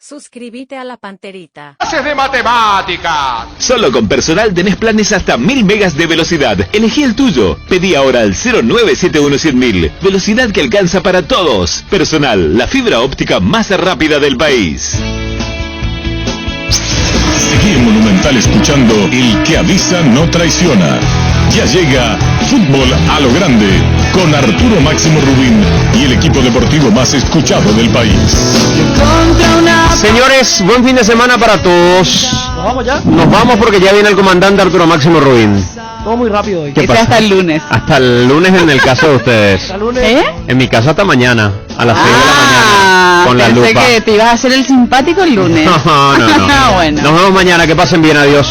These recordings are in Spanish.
Suscríbete a la Panterita. ¡Clases de matemáticas! Solo con Personal tenés planes hasta 1000 megas de velocidad. Elegí el tuyo. Pedí ahora al 0971-100.000. Velocidad que alcanza para todos. Personal, la fibra óptica más rápida del país. Seguí en Monumental escuchando El que avisa no traiciona. Ya llega Fútbol a lo Grande con Arturo Máximo Rubín y el equipo deportivo más escuchado del país. Señores, buen fin de semana para todos. ¿Nos vamos ya? Nos vamos porque ya viene el comandante Arturo Máximo Rubín. Todo muy rápido hoy. ¿Qué pasa? Hasta el lunes. Hasta el lunes en el caso de ustedes. ¿Hasta el lunes? En mi caso hasta mañana, a las 6 de la mañana, con la pensé lupa. que te ibas a hacer el simpático el lunes. No. Bueno. Nos vemos mañana, que pasen bien, adiós.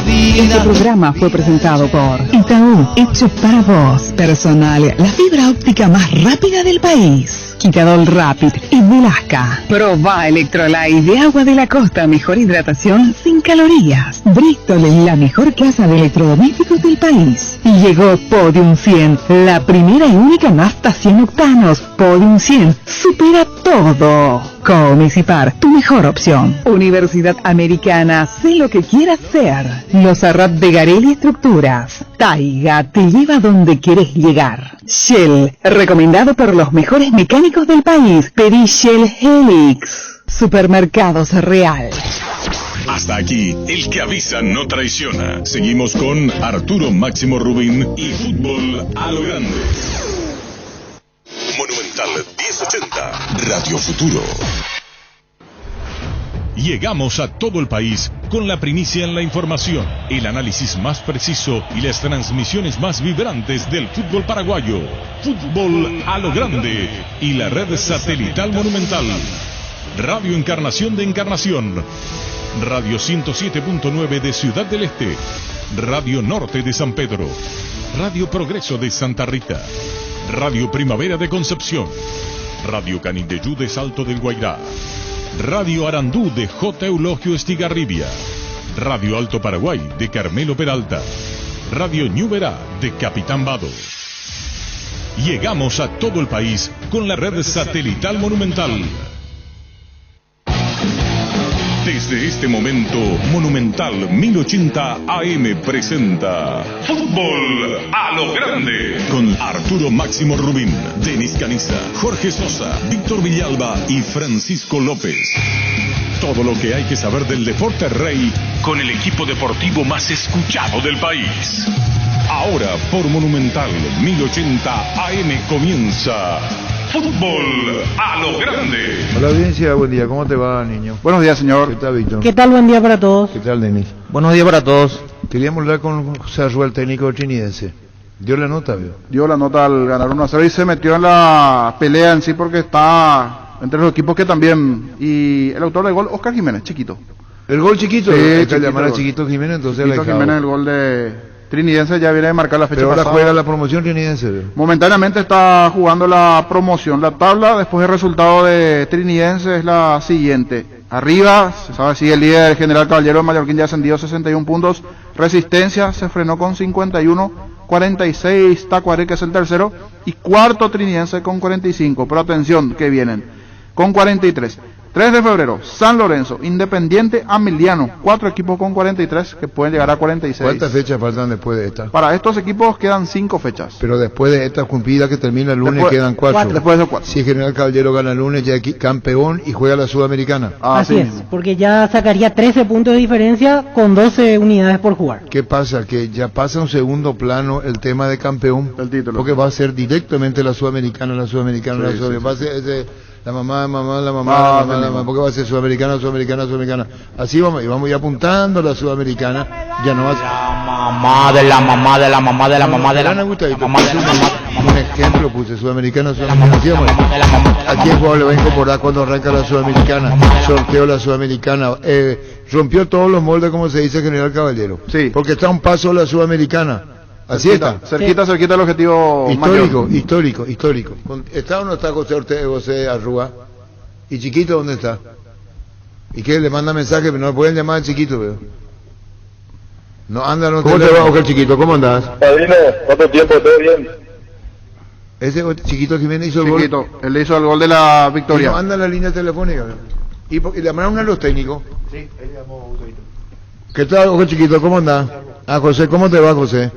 Este programa fue presentado por Itaú, hecho para vos. Personal, la fibra óptica más rápida del país. Quitadol Rapid y Velasca. Proba Electrolyte de agua de la costa, mejor hidratación sin calorías. Bristol es la mejor casa de electrodomésticos del país. Y llegó Podium 100, la primera y única nafta 100 octanos. Podium 100 supera todo. Comisipar, tu mejor opción. Universidad Americana, sé lo que quieras ser. Los Arrat de Garelli Estructuras. Taiga te lleva donde quieres llegar. Shell, recomendado por los mejores mecánicos del país. Pedí Shell Helix. Supermercados Real. Hasta aquí, El que avisa no traiciona. Seguimos con Arturo Máximo Rubín y Fútbol a lo Grande. Monumental 1080, Radio Futuro. Llegamos a todo el país con la primicia en la información, el análisis más preciso y las transmisiones más vibrantes del fútbol paraguayo. Fútbol a lo Grande y la red satelital Monumental. Radio Encarnación de Encarnación. Radio 107.9 de Ciudad del Este. Radio Norte de San Pedro. Radio Progreso de Santa Rita. Radio Primavera de Concepción. Radio Canindeyú de Salto del Guairá. Radio Arandú de J. Eulogio Estigarribia. Radio Alto Paraguay de Carmelo Peralta. Radio Ñuberá de Capitán Vado. Llegamos a todo el país con la red satelital Monumental. Desde este momento, Monumental 1080 AM presenta Fútbol a lo Grande con Arturo Máximo Rubín, Denis Caniza, Jorge Sosa, Víctor Villalba y Francisco López. Todo lo que hay que saber del deporte rey con el equipo deportivo más escuchado del país. Ahora por Monumental 1080 AM comienza Fútbol a lo Grande. Hola audiencia, buen día, ¿cómo te va, niño? Buenos días, señor. ¿Qué tal, Víctor? ¿Qué tal? Buen día para todos. ¿Qué tal, Denis? Buenos días para todos. Queríamos hablar con José Arrua, el técnico trinidense. ¿Dio la nota, vio? Dio la nota al ganar 1-0 y se metió en la pelea en sí porque está entre los equipos que también... Y el autor del gol, Oscar Jiménez, chiquito. ¿El gol chiquito? Sí, Hay que chiquito llamar a gol. Chiquito Jiménez, entonces Chiquito Jiménez, el gol de Trinidense, ya viene de marcar la fecha Pero ahora pasada. juega la promoción trinidense, vio. Momentáneamente está jugando la promoción. La tabla, después del resultado de Trinidense, es la siguiente. Arriba, se sabe si el líder, el General Caballero de Mallorquín, ya ascendido 61 puntos. Resistencia se frenó con 51, 46 Tacuarí, que es el tercero, y cuarto Trinidense con 45. Pero atención, que vienen con 43. 3 de febrero, San Lorenzo, Independiente, Amiliano, 4 equipos con 43 que pueden llegar a 46. ¿Cuántas fechas faltan después de esta? Para estos equipos quedan 5 fechas. Pero después de esta cumplida que termina el lunes Después- quedan 4. Después de 4. Si el General Caballero gana el lunes, ya aquí campeón y juega la Sudamericana. Así es, porque ya sacaría 13 puntos de diferencia con 12 unidades por jugar. ¿Qué pasa? Que ya pasa a un segundo plano el tema de campeón, El título. porque va a ser directamente la Sudamericana, Sí, sí, va a ser la mamá, porque va a ser Sudamericana. Así vamos, y vamos ya apuntando a la Sudamericana, ya no va a ser... Un ejemplo puse, Sudamericana. ¿A quién jugador le va a incorporar cuando arranca la Sudamericana? Sorteo la Sudamericana. Rompió todos los moldes, como se dice General Caballero. Sí. Porque está a un paso de la Sudamericana. Así está. Cerquita del objetivo mayor. Histórico. ¿Está o no está José Arrua? ¿Y Chiquito dónde está? ¿Y qué? Le manda mensaje, pero no pueden llamar al Chiquito, veo. No anda, no. ¿Cómo te va, Oscar Chiquito? ¿Cómo andás? Padrino, ¿cuánto tiempo? ¿Todo bien? Ese Chiquito Jiménez hizo el gol. Chiquito, él hizo el gol de la victoria. Y no anda en la línea telefónica, veo. ¿Y llamaron a los técnicos? Sí, él llamó. ¿Qué tal, ojo chiquito? ¿Cómo andás? José, ¿cómo te va, José?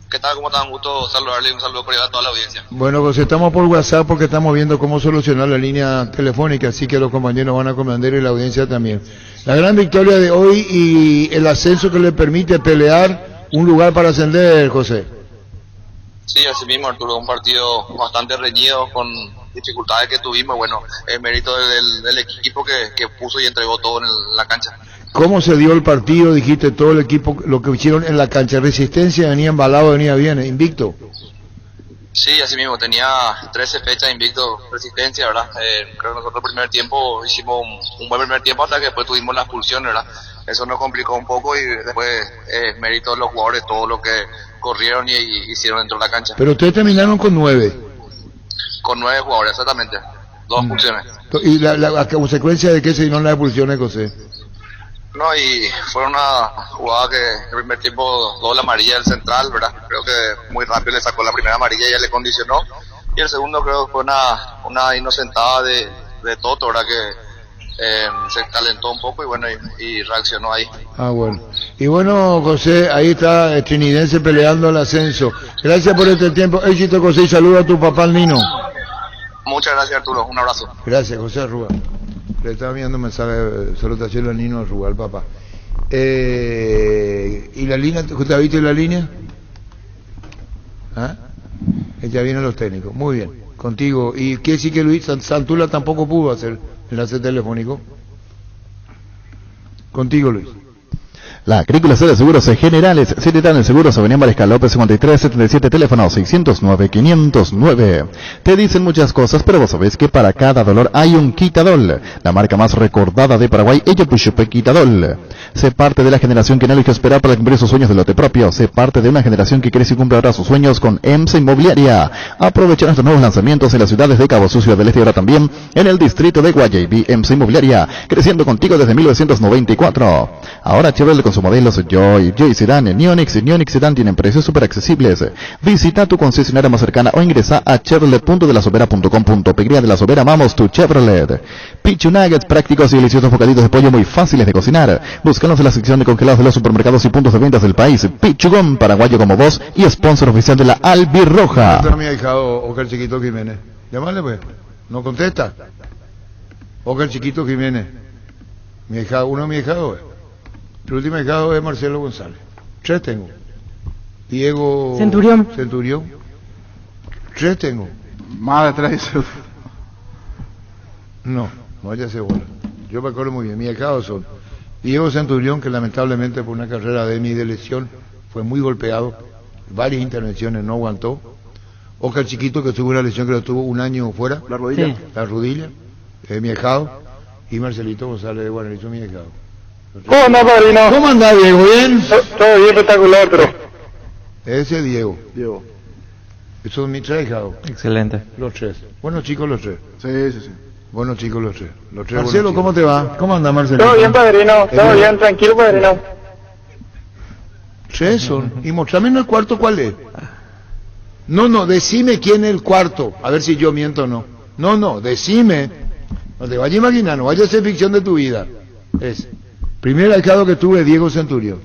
¿Qué tal? ¿Cómo están? Un gusto saludarle y un saludo cordial a toda la audiencia. Bueno, José, estamos por WhatsApp porque estamos viendo cómo solucionar la línea telefónica, así que los compañeros van a comandar y la audiencia también. La gran victoria de hoy y el ascenso que le permite pelear un lugar para ascender, José. Sí, así mismo, Arturo, un partido bastante reñido con dificultades que tuvimos. Bueno, es mérito del equipo que puso y entregó todo en la cancha. ¿Cómo se dio el partido? Dijiste todo el equipo, lo que hicieron en la cancha. Resistencia, venía embalado, venía bien, invicto. Sí, así mismo, tenía 13 fechas invicto, Resistencia, ¿verdad? Creo que nosotros el primer tiempo hicimos un buen primer tiempo hasta que después tuvimos la expulsión, ¿verdad? Eso nos complicó un poco y después mérito de los jugadores, todo lo que corrieron y hicieron dentro de la cancha. Pero ustedes terminaron con 9. Con 9 jugadores, exactamente. 2 expulsiones. ¿Y la consecuencia de qué se dieron las expulsiones, José? No, y fue una jugada que el primer tiempo doble amarilla del central, ¿verdad? Creo que muy rápido le sacó la primera amarilla y ya le condicionó. Y el segundo creo que fue una inocentada de Toto, ¿verdad? Que se calentó un poco y bueno, y reaccionó ahí. Ah, bueno. Y bueno, José, ahí está el Trinidense peleando el ascenso. Gracias por este tiempo. Éxito, José, y saluda a tu papá, el Nino. Muchas gracias, Arturo. Un abrazo. Gracias, José Arrua. Le estaba enviando un mensaje de salutación al Nino Arrua, al papá. ¿Y la línea? ¿Usted ha visto la línea? ¿Ah? Ya vienen los técnicos. Muy bien. Contigo. ¿Y qué sí que Luis Santula tampoco pudo hacer enlace telefónico? Contigo, Luis. La Agrícola de Seguros Generales, Citetán el Seguros, Avenida Mariscal López 5377, teléfono 609-509. Te dicen muchas cosas, pero vos sabés que para cada dolor hay un Quitadol. La marca más recordada de Paraguay, ella Puchupe Quitadol. Sé parte de la generación que no eligió esperar para cumplir sus sueños de lote propio. Sé parte de una generación que crece y cumple ahora sus sueños con EMSA Inmobiliaria. Aprovecha nuestros nuevos lanzamientos en las ciudades de Cabo Sucio del Este y ahora también en el distrito de Guayaibí. EMSA Inmobiliaria, creciendo contigo desde 1994. Ahora Chevrolet con sus modelos Joy Sedan, Neonix y Neonix Sedan tienen precios súper accesibles. Visita tu concesionaria más cercana o ingresa a chevrolet.delasovera.com.pe. De La Sobera, vamos tu Chevrolet. Pichu Nuggets, prácticos y deliciosos bocaditos de pollo muy fáciles de cocinar. Búscanos en la sección de congelados de los supermercados y puntos de ventas del país. Pichugón, paraguayo como vos y sponsor oficial de la Albirroja. Este es mi ahijado, Oscar Chiquito Jiménez. Llámale pues, no contesta. Oscar Chiquito Jiménez. Mi ahijado, uno de mis ahijados. El último ahijado es Marcelo González. 3 tengo. Diego Centurión. 3 tengo. Más de 3. No vaya bola. Yo me acuerdo muy bien. Mis ahijados son Diego Centurión, que lamentablemente por una carrera de lesión fue muy golpeado. Varias intervenciones, no aguantó. Oscar Chiquito, que tuvo una lesión que lo tuvo un año fuera. La rodilla. Sí. La rodilla. Mi ahijado. Y Marcelito González de Guanerizo, mi ahijado. ¿Cómo andás, padrino? ¿Cómo andás, Diego? ¿Bien? Todo bien, espectacular, pero... Ese es Diego. Diego. Esos son mis 3 hijados. Excelente. Los 3. Buenos chicos los 3. Sí. Buenos chicos los 3. Marcelo, ¿cómo te va? ¿Cómo anda, Marcelo? Todo bien, padrino. Todo bien, tranquilo, padrino. 3 son. Y mostrame en el cuarto cuál es. No, decime quién es el cuarto. A ver si yo miento o no. No, decime. No te vayas a imaginar, no vayas a hacer ficción de tu vida. Primer ahijado que tuve, Diego Centurión.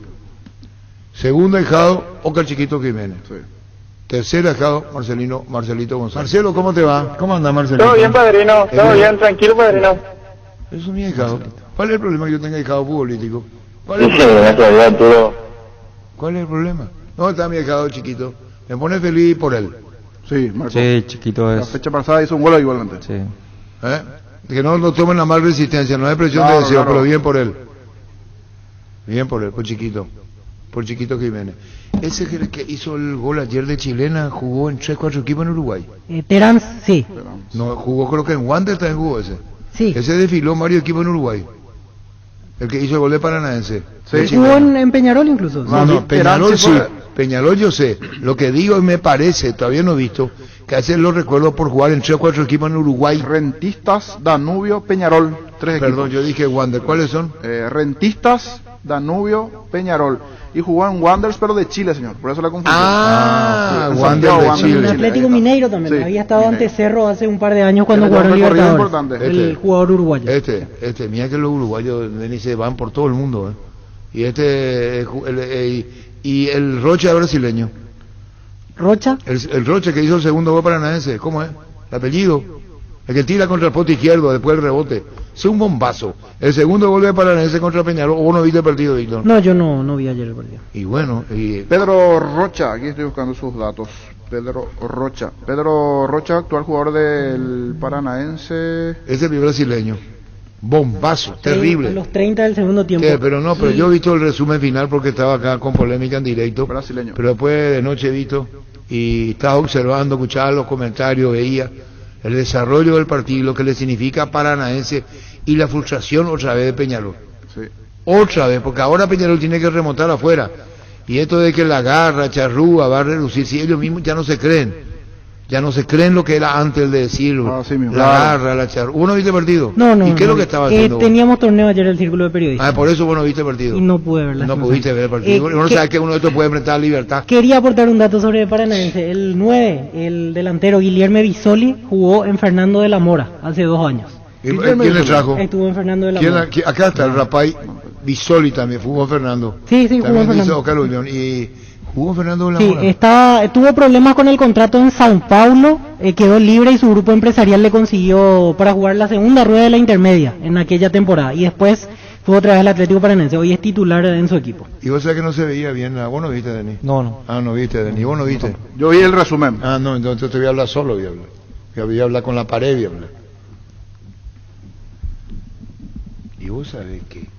Segundo ahijado, Oscar Chiquito Jiménez. Sí. Tercer ahijado, Marcelito González. Marcelo, ¿cómo te va? ¿Cómo anda, Marcelo? Todo bien, padrino. Todo bien, tranquilo, padrino. Eso es mi ahijado. ¿Cuál es el problema que yo tenga ahijado futbolístico? ¿Cuál es el problema? No, está mi ahijado chiquito. Me pone feliz por él. Sí, Marco. Sí, chiquito La es. fecha pasada hizo un gol igualmente. Sí. Que no lo tomen la mal resistencia, no es presión de deseo, pero bien por él. Bien por él, por Chiquito Jiménez. Ese que hizo el gol ayer de Chilena jugó en 3-4 equipos en Uruguay. Terán, sí. No, jugó creo que en Wander también jugó ese. Sí. Ese desfiló varios equipos en Uruguay. El que hizo el gol de Paranaense. Sí. Jugó en Peñarol incluso. No, Peñarol sí. Peñarol yo sé. Lo que digo y me parece, todavía no he visto, que a veces lo recuerdo por jugar en 3 o 4 equipos en Uruguay. Rentistas, Danubio, Peñarol. 3 equipos. Perdón, yo dije Wander. ¿Cuáles son? Rentistas, Danubio, Peñarol. y jugó en Wanderers, pero de Chile, señor. Por eso la confusión. Ah, Sí, Wanderers de Chile. En Atlético Mineiro también. Sí, Había estado Mineiro. ante Cerro hace un par de años cuando Tiene un jugaron recorrido Libertadores. importante. El jugador uruguayo. Mira que los uruguayos se van por todo el mundo, Y y el Rocha es brasileño. ¿Rocha? El Rocha que hizo el segundo gol paranaense, ¿cómo es? El apellido. El que tira contra el poste izquierdo, después el rebote. Es un bombazo. El segundo gol de Paranaense contra Peñarol. ¿O no viste el partido, Víctor? No, yo no vi ayer el partido. Y bueno, Pedro Rocha, aquí estoy buscando sus datos. Pedro Rocha, actual jugador del Paranaense. Ese es el brasileño. Bombazo, terrible. A los 30 del segundo tiempo. Pero yo he visto el resumen final porque estaba acá con polémica en directo. Brasileño. Pero después de noche he visto y estaba observando, escuchaba los comentarios, veía el desarrollo del partido, lo que le significa a Paranaense y la frustración otra vez de Peñarol. Sí. Otra vez, porque ahora Peñarol tiene que remontar afuera. Y esto de que la garra, charrúa, va a reducir, si ellos mismos ya no se creen. Ya no se creen lo que era antes de decirlo. La garra, la charrúa. ¿Uno viste el partido? No. ¿Y qué es lo que estaba haciendo? Teníamos torneo ayer el Círculo de Periodistas. Por eso vos no viste el partido. Y no pude verla. No pudiste ver el partido. Uno sabe que uno de estos puede enfrentar a Libertad. Quería aportar un dato sobre Paranaense. El 9, el delantero Guillermo Bisoli, jugó en Fernando de la Mora hace 2 años. ¿Quién le trajo? Estuvo en Fernando de la Mora. Acá está el rapaz Bisoli también, jugó Fernando. Sí, jugó en Fernando. Oscar Ullón, y jugó Fernando de la Mora. Sí, tuvo problemas con el contrato en Sao Paulo, quedó libre y su grupo empresarial le consiguió para jugar la segunda rueda de la intermedia en aquella temporada. Y después fue otra vez al Atlético Paranaense, hoy es titular en su equipo. Y vos sabés que no se veía bien, ¿vos no viste, Denis? No. No viste, Denis, vos no viste. Yo vi el resumen. No, entonces te voy a hablar solo, voy a hablar con la pared, voy a hablar. Y vos sabés que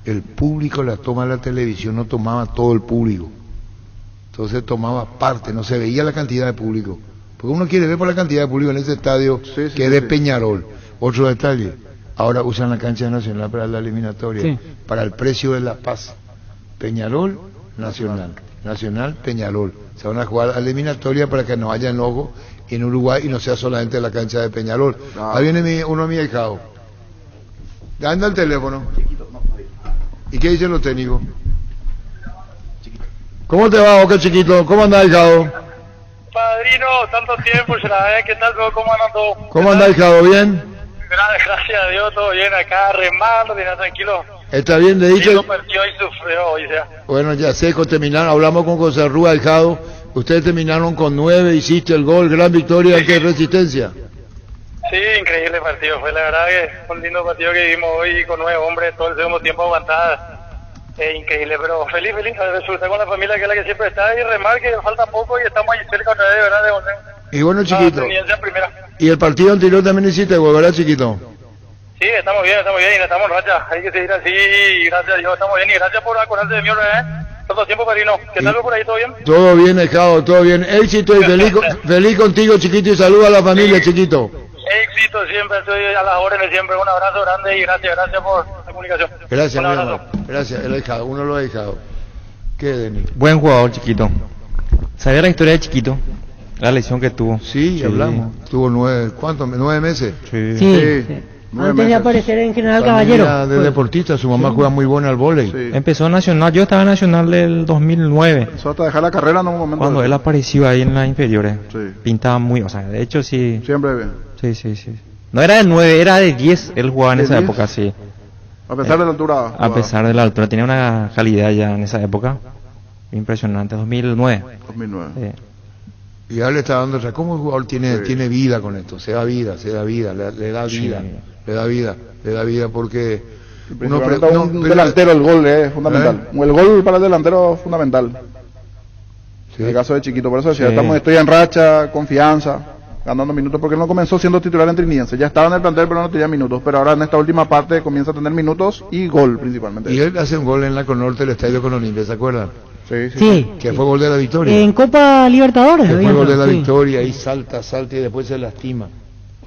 el público la toma de la televisión, no tomaba todo el público. Entonces tomaba parte, no se veía la cantidad de público. Porque uno quiere ver por la cantidad de público en ese estadio que es de Peñarol. Otro detalle, ahora usan la cancha nacional para la eliminatoria, para el precio de La Paz. Peñarol, Nacional. Nacional, Peñarol. Se van a jugar a la eliminatoria para que no haya enojo en Uruguay y no sea solamente la cancha de Peñarol. Ahí viene uno de mis ahijados. Anda el teléfono. ¿Y qué dicen los técnicos? ¿Cómo te va, Boca Chiquito? ¿Cómo andás, hijado? Padrino, tanto tiempo, ¿qué tal? ¿Cómo andan todos? ¿Cómo andás, hijado? ¿Bien? Gracias a Dios, todo bien acá, remando, tranquilo. ¿Está bien, de dicho? Partió y sufrió, o sea. Bueno, ya sé, terminaron, hablamos con José Rúa, hijado. Ustedes terminaron con 9, hiciste el gol, gran victoria ante Resistencia. Sí, increíble partido, fue la verdad que fue un lindo partido que vimos hoy con 9 hombres, todo el segundo tiempo aguantada. Increíble, pero feliz, a disfrutar con la familia que es la que siempre está y remar que falta poco y estamos ahí cerca otra vez, de verdad, de volver. Y bueno, Chiquito, primera. y el partido anterior también hiciste gol, ¿verdad, Chiquito? Sí, estamos bien y estamos en racha, hay que seguir así, y gracias a Dios estamos bien y gracias por acordarse de mí otra vez, todo tiempo, padrino, ¿qué tal por ahí, todo bien? Todo bien, hijado, todo bien, éxito y feliz contigo, Chiquito, y saluda a la familia, Chiquito. Éxito siempre, estoy a las órdenes siempre, un abrazo grande y gracias por la comunicación. Gracias, mi hermano. Gracias, el ahijado, uno lo ha dejado. ¿Qué, Denis? Buen jugador, Chiquito. ¿Sabía la historia de Chiquito? La lesión que tuvo. Sí, hablamos. Tuvo 9, ¿cuánto? 9 meses. Sí. Antes de aparecer en General Caballero. De deportista, su mamá juega muy buena al vóley. Sí. Empezó Nacional, yo estaba en Nacional del 2009. Empezó hasta dejar la carrera en un momento. Cuando él apareció ahí en las inferiores. Sí. Pintaba muy, de hecho sí. Siempre bien. Sí. No era de 9, era de 10, él jugaba en esa época, sí. A pesar de la altura. A pesar de la altura, tenía una calidad ya en esa época. Impresionante, 2009. Sí. Y ahora le está dando, ¿cómo el jugador tiene vida con esto? Se da vida, le da vida. Le da vida porque un delantero el gol es fundamental. El gol para el delantero es fundamental. Sí. En el caso de Chiquito, por eso decía, estoy en racha, confianza, ganando minutos, porque él no comenzó siendo titular en Trinidense, ya estaba en el plantel pero no tenía minutos, pero ahora en esta última parte comienza a tener minutos y gol principalmente. Y él hace un gol en la Conorte del estadio con Olimpia, ¿se acuerdan? Sí. Que fue gol de la victoria. En Copa Libertadores. Que fue gol de la victoria, y salta y después se lastima.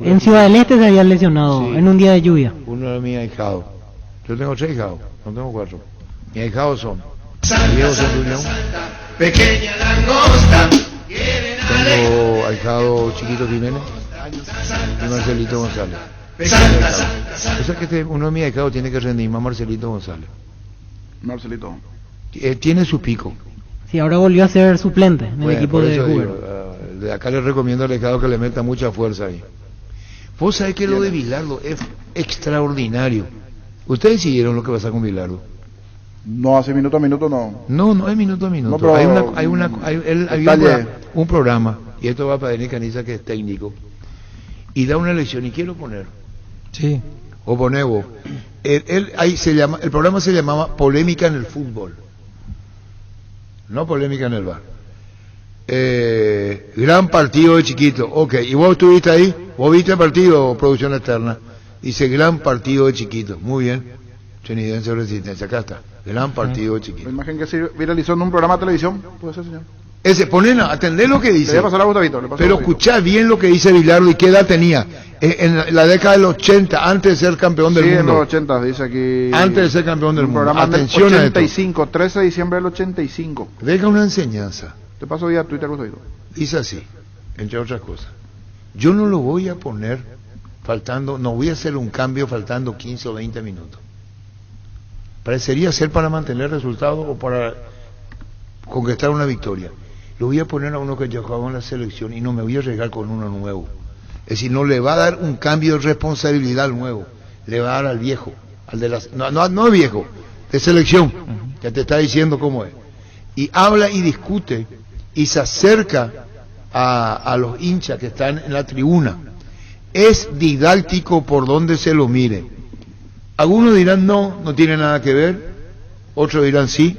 En Ciudad del Este se había lesionado en un día de lluvia. Uno de mis ahijados. Yo tengo 3 ahijados, no tengo 4. Mis ahijados son Diego Centurión. Pequeña langosta. Tengo ahijado Chiquito Jiménez y Marcelito González. O sea que uno de mis ahijados tiene que rendir más Marcelito González. Marcelito. Tiene su pico. Sí, ahora volvió a ser suplente en el equipo por de eso Hoover. digo, de acá le recomiendo al Estado que le meta mucha fuerza ahí. Vos sabés que lo de Bilardo es extraordinario. ¿Ustedes siguieron lo que pasa con Bilardo? No, hace minuto a minuto no. No es minuto a minuto. No, pero hay un programa, y esto va para Denis Caniza, que es técnico, y da una lección, y quiero poner. Sí. O poné vos. El programa se llamaba Polémica en el Fútbol. No Polémica en el Bar. Gran partido de Chiquito. Ok, ¿y vos estuviste ahí? ¿Vos viste el partido, Producción Externa? Dice gran partido de Chiquito. Muy bien. Trinidense Resistencia, acá está. Gran partido de Chiquito. La imagen que se viralizó en un programa de televisión, puede ser, señor. Ponela, atendé lo que dice. Le voy a pasar a Gustavito, pero escuchá bien lo que dice Bilardo y qué edad tenía. En la década del 80, antes de ser campeón del mundo. Sí, en los 80, dice aquí. Antes de ser campeón del mundo. Atención a 85, 13 de diciembre del 85. Deja una enseñanza. Te paso vía Twitter, Gustavito. Dice así, entre otras cosas. Yo no lo voy a poner no voy a hacer un cambio faltando 15 o 20 minutos. Parecería ser para mantener resultados o para conquistar una victoria. Lo voy a poner a uno que ya jugaba en la selección y no me voy a arriesgar con uno nuevo. Es decir, no le va a dar un cambio de responsabilidad al nuevo, le va a dar al viejo, al de no viejo, de selección, que te está diciendo cómo es. Y habla y discute y se acerca a los hinchas que están en la tribuna. Es didáctico por donde se lo mire. Algunos dirán no tiene nada que ver, otros dirán sí,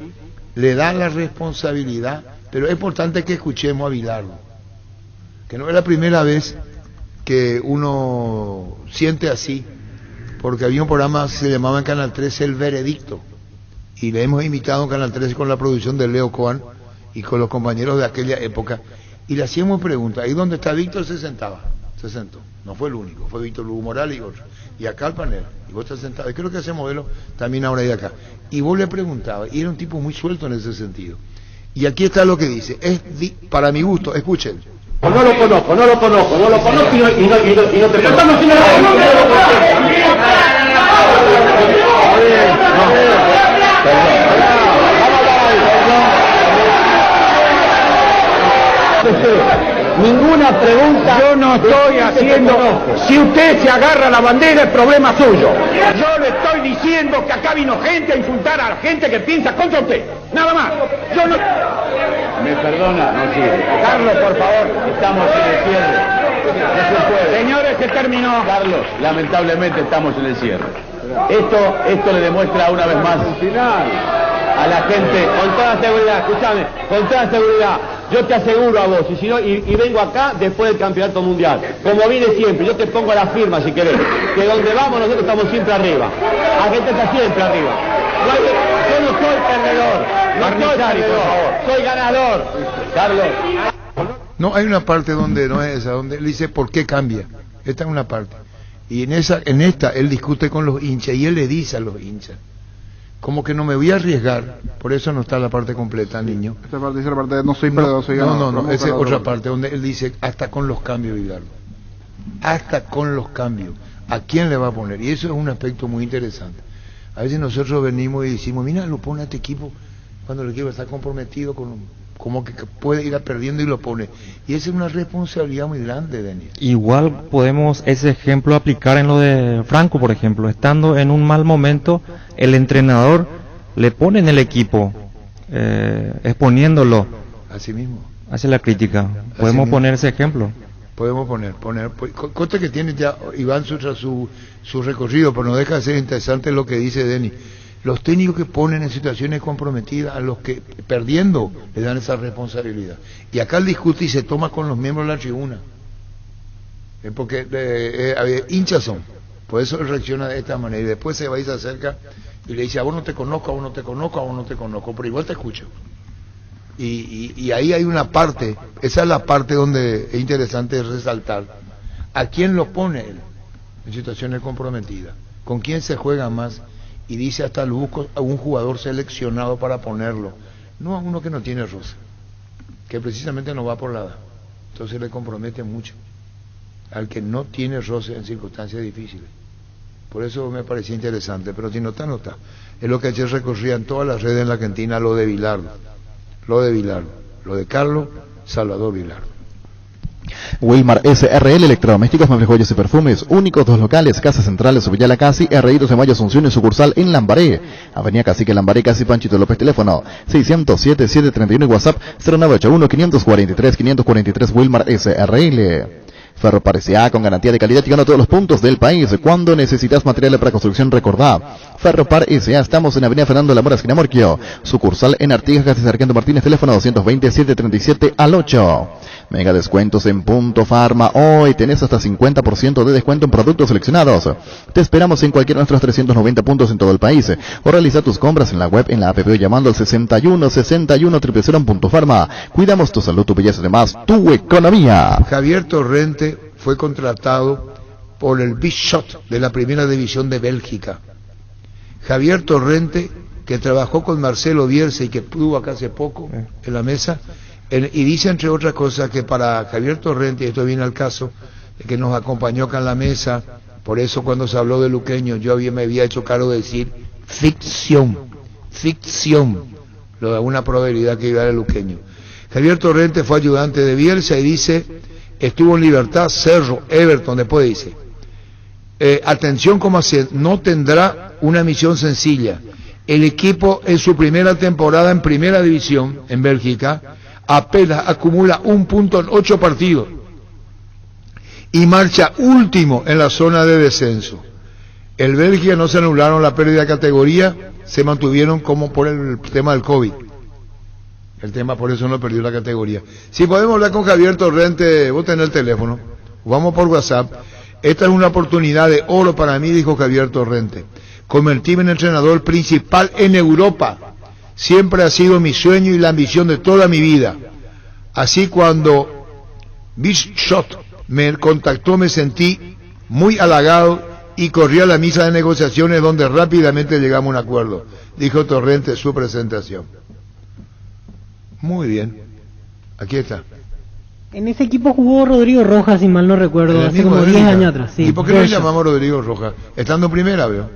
le da la responsabilidad, pero es importante que escuchemos a Bilardo, que no es la primera vez que uno siente así, porque había un programa que se llamaba en Canal 13 El Veredicto, y le hemos invitado en Canal 13 con la producción de Leo Coan y con los compañeros de aquella época, y le hacíamos preguntas. ¿Y dónde está Víctor? Se sentó, no fue el único, fue Víctor Lugo Morales y otro, y acá el panel, y vos te sentabas, y creo que ese modelo también ahora hay de acá, y vos le preguntabas, y era un tipo muy suelto en ese sentido. Y aquí está lo que dice, para mi gusto, escuchen. No lo conozco y no te conozco. Estamos haciendo ninguna pregunta. Yo no estoy haciendo. Si usted se agarra a la bandera, el problema es suyo. Yo le estoy diciendo que acá vino gente a insultar a la gente que piensa contra usted. Nada más. Yo no. Me perdona, no sirve. Carlos, por favor, estamos en el cierre. No se puede. Señores, se terminó. Carlos, lamentablemente estamos en el cierre. Esto le demuestra una vez más a la gente, con toda seguridad, escúchame, con toda seguridad, yo te aseguro a vos, y si no, y vengo acá después del campeonato mundial, como vine siempre, yo te pongo la firma si querés, que donde vamos nosotros estamos siempre arriba, la gente está siempre arriba. Yo no soy perdedor, soy ganador. Carlos. No, hay una parte donde no es esa, donde él dice por qué cambia. Esta es una parte. Y en esta él discute con los hinchas y él le dice a los hinchas, como que no me voy a arriesgar, por eso no está la parte completa, niño. Esta parte dice la parte de no soy perdedor, soy ganador. No, esa es otra parte donde él dice hasta con los cambios, Bilardo. Hasta con los cambios. ¿A quién le va a poner? Y eso es un aspecto muy interesante. A veces nosotros venimos y decimos, mira, lo pone a este equipo cuando el equipo está comprometido como que puede ir perdiendo y lo pone. Y esa es una responsabilidad muy grande, Denis. Igual podemos ese ejemplo aplicar en lo de Franco, por ejemplo. Estando en un mal momento, el entrenador le pone en el equipo, exponiéndolo. Así mismo. Hace la crítica. Podemos poner ese ejemplo. Podemos poner. Consta que tiene ya Iván su recorrido, pero no deja de ser interesante lo que dice Denis. Los técnicos que ponen en situaciones comprometidas, a los que perdiendo le dan esa responsabilidad. Y acá él discute y se toma con los miembros de la tribuna. Porque hinchas son. Por eso él reacciona de esta manera. Y después se va y se acerca y le dice, a vos no te conozco, a vos no te conozco, a vos no te conozco, pero igual te escucho. Y ahí hay una parte, esa es la parte donde es interesante resaltar. ¿A quién lo pone él en situaciones comprometidas? ¿Con quién se juega más? Y dice hasta lo busco a un jugador seleccionado para ponerlo, no a uno que no tiene roce, que precisamente no va por la edad, entonces le compromete mucho al que no tiene roce en circunstancias difíciles. Por eso me parecía interesante, pero si no está, no está. Es lo que ayer recorría en todas las redes en la Argentina, lo de Bilardo, lo de Carlos Salvador Bilardo. Wilmar SRL Electrodomésticos, muebles, joyas y perfumes. Únicos 2 locales, Casa Central, Villa Casi, R.I. 12 de Mayo, Asunción y sucursal en Lambaré. Avenida Cacique Lambaré, Casi Panchito López, teléfono 607-731 y WhatsApp 0981-543-543. Wilmar SRL. Ferropar S.A. con garantía de calidad y gana todos los puntos del país. Cuando necesitas materiales para construcción, recordá. Ferropar S.A. Estamos en Avenida Fernando Lamora, esquina Morquio. Sucursal en Artigas, casi Sargento Martínez, teléfono 220-737-8. Mega descuentos en Punto Farma. Hoy tenés hasta 50% de descuento en productos seleccionados. Te esperamos en cualquiera de nuestros 390 puntos en todo el país. O realiza tus compras en la web, en la app o llamando al 61-61-000 en Punto Farma. Cuidamos tu salud, tu belleza, además tu economía. Javier Torrente fue contratado por el Big Shot de la Primera División de Bélgica. Javier Torrente, que trabajó con Marcelo Bielsa y que estuvo acá hace poco en la mesa, y dice entre otras cosas que para Javier Torrente, y esto viene al caso, que nos acompañó acá en la mesa, por eso cuando se habló de Luqueño, me había hecho cargo de decir ficción, lo de una probabilidad que iba a Luqueño. Javier Torrente fue ayudante de Bielsa y dice, estuvo en Libertad, Cerro, Everton, después dice, atención como así, no tendrá una misión sencilla. El equipo en su primera temporada en Primera División, en Bélgica, apenas acumula 1 punto en 8 partidos y marcha último en la zona de descenso. El Bélgica no se anularon la pérdida de categoría, se mantuvieron como por el tema del COVID. El tema por eso no perdió la categoría. Si podemos hablar con Javier Torrente, vos tenés el teléfono, vamos por WhatsApp. Esta es una oportunidad de oro para mí, dijo Javier Torrente. Convertirme en entrenador principal en Europa. Siempre ha sido mi sueño y la ambición de toda mi vida. Así cuando Big Shot me contactó me sentí muy halagado y corrí a la mesa de negociaciones donde rápidamente llegamos a un acuerdo, dijo Torrente en su presentación. Muy bien, aquí está. En ese equipo jugó Rodrigo Rojas, si mal no recuerdo, hace como 10 años atrás. Sí. ¿Y por qué no le llamamos Rodrigo Rojas? Estando en primera, veo.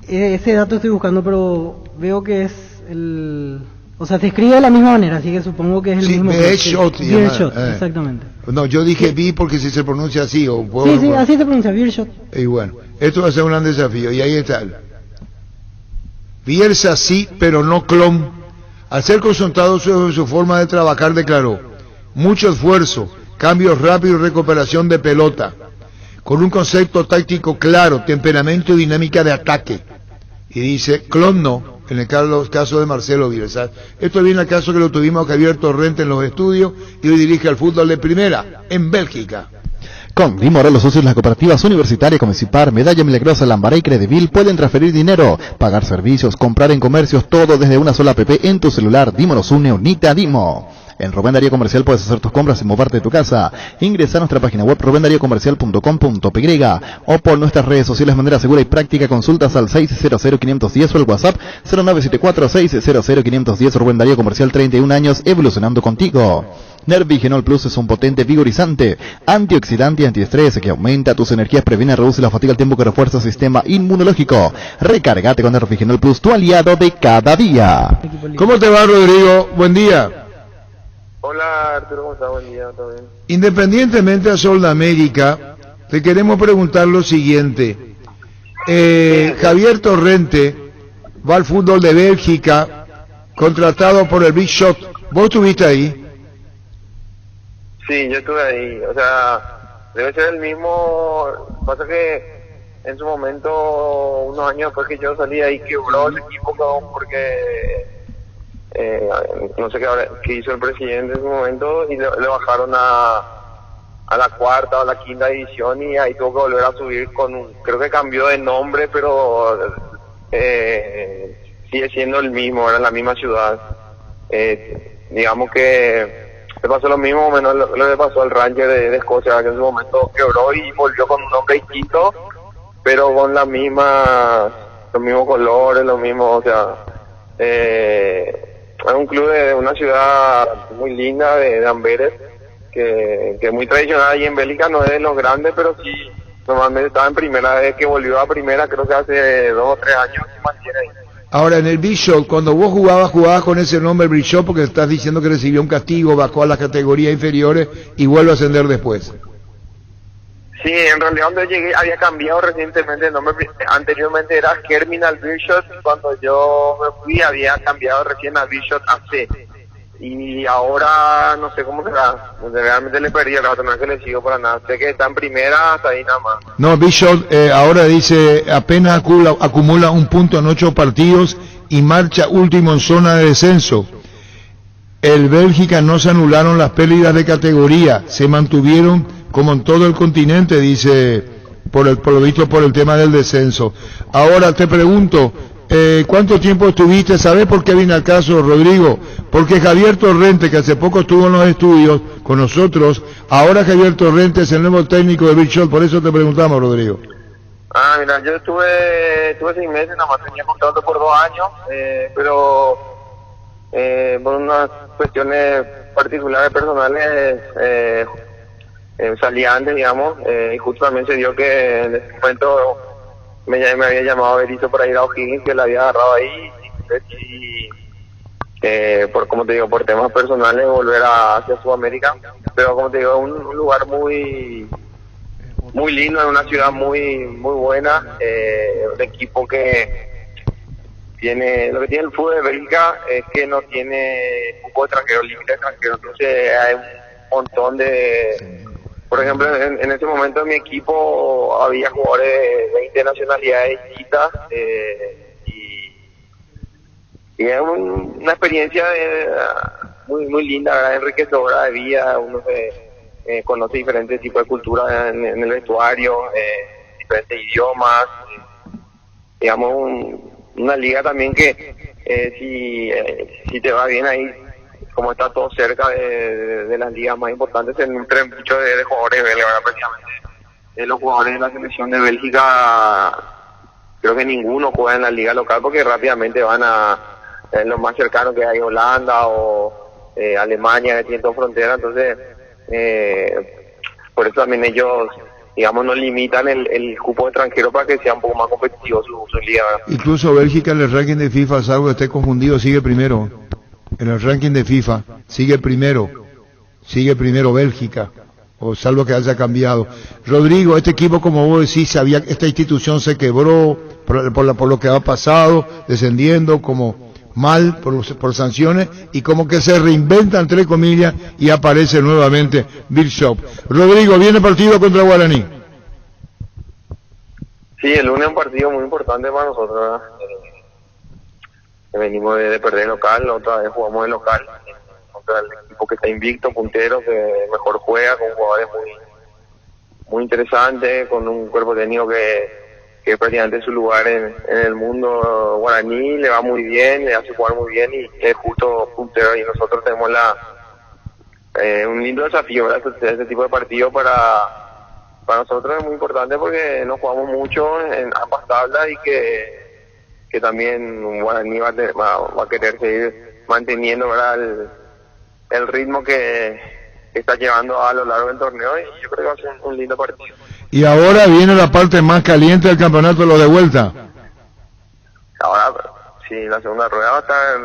Ese dato estoy buscando, pero veo que es el... O sea, se escribe de la misma manera, así que supongo que es el mismo. Beer Shot, exactamente. No, yo dije B porque si se pronuncia así. O puedo, sí, así se pronuncia, Beer Shot. Y bueno, esto va a ser un gran desafío, y ahí está. Bielsa sí, pero no clon. Al ser concentrado sobre su forma de trabajar, declaró, mucho esfuerzo, cambios rápidos y recuperación de pelota, con un concepto táctico claro, temperamento y dinámica de ataque. Y dice, clon no, en el caso de Marcelo Bielsa. Esto viene al caso que lo tuvimos a Javier Torrente en los estudios, y hoy dirige al fútbol de primera, en Bélgica. Con Dimora, los socios de las cooperativas universitarias Comecipar, Medalla Milagrosa, Lambaré y Credivil pueden transferir dinero, pagar servicios, comprar en comercios, todo desde una sola app en tu celular. Dimo nos une, unite a Dimo. En Rubén Darío Comercial puedes hacer tus compras sin moverte de tu casa. Ingresa a nuestra página web rubendariocomercial.com.py o por nuestras redes sociales de manera segura y práctica. Consultas al 600-510 o el WhatsApp 0974-600-510. Rubén Darío Comercial, 31 años evolucionando contigo. Nervigenol Plus es un potente vigorizante, antioxidante y antiestrés que aumenta tus energías, previene y reduce la fatiga al tiempo que refuerza el sistema inmunológico. Recárgate con Nervigenol Plus, tu aliado de cada día. ¿Cómo te va, Rodrigo? Buen día. Hola, Arturo, ¿cómo estás? Buen día, ¿todo bien? Independientemente a Sol de América, te queremos preguntar lo siguiente. Javier Torrente va al fútbol de Bélgica, contratado por el Big Shot. ¿Vos estuviste ahí? Sí, yo estuve ahí, o sea, debe ser el mismo, pasa que en su momento, unos años después que yo salí ahí, quebró el equipo porque, no sé qué hizo el presidente en su momento, y le bajaron a la cuarta o la quinta división, y ahí tuvo que volver a subir creo que cambió de nombre, pero sigue siendo el mismo, era en la misma ciudad. Digamos que le pasó lo mismo o menos lo que pasó al Ranger de Escocia, que en su momento quebró y volvió con un nombre distinto, pero con los mismos colores, lo mismo, o sea, es un club de una ciudad muy linda de Amberes, que es muy tradicional, y en Bélgica no es de los grandes, pero sí Normalmente estaba en primera, vez que volvió a primera, creo que hace 2 o 3 años, se mantiene ahí. Ahora, en el Bishop, cuando vos jugabas con ese nombre Bishop, porque estás diciendo que recibió un castigo, bajó a las categorías inferiores y vuelve a ascender después. Sí, en realidad donde llegué había cambiado recientemente el nombre. Anteriormente era Germinal Bishop, cuando yo me fui había cambiado recién a Bishop AC. Y ahora no sé cómo será, realmente le perdí el rato, no es que le sigo para nada. Sé que está en primera, hasta ahí nada más. No, Bishop ahora dice, apenas acumula un punto en 8 partidos y marcha último en zona de descenso. El Bélgica no se anularon las pérdidas de categoría, se mantuvieron como en todo el continente, dice, por lo visto por el tema del descenso. Ahora te pregunto, ¿cuánto tiempo estuviste? ¿Sabés por qué viene al caso, Rodrigo? Porque Javier Torrente, que hace poco estuvo en los estudios con nosotros, ahora Javier Torrente es el nuevo técnico de Bishop, por eso te preguntamos, Rodrigo. Ah, mira, yo estuve 6 meses, nada más tenía contrato por 2 años, pero por unas cuestiones particulares, personales, salí antes, digamos, y justo también se dio que en ese momento me había llamado Berizzo para ir a O'Higgins, que la había agarrado ahí, y por, como te digo, por temas personales volver hacia Sudamérica, pero como te digo, un lugar muy lindo, en una ciudad muy buena, un equipo que tiene, lo que tiene el fútbol de Bélgica es que no tiene cupo de extranjeros, límite de extranjeros, entonces hay un montón de, por ejemplo, en ese momento en mi equipo había jugadores de 20 nacionalidades distintas, y es una experiencia muy linda, ¿verdad? Enriquecedora de vida, uno conoce diferentes tipos de cultura en el vestuario, diferentes idiomas, digamos una liga también que si te va bien ahí, como está todo cerca de las ligas más importantes, se nutren mucho de jugadores belgas, ¿verdad? Prácticamente los jugadores de la selección de Bélgica, creo que ninguno juega en la liga local porque rápidamente van a lo más cercano que hay, Holanda o Alemania, que tienen todo frontera, entonces por eso también ellos, digamos, no limitan el cupo extranjero para que sea un poco más competitivo su liga, ¿verdad? Incluso Bélgica en el ranking de FIFA, salvo que esté confundido, sigue primero. En el ranking de FIFA sigue primero Bélgica, o salvo que haya cambiado. Rodrigo, este equipo, como vos decís, esta institución se quebró por lo que ha pasado, descendiendo como mal por sanciones, y como que se reinventa entre comillas y aparece nuevamente Bishop. Rodrigo, viene partido contra Guaraní. Sí, el lunes es un partido muy importante para nosotros, ¿verdad? Venimos de perder local, otra vez jugamos de local contra el equipo que está invicto, puntero, que mejor juega, con jugadores muy interesantes, con un cuerpo técnico que prácticamente su lugar en el mundo guaraní, le va muy bien, le hace jugar muy bien y es justo puntero, y nosotros tenemos un lindo desafío, ¿verdad? Este tipo de partido para nosotros es muy importante porque nos jugamos mucho en ambas tablas y que también Guaraní va a querer seguir manteniendo, ¿verdad? el ritmo que está llevando a lo largo del torneo, y yo creo que va a ser un lindo partido. Y ahora viene la parte más caliente del campeonato, lo de vuelta. Ahora, sí, la segunda rueda va a estar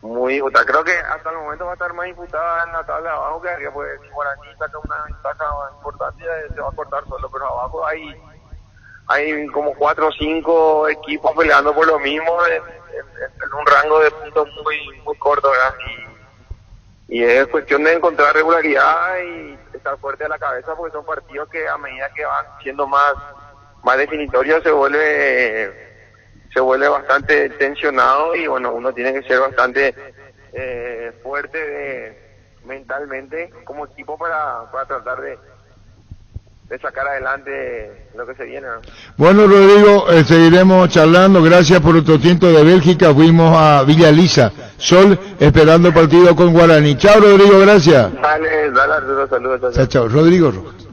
muy disputada. Creo que hasta el momento va a estar más disputada en la tabla de abajo, que arriba, pues si Guaraní saca una ventaja importante, se va a cortar solo, pero abajo hay como 4 o 5 equipos peleando por lo mismo en un rango de puntos muy corto, ¿verdad? Y es cuestión de encontrar regularidad y estar fuerte a la cabeza, porque son partidos que a medida que van siendo más definitorios se vuelve bastante tensionado, y bueno, uno tiene que ser bastante fuerte mentalmente como equipo para tratar de sacar adelante lo que se viene, ¿no? Bueno, Rodrigo, seguiremos charlando. Gracias por otro tiempo de Bélgica. Fuimos a Villa Lisa, Sol, esperando el partido con Guaraní. Chao, Rodrigo, gracias. Dale, Arturo, saludos. Chao. Rodrigo Rojas.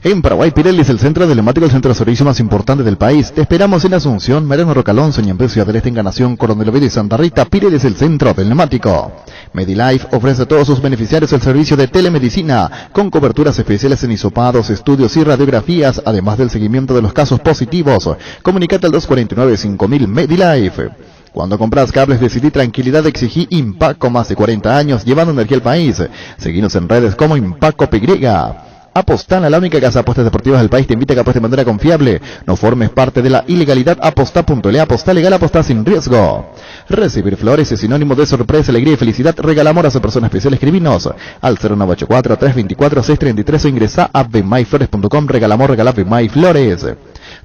En Paraguay, Pirelli es el centro de neumáticos, el centro de servicio más importante del país. Te esperamos en Asunción, Mariano Rocalón, Soñambé, Ciudad del Este, Encarnación, Coronel Oviedo y Santa Rita. Pirelli es el centro del neumático. Medilife ofrece a todos sus beneficiarios el servicio de telemedicina, con coberturas especiales en hisopados, estudios y radiografías, además del seguimiento de los casos positivos. Comunicate al 249-5000 Medilife. Cuando compras cables, decidí tranquilidad, exigí Impaco, más de 40 años, llevando energía al país. Seguinos en redes como Impaco PY. Apostana, la única casa de apuestas deportivas del país, te invita a que apuestes de manera confiable. No formes parte de la ilegalidad. Aposta.le, aposta legal, aposta sin riesgo. Recibir flores es sinónimo de sorpresa, alegría y felicidad. Regala amor a su persona especial. Escribinos al 0984-324-633 o ingresa a bmayflores.com. Regala amor, regala Bmayflores.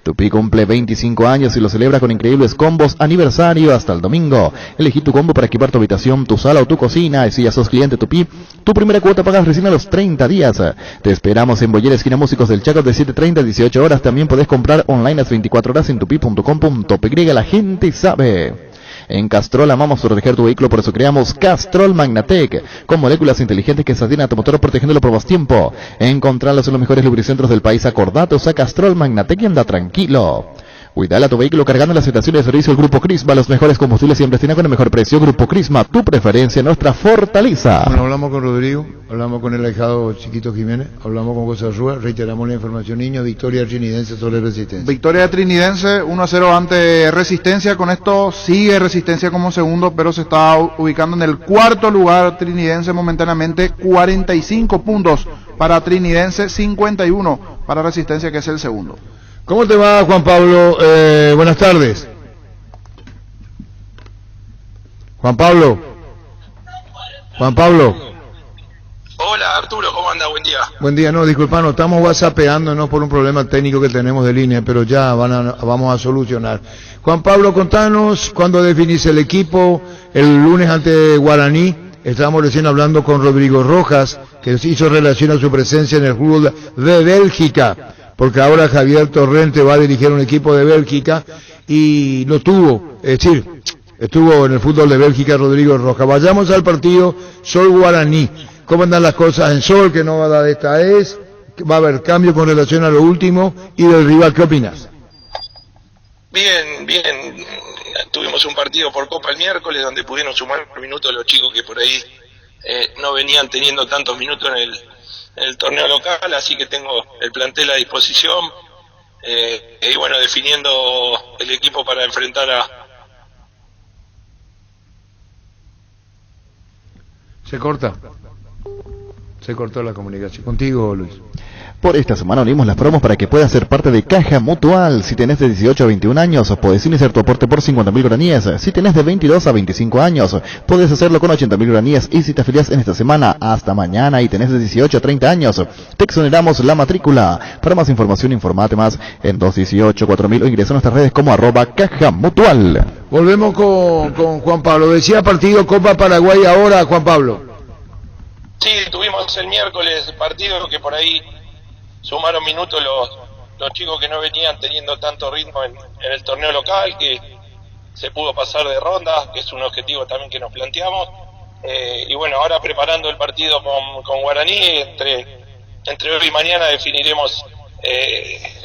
Tupi cumple 25 años y lo celebra con increíbles combos aniversario hasta el domingo. Elegí tu combo para equipar tu habitación, tu sala o tu cocina. Y si ya sos cliente Tupi, tu primera cuota pagas recién a los 30 días. Te esperamos en Boyera, esquina Músicos del Chaco, de 7:30 a 18 horas. También podés comprar online las 24 horas en tupi.com.py. La gente sabe. En Castrol amamos proteger tu vehículo, por eso creamos Castrol Magnatec, con moléculas inteligentes que sostienen a tu motor protegiéndolo por más tiempo. Encontrarlos en los mejores lubricentros del país. Acordate, usa Castrol Magnatec y anda tranquilo. Cuidala tu vehículo cargando las estaciones de servicio. El Grupo Crisma, los mejores combustibles siempre tienen con el mejor precio. Grupo Crisma, tu preferencia, nuestra fortaleza. Bueno, hablamos con Rodrigo, hablamos con el ahijado Chiquito Jiménez, hablamos con José Rúa, reiteramos la información, niño, victoria trinidense sobre Resistencia. Victoria de Trinidense, 1-0 ante Resistencia. Con esto sigue Resistencia como segundo, pero se está ubicando en el cuarto lugar Trinidense momentáneamente. 45 puntos para Trinidense, 51 para Resistencia, que es el segundo. ¿Cómo te va, Juan Pablo? Buenas tardes. Juan Pablo. Hola, Arturo, ¿cómo anda? Buen día. Buen día, no, disculpanos, estamos whatsappeándonos por un problema técnico que tenemos de línea, pero ya vamos a solucionar. Juan Pablo, contanos cuándo definís el equipo. El lunes ante Guaraní, estábamos recién hablando con Rodrigo Rojas, que hizo relación a su presencia en el fútbol de Bélgica, porque ahora Javier Torrente va a dirigir un equipo de Bélgica y lo tuvo, es decir, estuvo en el fútbol de Bélgica Rodrigo Rojas. Vayamos al partido Sol Guaraní. ¿Cómo andan las cosas en Sol? ¿Qué novedad esta es? ¿Va a haber cambio con relación a lo último? Y del rival, ¿qué opinas? Bien. Tuvimos un partido por Copa el miércoles donde pudieron sumar minutos los chicos que por ahí no venían teniendo tantos minutos en el torneo local, así que tengo el plantel a disposición y bueno, definiendo el equipo para enfrentar Se cortó la comunicación. Contigo, Luis. Por esta semana unimos las promos para que puedas ser parte de Caja Mutual. Si tenés de 18 a 21 años, podés iniciar tu aporte por 50.000 guaraníes. Si tenés de 22 a 25 años, podés hacerlo con 80.000 guaraníes. Y si te afiliás en esta semana hasta mañana y tenés de 18 a 30 años, te exoneramos la matrícula. Para más información, informate más en 218-4000 o ingresa a nuestras redes como @Caja Mutual. Volvemos con Juan Pablo. Decía partido Copa Paraguay ahora, Juan Pablo. Sí, tuvimos el miércoles partido que por ahí sumaron minutos los chicos que no venían teniendo tanto ritmo en el torneo local, que se pudo pasar de ronda, que es un objetivo también que nos planteamos. Y bueno, ahora preparando el partido con Guaraní, entre hoy y mañana definiremos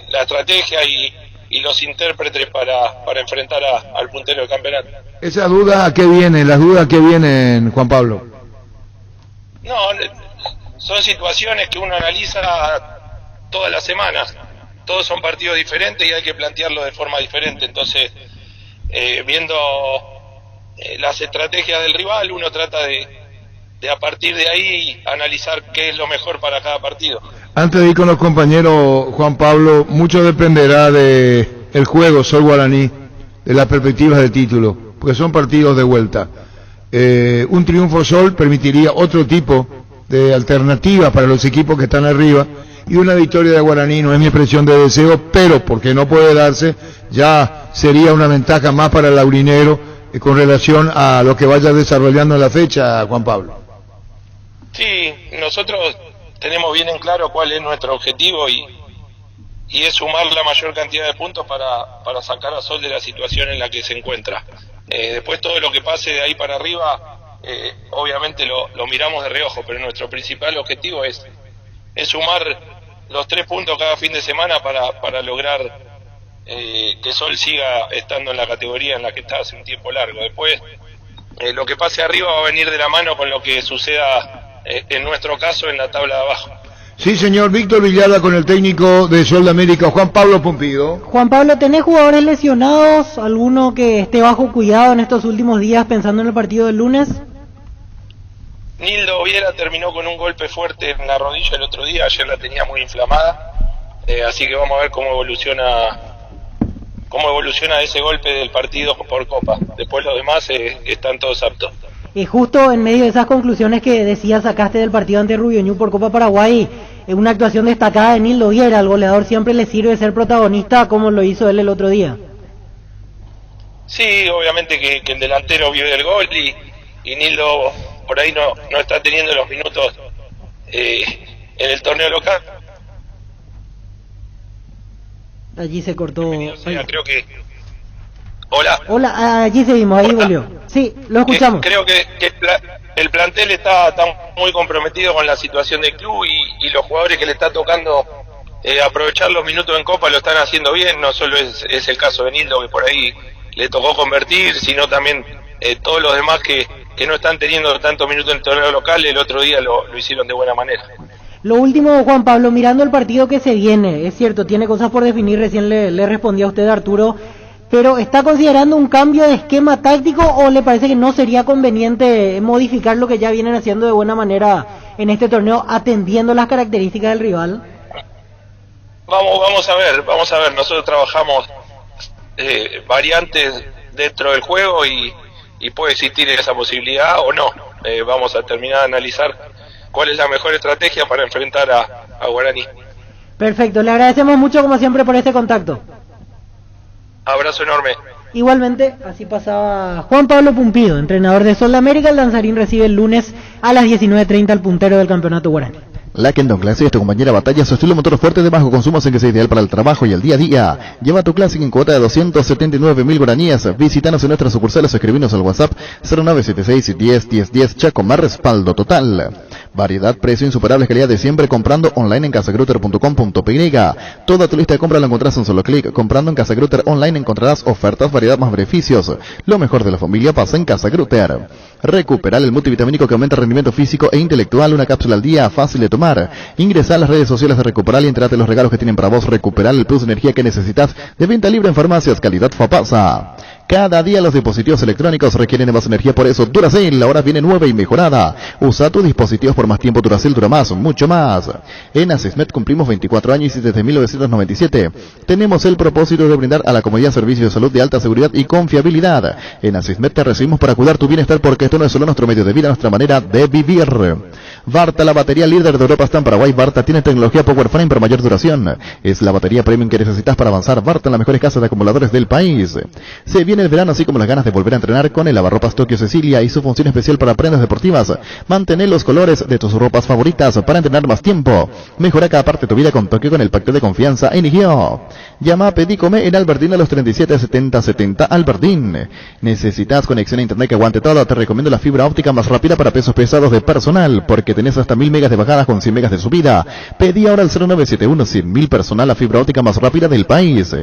la estrategia y los intérpretes para enfrentar al puntero del campeonato. ¿Esas dudas a qué vienen? ¿Las dudas que vienen, Juan Pablo? No, son situaciones que uno analiza todas las semanas. Todos son partidos diferentes y hay que plantearlo de forma diferente. Entonces, viendo las estrategias del rival, uno trata de a partir de ahí analizar qué es lo mejor para cada partido. Antes de ir con los compañeros, Juan Pablo, mucho dependerá de el juego Sol Guaraní, de las perspectivas del título, porque son partidos de vuelta. Un triunfo Sol permitiría otro tipo de alternativas para los equipos que están arriba, y una victoria de Guaraní no es mi expresión de deseo, pero porque no puede darse, ya sería una ventaja más para el laurinero con relación a lo que vaya desarrollando en la fecha, Juan Pablo. Sí, nosotros tenemos bien en claro cuál es nuestro objetivo y es sumar la mayor cantidad de puntos para sacar a Sol de la situación en la que se encuentra. Después todo lo que pase de ahí para arriba, obviamente lo miramos de reojo, pero nuestro principal objetivo es sumar los 3 puntos cada fin de semana para lograr que Sol siga estando en la categoría en la que está hace un tiempo largo. Después, lo que pase arriba va a venir de la mano con lo que suceda, en nuestro caso, en la tabla de abajo. Sí, señor. Víctor Villalba con el técnico de Sol de América, Juan Pablo Pumpido. Juan Pablo, ¿tenés jugadores lesionados? ¿Alguno que esté bajo cuidado en estos últimos días pensando en el partido del lunes? Nildo Viera terminó con un golpe fuerte en la rodilla el otro día, ayer la tenía muy inflamada, así que vamos a ver cómo evoluciona ese golpe del partido por Copa. Después los demás están todos aptos. Justo en medio de esas conclusiones que decías, sacaste del partido ante Rubio Ñu por Copa Paraguay, una actuación destacada de Nildo Viera. Al goleador siempre le sirve ser protagonista como lo hizo él el otro día. Sí, obviamente que el delantero vio el gol y Nildo por ahí no está teniendo los minutos en el torneo local. Allí se cortó. O sea, creo que... Hola. Hola, allí seguimos, ahí volvió. Sí, lo escuchamos. Creo que el plantel está muy comprometido con la situación del club y los jugadores que le está tocando aprovechar los minutos en Copa lo están haciendo bien. No solo es el caso de Nildo, que por ahí le tocó convertir, sino también todos los demás que no están teniendo tantos minutos en el torneo local, el otro día lo hicieron de buena manera. Lo último, Juan Pablo, mirando el partido que se viene, es cierto, tiene cosas por definir, recién le respondía a usted, Arturo, pero ¿está considerando un cambio de esquema táctico o le parece que no sería conveniente modificar lo que ya vienen haciendo de buena manera en este torneo, atendiendo las características del rival? Vamos a ver, nosotros trabajamos variantes dentro del juego y puede existir esa posibilidad o no. Vamos a terminar de analizar cuál es la mejor estrategia para enfrentar a Guaraní. Perfecto, le agradecemos mucho como siempre por este contacto. Abrazo enorme. Igualmente, así pasaba Juan Pablo Pumpido, entrenador de Sol de América. El danzarín recibe el lunes a las 19:30 al puntero del campeonato guaraní. La Kendon Classic es tu compañera batalla, su estilo motor fuerte de bajo consumo hacen que sea ideal para el trabajo y el día a día. Lleva tu Classic en cuota de 279.000 guaraníes. Visítanos en nuestras sucursales o escribinos al WhatsApp 0976 10 10 10 Chaco, más respaldo total. Variedad, precio, insuperable, calidad de siempre, comprando online en casagrutter.com.py. Toda tu lista de compra la encontrás en un solo clic. Comprando en Casagrutter online encontrarás ofertas, variedad más beneficios. Lo mejor de la familia pasa en Casagrutter. Recuperar el multivitamínico que aumenta el rendimiento físico e intelectual, una cápsula al día, fácil de tomar. Ingresa a las redes sociales de Recuperal y entérate los regalos que tienen para vos. Recuperal, el plus de energía que necesitas, de venta libre en farmacias, calidad Fapasa. Cada día los dispositivos electrónicos requieren de más energía, por eso Duracell ahora viene nueva y mejorada. Usa tus dispositivos por más tiempo, Duracell dura más, mucho más. En Asismet cumplimos 24 años y desde 1997 tenemos el propósito de brindar a la comunidad servicios de salud de alta seguridad y confiabilidad. En Asismet te recibimos para cuidar tu bienestar, porque esto no es solo nuestro medio de vida, nuestra manera de vivir. Varta, la batería líder de Europa, está en Paraguay. Varta tiene tecnología Power Frame para mayor duración. Es la batería premium que necesitas para avanzar. Varta en las mejores casas de acumuladores del país. Se viene el verano, así como las ganas de volver a entrenar con el lavarropas Tokio Cecilia y su función especial para prendas deportivas. Mantén los colores de tus ropas favoritas para entrenar más tiempo. Mejora cada parte de tu vida con Tokio, con el pacto de confianza en Igio. Llama a Pedicome en Albertín a los 37 70 70 Albertín. Necesitas conexión a internet que aguante todo. Te recomiendo la fibra óptica más rápida para pesos pesados de personal, porque tenés hasta 1000 megas de bajada con 100 megas de subida. Pedí ahora al 0971 100.000 personal, la fibra óptica más rápida del país.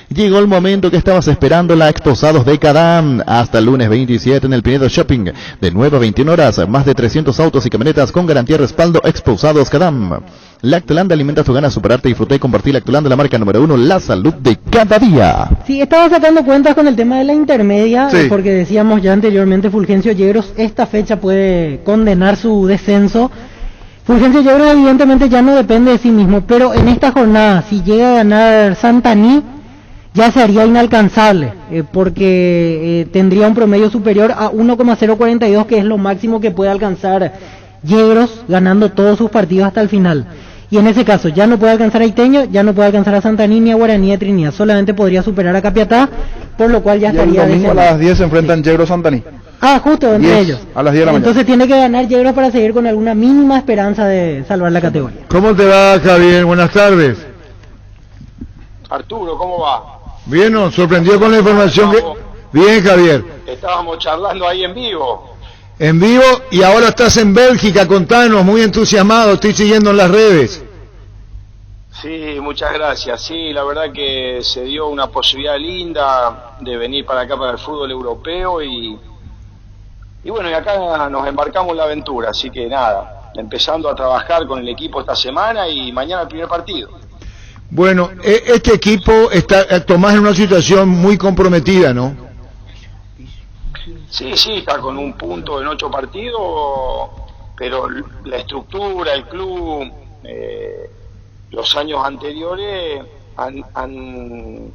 Llegó el momento que estabas esperando, la Exposados de Cadam. Hasta el lunes 27 en el Pinedo Shopping, de 9 a 21 horas, más de 300 autos y camionetas con garantía respaldo. Exposados Cadam. Lactoland, alimenta tu ganas, superarte, disfrutar y compartir. Lactoland, la marca número 1, la salud de cada día. Sí, estaba sacando cuentas con el tema de la intermedia, sí, porque decíamos ya anteriormente, Fulgencio Yegros esta fecha puede condenar su descenso. Fulgencio Yegros evidentemente ya no depende de sí mismo, pero en esta jornada, si llega a ganar Santaní, ya se haría inalcanzable, porque tendría un promedio superior a 1,042, que es lo máximo que puede alcanzar Yegros ganando todos sus partidos hasta el final. Y en ese caso ya no puede alcanzar a Iteño, ya no puede alcanzar a Santaní ni a Guaraní de Trinidad, solamente podría superar a Capiatá, por lo cual ya estaría... El domingo a las 10 se enfrentan Yegros Santaní. Ah, justo, entre ellos. A las 10 de la mañana. Entonces tiene que ganar Yegros para seguir con alguna mínima esperanza de salvar la categoría. ¿Cómo te va, Javier? Buenas tardes. Arturo, ¿cómo va? Bien, nos sorprendió con la información que... Bien, Javier. Estábamos charlando ahí en vivo. En vivo, y ahora estás en Bélgica, contanos, muy entusiasmado, estoy siguiendo en las redes. Sí, muchas gracias. Sí, la verdad que se dio una posibilidad linda de venir para acá, para el fútbol europeo y bueno, y acá nos embarcamos en la aventura, así que nada, empezando a trabajar con el equipo esta semana y mañana el primer partido. Bueno, este equipo está, Tomás, en una situación muy comprometida, ¿no? Sí, está con un punto en 8 partidos, pero la estructura, el club, los años anteriores han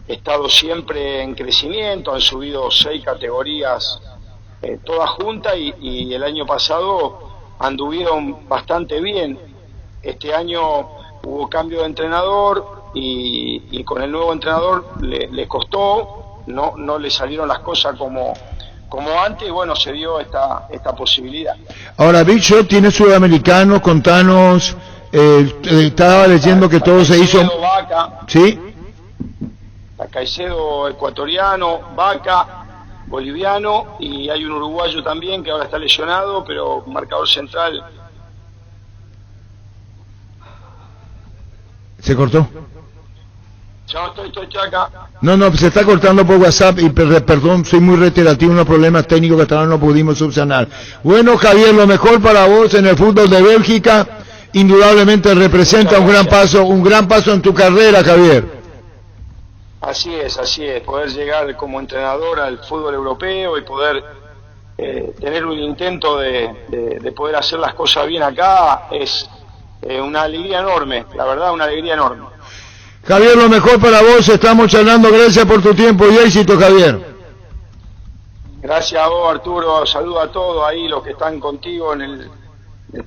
estado siempre en crecimiento, han subido 6 categorías todas juntas y el año pasado anduvieron bastante bien. Este año hubo cambio de entrenador y con el nuevo entrenador le costó, no le salieron las cosas como antes, y bueno, se dio esta posibilidad. Ahora, Big Shot tiene sudamericano, contanos, estaba leyendo que todo se hizo... Vaca, ¿sí? Caicedo ecuatoriano, Vaca boliviano, y hay un uruguayo también que ahora está lesionado, pero marcador central. ¿Se cortó? Estoy acá. No, se está cortando por WhatsApp y perdón, soy muy reiterativo, unos problemas técnicos que hasta ahora no pudimos subsanar. Bueno, Javier, lo mejor para vos en el fútbol de Bélgica, indudablemente representa un gran paso en tu carrera, Javier. Así es, poder llegar como entrenador al fútbol europeo y poder tener un intento de poder hacer las cosas bien acá es una alegría enorme, la verdad, una alegría enorme. Javier, lo mejor para vos, estamos charlando, gracias por tu tiempo y éxito, Javier. Gracias a vos, Arturo, saludo a todos ahí, los que están contigo en el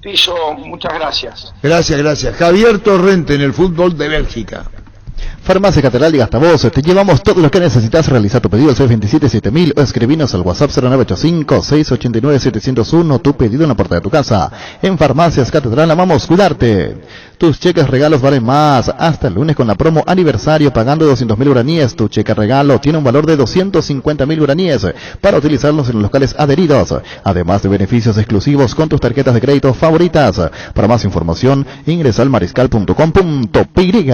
piso, muchas gracias. Gracias. Javier Torrente en el fútbol de Bélgica. Farmacia Catedral y Gastavoz, te llevamos todo lo que necesitas. Realiza tu pedido al 627-7000 o escribinos al WhatsApp 0985-689-701, tu pedido en la puerta de tu casa. En Farmacias Catedral amamos cuidarte. Tus cheques regalos valen más. Hasta el lunes con la promo aniversario, pagando 200.000 guaraníes. Tu cheque regalo tiene un valor de 250.000 guaraníes para utilizarlos en los locales adheridos. Además de beneficios exclusivos con tus tarjetas de crédito favoritas. Para más información, ingresa al mariscal.com.py.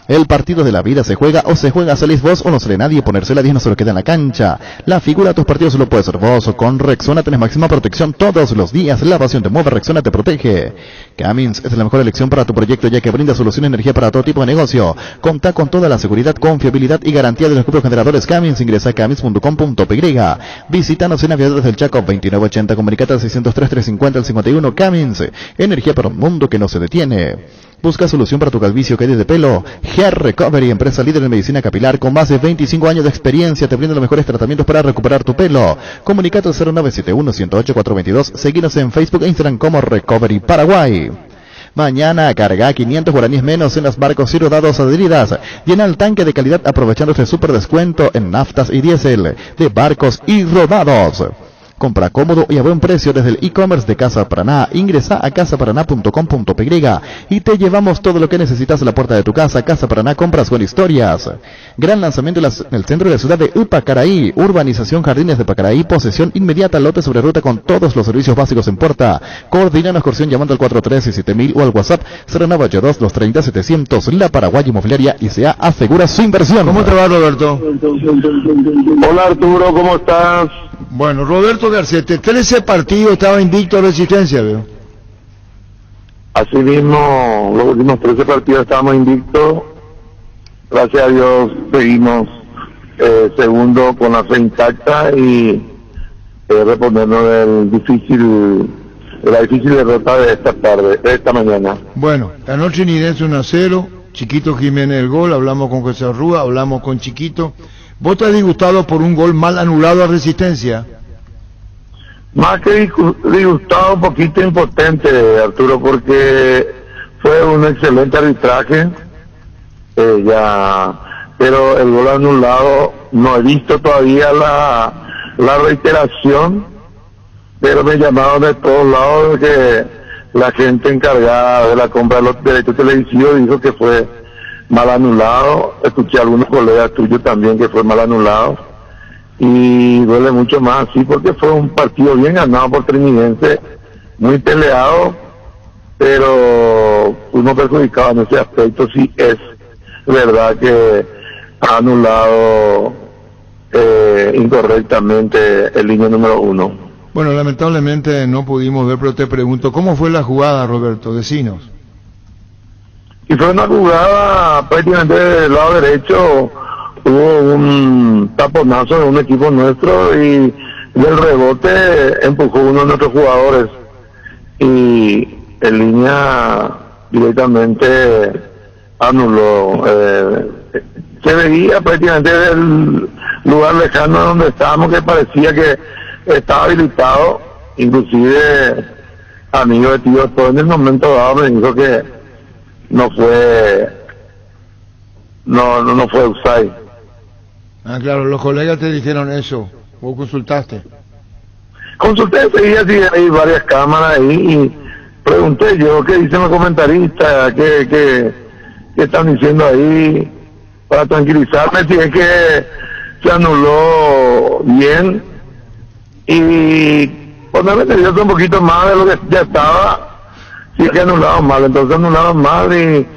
El partido de la vida se juega o se juega, salís vos o no sale nadie, ponerse la 10 no se lo queda en la cancha. La figura de tus partidos solo puede ser vos. Con Rexona tenés máxima protección todos los días. La pasión te mueve, Rexona te protege. Cummins es la mejor elección para tu proyecto, ya que brinda soluciones de energía para todo tipo de negocio. Contá con toda la seguridad, confiabilidad y garantía de los propios generadores Cummins. Ingresa a cummins.com.py. Visítanos en Aviadores del Chaco 2980, comunicate al 603-350 al 51. Cummins, energía para un mundo que no se detiene. Busca solución para tu calvicie, caída de pelo. Hair Recovery, empresa líder en medicina capilar con más de 25 años de experiencia, te brinda los mejores tratamientos para recuperar tu pelo. Comunicate al 0971-108-422. Seguinos en Facebook e Instagram como Recovery Paraguay. Mañana carga 500 guaraníes menos en las barcos y rodados adheridas. Llena el tanque de calidad aprovechando este super descuento en naftas y diésel de barcos y rodados. Compra cómodo y a buen precio desde el e-commerce de Casa Paraná. Ingresa a casaparaná.com.py y te llevamos todo lo que necesitas a la puerta de tu casa. Casa Paraná, compras con historias. Gran lanzamiento en el centro de la ciudad de Upacaraí. Urbanización Jardines de Pacaraí. Posesión inmediata, lote sobre ruta con todos los servicios básicos en puerta. Coordínanos excursión llamando al 413-7000 o al WhatsApp 0982-230-700. La Paraguay Inmobiliaria ICA asegura su inversión. ¿Cómo te va, Roberto? Hola, Arturo, ¿cómo estás? Bueno, Roberto Garcete, 13 partidos, estaba invicto Resistencia, veo. Así mismo, los últimos 13 partidos estábamos invictos. Gracias a Dios seguimos segundo con la fe intacta y reponernos de la difícil derrota de esta mañana. Bueno, ganó Trinidense 1-0, Chiquito Jiménez el gol, hablamos con José Rúa, hablamos con Chiquito. ¿Vos te has disgustado por un gol mal anulado a Resistencia? Más que disgustado, un poquito impotente, Arturo, porque fue un excelente arbitraje, pero el gol anulado, no he visto todavía la reiteración, pero me llamaron de todos lados que la gente encargada de la compra de los derechos televisivos dijo que fue mal anulado. Escuché a algunos colegas tuyos también que fue mal anulado y duele mucho más, sí, porque fue un partido bien ganado por Trinidense, muy peleado, pero fuimos perjudicados en ese aspecto. Sí es verdad que ha anulado incorrectamente el línea número 1. Bueno, lamentablemente no pudimos ver, pero te pregunto, ¿cómo fue la jugada, Roberto? Decinos. Y fue una jugada prácticamente del lado derecho, hubo un taponazo de un equipo nuestro y del rebote empujó uno de nuestros jugadores y en línea directamente anuló. Se veía prácticamente del lugar lejano donde estábamos que parecía que estaba habilitado, inclusive amigo de tío, después en el momento dado me dijo que no fue offside. Ah, claro, los colegas te dijeron eso, vos consultaste. Consulté enseguida si hay varias cámaras ahí y pregunté yo qué dicen los comentaristas, qué están diciendo ahí, para tranquilizarme si es que se anuló bien y ponerme nervioso un poquito más de lo que ya estaba, si es que anularon mal, entonces anularon mal y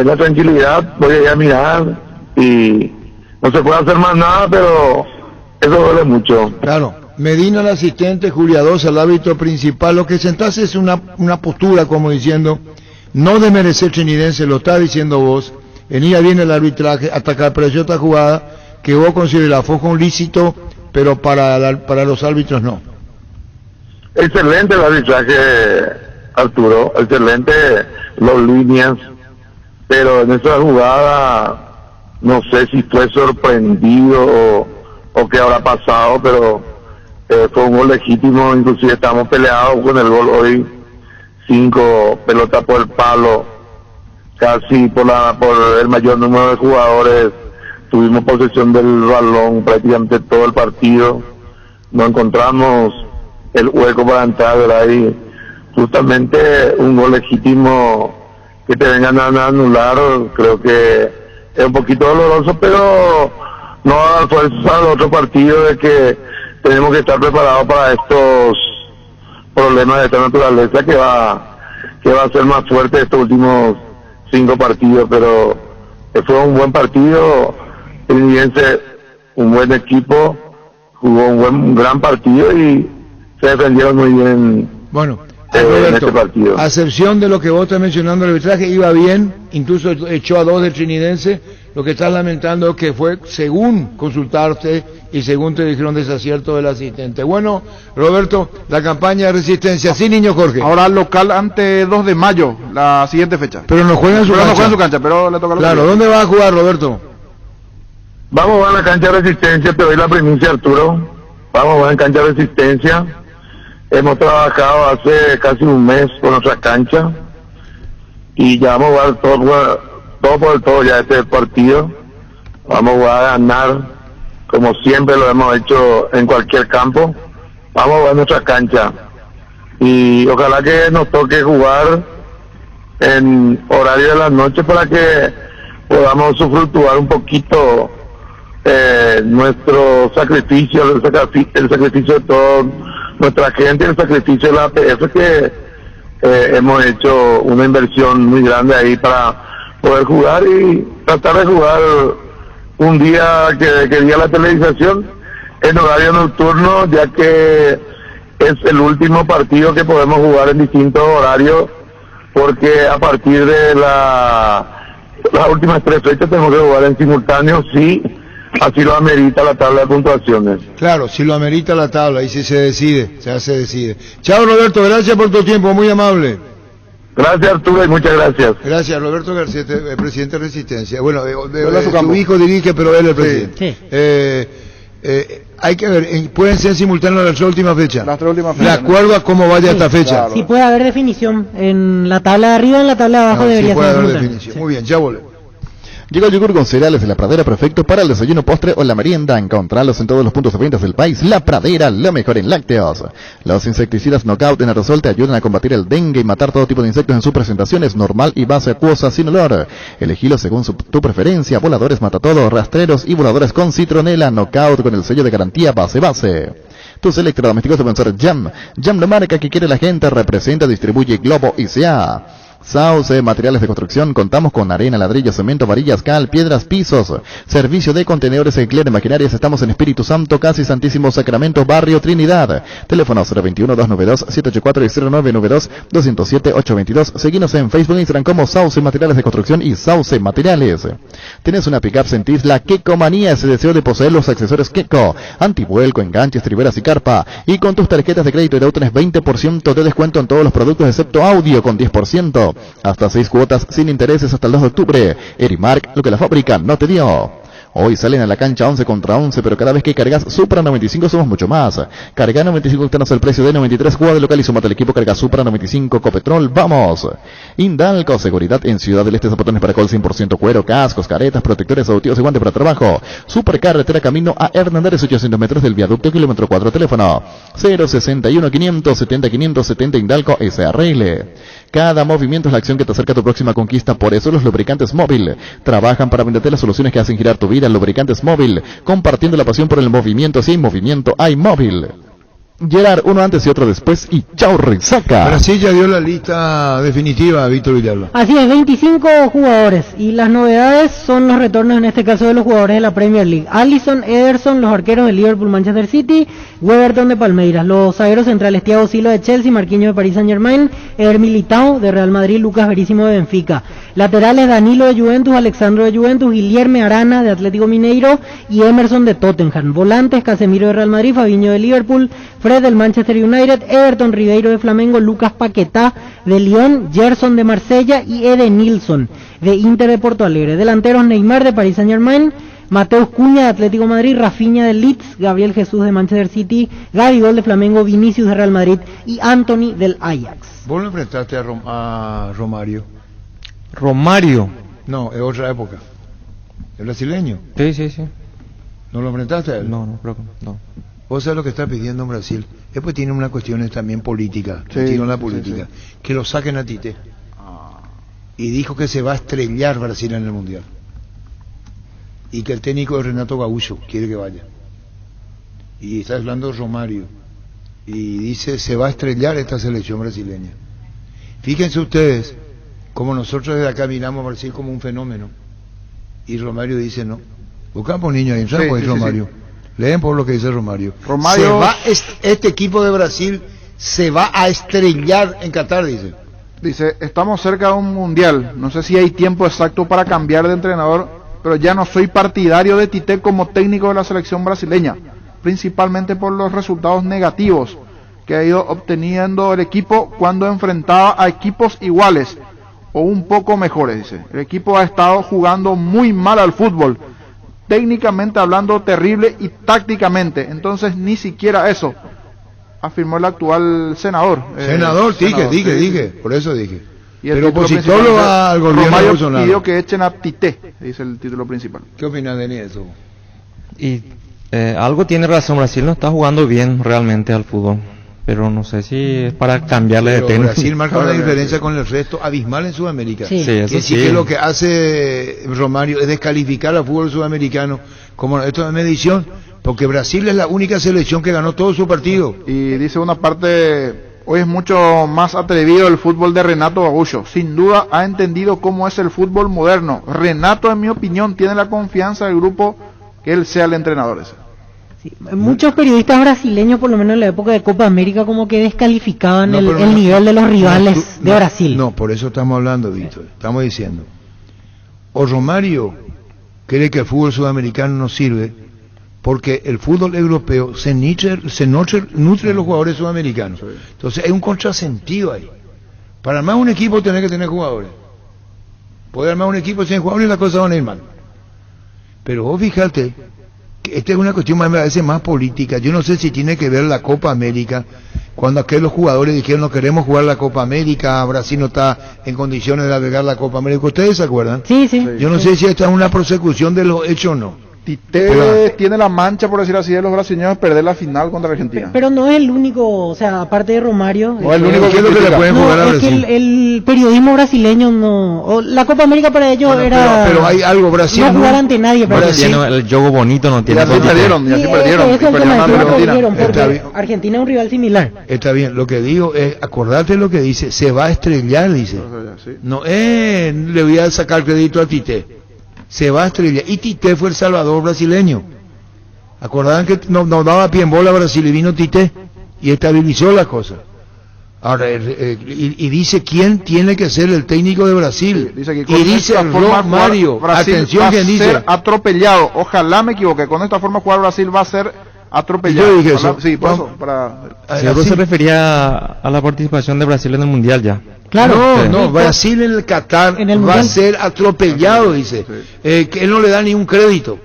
la tranquilidad, voy a ir a mirar y no se puede hacer más nada, pero eso duele mucho. Claro, Medina el asistente, Julia Dosa el árbitro principal, lo que sentás es una postura como diciendo, no de merecer Trinidense, lo está diciendo vos, venía bien el arbitraje, hasta que apareció esta jugada, que vos considerás fue un lícito, pero para los árbitros no. Excelente el arbitraje, Arturo, excelente los líneas, pero en esa jugada no sé si fue sorprendido o qué habrá pasado, pero fue un gol legítimo, inclusive estamos peleados con el gol hoy, 5 pelotas por el palo, casi por el mayor número de jugadores, tuvimos posesión del balón prácticamente todo el partido, no encontramos el hueco para entrar, ¿verdad? Y justamente un gol legítimo que te vengan a anular, creo que es un poquito doloroso, pero no va a dar fuerza al otro partido de que tenemos que estar preparados para estos problemas de esta naturaleza que va a ser más fuerte estos últimos 5 partidos, pero fue un buen partido, Trinidense, un buen equipo, jugó un gran partido y se defendieron muy bien. Bueno, en este partido. A excepción de lo que vos estás mencionando, el arbitraje iba bien, incluso echó a 2 del Trinidense, lo que estás lamentando es que fue según consultarte y según te dijeron desacierto del asistente. Bueno, Roberto, la campaña de Resistencia, sí, niño Jorge. Ahora local ante 2 de mayo, la siguiente fecha. Pero no juega en su cancha. No juega en su cancha, pero le toca a los Claro, ¿dónde va a jugar, Roberto? Vamos a la cancha de Resistencia, te doy la primicia, Arturo. Vamos a la cancha de Resistencia. Hemos trabajado hace casi un mes con nuestra cancha y ya vamos a jugar todo por el todo ya este partido. Vamos a ganar como siempre lo hemos hecho en cualquier campo. Vamos a jugar nuestra cancha y ojalá que nos toque jugar en horario de la noche para que podamos usufructuar un poquito nuestro sacrificio, el sacrificio de toda nuestra gente, el sacrificio de la APF, que hemos hecho una inversión muy grande ahí para poder jugar y tratar de jugar un día que diga la televisación en horario nocturno, ya que es el último partido que podemos jugar en distintos horarios, porque a partir de las últimas 3 fechas tenemos que jugar en simultáneo, sí, así lo amerita la tabla de puntuaciones. Claro, si lo amerita la tabla y si se decide, se decide. Chao, Roberto, gracias por tu tiempo, muy amable. Gracias, Arturo, y muchas gracias. Gracias, Roberto García, presidente de Resistencia. Bueno, su hijo dirige, pero él es el presidente. Sí. Hay que ver, pueden ser simultáneos las 3 últimas fechas. Las 3 últimas fechas. De acuerdo a cómo vaya esta fecha. Claro. Sí, puede haber definición. En la tabla de arriba, en la tabla de abajo debería sí puede ser haber simultáneo. definición. Sí. Muy bien, ya volvemos. Llegó el yogur con cereales de La Pradera, perfecto para el desayuno, postre o la merienda. Encontralos en todos los puntos de ventas del país. La Pradera, lo mejor en lácteos. Los insecticidas Knockout en aerosol te ayudan a combatir el dengue y matar todo tipo de insectos en sus presentaciones normal y base acuosa sin olor. Elegilo según tu preferencia. Voladores matatodo, rastreros y voladores con citronela. Knockout con el sello de garantía base. Tus electrodomésticos deben ser Jam. Jam, la marca que quiere la gente, representa, distribuye Globo y SA. Sauce Materiales de Construcción, contamos con arena, ladrillo, cemento, varillas, cal, piedras, pisos, servicio de contenedores, alquiler de maquinarias. Estamos en Espíritu Santo, casi Santísimo Sacramento, Barrio Trinidad. Teléfono 021-292-784 y 0992-207-822. Seguinos en Facebook e Instagram como Sauce Materiales de Construcción y Sauce Materiales. ¿Tienes una pickup? ¿Sentís la Kecomanía? Ese deseo de poseer los accesorios Keco, antivuelco, enganches, triveras y carpa. Y con tus tarjetas de crédito y de auto tenés 20% de descuento en todos los productos excepto audio con 10%. Hasta 6 cuotas sin intereses hasta el 2 de octubre. Erimark, lo que la fábrica no te dio. Hoy salen a la cancha 11 contra 11, pero cada vez que cargas Supra 95 somos mucho más. Carga 95 octanos al precio de 93, juega de local y sumate al equipo. Carga Supra 95 Copetrol, ¡vamos! Indalco, seguridad en Ciudad del Este, zapatones para col 100% cuero, cascos, caretas, protectores auditivos y guantes para trabajo. Supercarretera camino a Hernández, 800 metros del viaducto, kilómetro 4, teléfono 061 570 570 Indalco SRL. Cada movimiento es la acción que te acerca a tu próxima conquista, por eso los lubricantes Móvil trabajan para venderte las soluciones que hacen girar tu vida. Lubricantes Móvil, compartiendo la pasión por el movimiento. Si hay movimiento, hay Móvil. Gerard, uno antes y otro después, y chau resaca. Brasil ya dio la lista definitiva, Víctor Villalba. Así es, 25 jugadores, y las novedades son los retornos, en este caso, de los jugadores de la Premier League. Alisson, Ederson, los arqueros de Liverpool, Manchester City, Weberton de Palmeiras, los zagueros centrales Thiago Silva de Chelsea, Marquinhos de Paris Saint-Germain, Eder Militao de Real Madrid, Lucas Verísimo de Benfica. Laterales Danilo de Juventus, Alexandro de Juventus, Guilherme Arana de Atlético Mineiro y Emerson de Tottenham. Volantes Casemiro de Real Madrid, Fabinho de Liverpool, Fred del Manchester United, Everton Ribeiro de Flamengo, Lucas Paquetá de Lyon, Gerson de Marsella y Eden Nilsson de Inter de Porto Alegre. Delanteros Neymar de Paris Saint-Germain, Mateus Cunha de Atlético Madrid, Rafinha de Leeds, Gabriel Jesús de Manchester City, Gabigol de Flamengo, Vinicius de Real Madrid y Anthony del Ajax. ¿Vos lo enfrentaste a Romario? Romario. No, es otra época. ¿Es brasileño? Sí. ¿No lo enfrentaste a él? No, creo que no. Vos sabés lo que está pidiendo en Brasil. Después tiene unas cuestiones también políticas. Sí, la política. Sí. Que lo saquen a Tite. Y dijo que se va a estrellar Brasil en el Mundial. Y que el técnico de Renato Gaúcho quiere que vaya. Y está hablando Romario. Y dice, se va a estrellar esta selección brasileña. Fíjense ustedes, como nosotros desde acá miramos a Brasil como un fenómeno. Y Romario dice, no. Buscamos niños ahí, ¿sabes? Sí, Romario. Sí. Leen por lo que dice Romario. Este equipo de Brasil se va a estrellar en Qatar, dice. Dice, estamos cerca de un mundial. No sé si hay tiempo exacto para cambiar de entrenador, pero ya no soy partidario de Tite como técnico de la selección brasileña, principalmente por los resultados negativos que ha ido obteniendo el equipo cuando enfrentaba a equipos iguales o un poco mejores, dice. El equipo ha estado jugando muy mal al fútbol, técnicamente hablando terrible y tácticamente, entonces ni siquiera eso, afirmó el actual senador. Dije, por eso dije. Pero opositor lo va al gobierno Romario Bolsonaro. Pidió que echen a Tite, dice el título principal. ¿Qué opinas de eso? Y algo tiene razón, Brasil no está jugando bien realmente al fútbol, pero no sé si es para cambiarle de técnico. Brasil marca una diferencia con el resto abismal en Sudamérica. Sí, eso sí. Que lo que hace Romario es descalificar al fútbol sudamericano como esto es medición, porque Brasil es la única selección que ganó todo su partido. Y dice una parte, hoy es mucho más atrevido el fútbol de Renato Gaúcho. Sin duda ha entendido cómo es el fútbol moderno. Renato, en mi opinión, tiene la confianza del grupo que él sea el entrenador ese. Sí, muchos periodistas brasileños, por lo menos en la época de Copa América, como que descalificaban el nivel de los rivales de Brasil. No, por eso estamos hablando, Víctor. Estamos diciendo, o Romario cree que el fútbol sudamericano no sirve porque el fútbol europeo se nutre de los jugadores sudamericanos. Entonces hay un contrasentido ahí. Para armar un equipo tenés que tener jugadores. Poder armar un equipo sin jugadores las cosas van a ir mal. Pero vos fíjate que esta es una cuestión me parece más política. Yo no sé si tiene que ver la Copa América, cuando aquellos jugadores dijeron no queremos jugar la Copa América, Brasil no está en condiciones de albergar la Copa América. ¿Ustedes se acuerdan? Sí. Yo no sé si esta es una persecución de los hechos o no. Tite tiene la mancha, por decir así, de los brasileños de perder la final contra Argentina. Pero no es el único, o sea, aparte de Romario. No es el único que le pueden jugar a Brasil. Es que el periodismo brasileño no. La Copa América para ellos era. Pero hay algo, Brasil. No jugar ante nadie. Brasil, el juego bonito no tiene. Ya sí perdieron. Porque Argentina es un rival similar. Está bien, lo que digo es, acordate lo que dice, se va a estrellar, dice. No, le voy a sacar crédito a Tite. Se va a estrellar. Y Tite fue el salvador brasileño. Acordaban que no daba pie en bola a Brasil y vino Tite y estabilizó las cosas. Ahora, y dice quién tiene que ser el técnico de Brasil. Sí, dice que y dice Romario, atención quien dice. Ser atropellado. Ojalá me equivoque. Con esta forma de jugar Brasil va a ser atropellado. Yo dije eso. Sí, por eso. Seguro se refería a la participación de Brasil en el Mundial ya. Claro. No, Brasil en el Qatar va a ser atropellado, dice. Que él no le da ningún crédito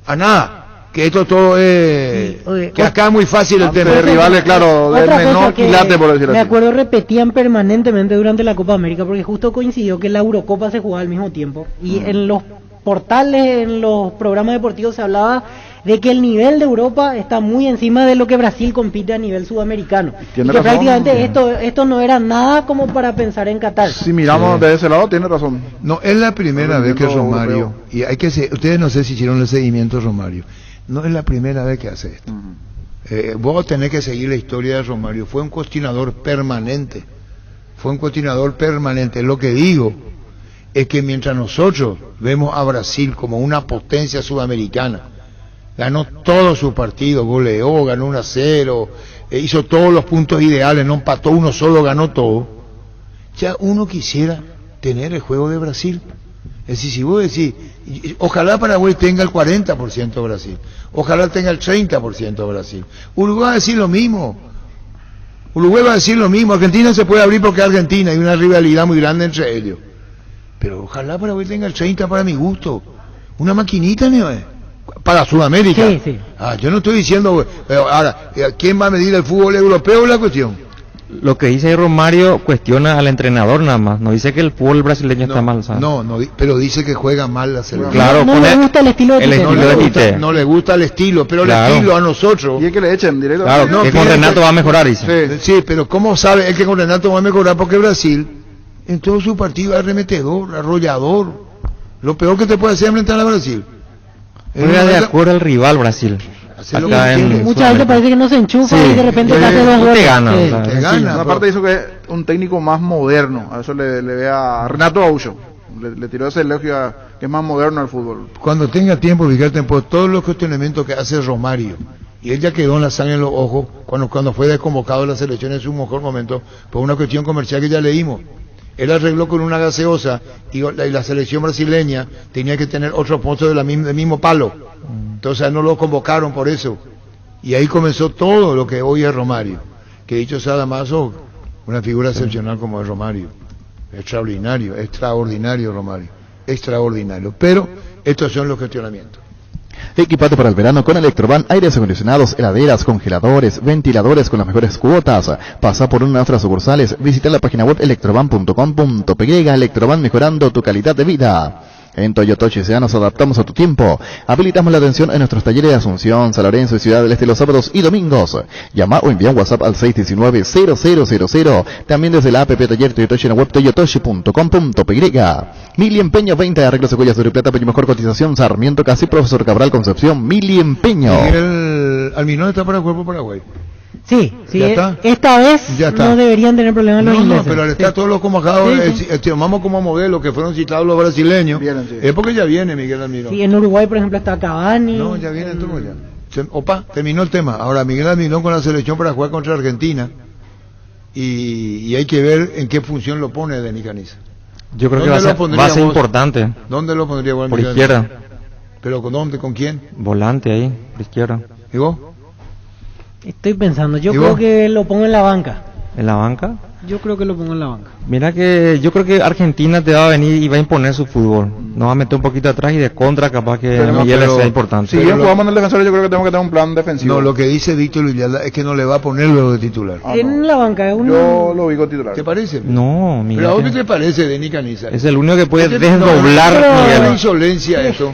a nada. Que esto todo es... que acá es muy fácil el tema. De rivales, claro, del menor quilate, por decirlo así. Me acuerdo, repetían permanentemente durante la Copa América, porque justo coincidió que la Eurocopa se jugaba al mismo tiempo. Y en los portales, en los programas deportivos se hablaba de que el nivel de Europa está muy encima de lo que Brasil compite a nivel sudamericano. Y que prácticamente esto no era nada como para pensar en Qatar. Si miramos de ese lado, tiene razón. No, es la primera vez que Romario, y hay que ustedes no sé si hicieron el seguimiento Romario, no es la primera vez que hace esto. Vos tenés que seguir la historia de Romario, fue un cuestionador permanente. Lo que digo es que mientras nosotros vemos a Brasil como una potencia sudamericana, ganó todos sus partidos, goleó, ganó 1-0, hizo todos los puntos ideales, no empató uno solo, ganó todo. Ya uno quisiera tener el juego de Brasil. Es decir, si vos decís, ojalá Paraguay tenga el 40% de Brasil, ojalá tenga el 30% de Brasil. Uruguay va a decir lo mismo. Argentina se puede abrir porque es Argentina, hay una rivalidad muy grande entre ellos. Pero ojalá Paraguay tenga el 30% para mi gusto. Una maquinita, ¿no es? Para Sudamérica. Sí. Yo no estoy diciendo, ahora, ¿quién va a medir el fútbol europeo es la cuestión? Lo que dice Romario cuestiona al entrenador nada más, no dice que el fútbol brasileño está mal, ¿sabes? No, pero dice que juega mal la selección. Claro, no le gusta el estilo de Tite. No le gusta el estilo, pero claro. El estilo a nosotros. Y es que le echen directo. Claro, que con Renato va a mejorar, dice. Sí, pero ¿cómo sabe él que con Renato va a mejorar? Porque Brasil, en todo su partido, es arremetedor, arrollador. Lo peor que te puede hacer es enfrentar a Brasil. Juega de acuerdo al rival Brasil. Mucha gente parece que no se enchufa y de repente te hace 2 goles. Te gana. Aparte hizo que es un técnico más moderno. A eso le ve a Renato Aucho. Le tiró ese elogio que es más moderno al fútbol. Cuando tenga tiempo, fíjate por todos los cuestionamientos que hace Romario. Y él ya quedó en la sangre en los ojos cuando fue desconvocado de la selección en su mejor momento por una cuestión comercial que ya leímos. Él arregló con una gaseosa y la selección brasileña tenía que tener otro pozo del mismo palo. Entonces no lo convocaron por eso. Y ahí comenzó todo lo que hoy es Romario. Que dicho sea Damaso, una figura excepcional como es Romario. Extraordinario Romario. Extraordinario. Pero estos son los cuestionamientos. Equipate para el verano con Electroban, aires acondicionados, heladeras, congeladores, ventiladores con las mejores cuotas. Pasa por una de nuestras sucursales, visita la página web electroban.com.py. Electroban, mejorando tu calidad de vida. En Toyotochi SEA nos adaptamos a tu tiempo. Habilitamos la atención en nuestros talleres de Asunción, San Lorenzo y Ciudad del Este los sábados y domingos. Llama o envía un WhatsApp al 619-0000. También desde la app Taller Toyotochi en la web toyotochi.com.py. Mili Empeño, 20 arreglos de cuellas de plata, pero mejor cotización. Sarmiento Casi, Profesor Cabral Concepción, Mili Empeño. Miguel Almirón está para el cuerpo Paraguay. Sí, esta vez no deberían tener problemas los ingleses. No, pero al estar todos los convocados, tomamos como modelo que fueron citados los brasileños, es porque ya viene Miguel Almirón. Sí, en Uruguay, por ejemplo, está Cavani. No, ya viene todo ya. Terminó el tema. Ahora Miguel Almirón con la selección para jugar contra Argentina, y hay que ver en qué función lo pone Denis Caniza. Yo creo que va a ser importante. ¿Dónde lo pondría? Por izquierda. ¿Pero con dónde? ¿Con quién? Volante ahí, por izquierda. ¿Y vos? Estoy pensando, yo creo que lo pongo en la banca. ¿En la banca? Yo creo que lo pongo en la banca. Mira que yo creo que Argentina te va a venir y va a imponer su fútbol. Nos va a meter un poquito atrás y de contra capaz que Miguel sea importante. Si bien jugamos en el defensor, yo creo que tenemos que tener un plan defensivo. No, lo que dice Víctor Villalda es que no le va a poner luego de titular. En la banca es uno. Yo lo ubico titular. ¿Te parece? No, Miguel. ¿Pero a vos qué te parece, Denis Caniza? Es el único que puede desdoblar Miguel. Miguel. Es insolencia eso.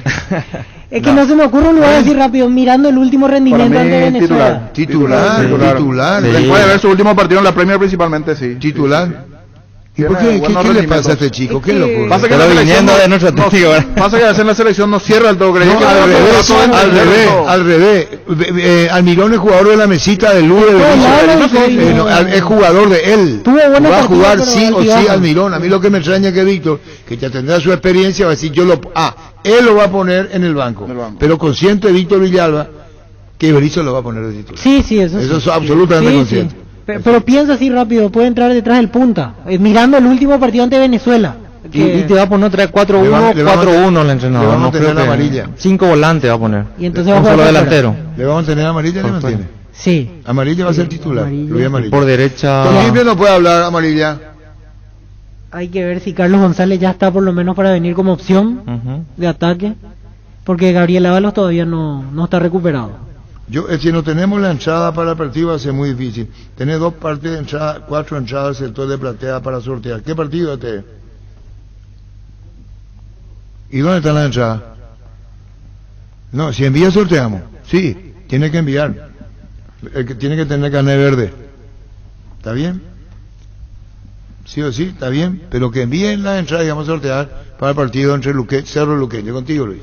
Es que no se me ocurre un lugar así rápido, mirando el último rendimiento ante Venezuela. Titular. Después de ver su último partido en la Premier principalmente, sí. Titular. ¿Y por qué le pasa a este chico? ¿Qué loco? Pasa que a veces en la selección no cierra el todo. Al revés. Almirón es jugador de la mesita del Ludo. Es jugador de él. Va a jugar sí o sí Almirón. A mí lo que me extraña es que Víctor, que ya tendrá su experiencia, va a decir él lo va a poner en el banco. Pero consciente Víctor Villalba que Berizzo lo va a poner de titular. Sí, eso es absolutamente consciente. Sí. Pero piensa así rápido, puede entrar detrás del punta, mirando el último partido ante Venezuela. Y te va a poner otra 4-1, 4-1 el entrenador. Le vamos a tener amarilla. 5 volantes va a poner. Y entonces un solo delantero. ¿Le vamos a tener amarilla? ¿Le mantiene? Sí. Amarilla va a ser titular. Amarilla. Por derecha. Limpio no puede hablar amarilla. Hay que ver si Carlos González ya está por lo menos para venir como opción de ataque. Porque Gabriel Ábalos todavía no está recuperado. Si no tenemos la entrada para el partido va a ser muy difícil. Tenés 2 partidos de entrada, 4 entradas del sector de platea para sortear. ¿Qué partido este? ¿Y dónde están las entradas? No, si envía sorteamos. Sí, tiene que enviar. El que tiene que tener carnet verde. ¿Está bien? Sí o sí, está bien. Pero que envíen las entradas y vamos a sortear para el partido entre Cerro y Luqueño. Contigo, Luis.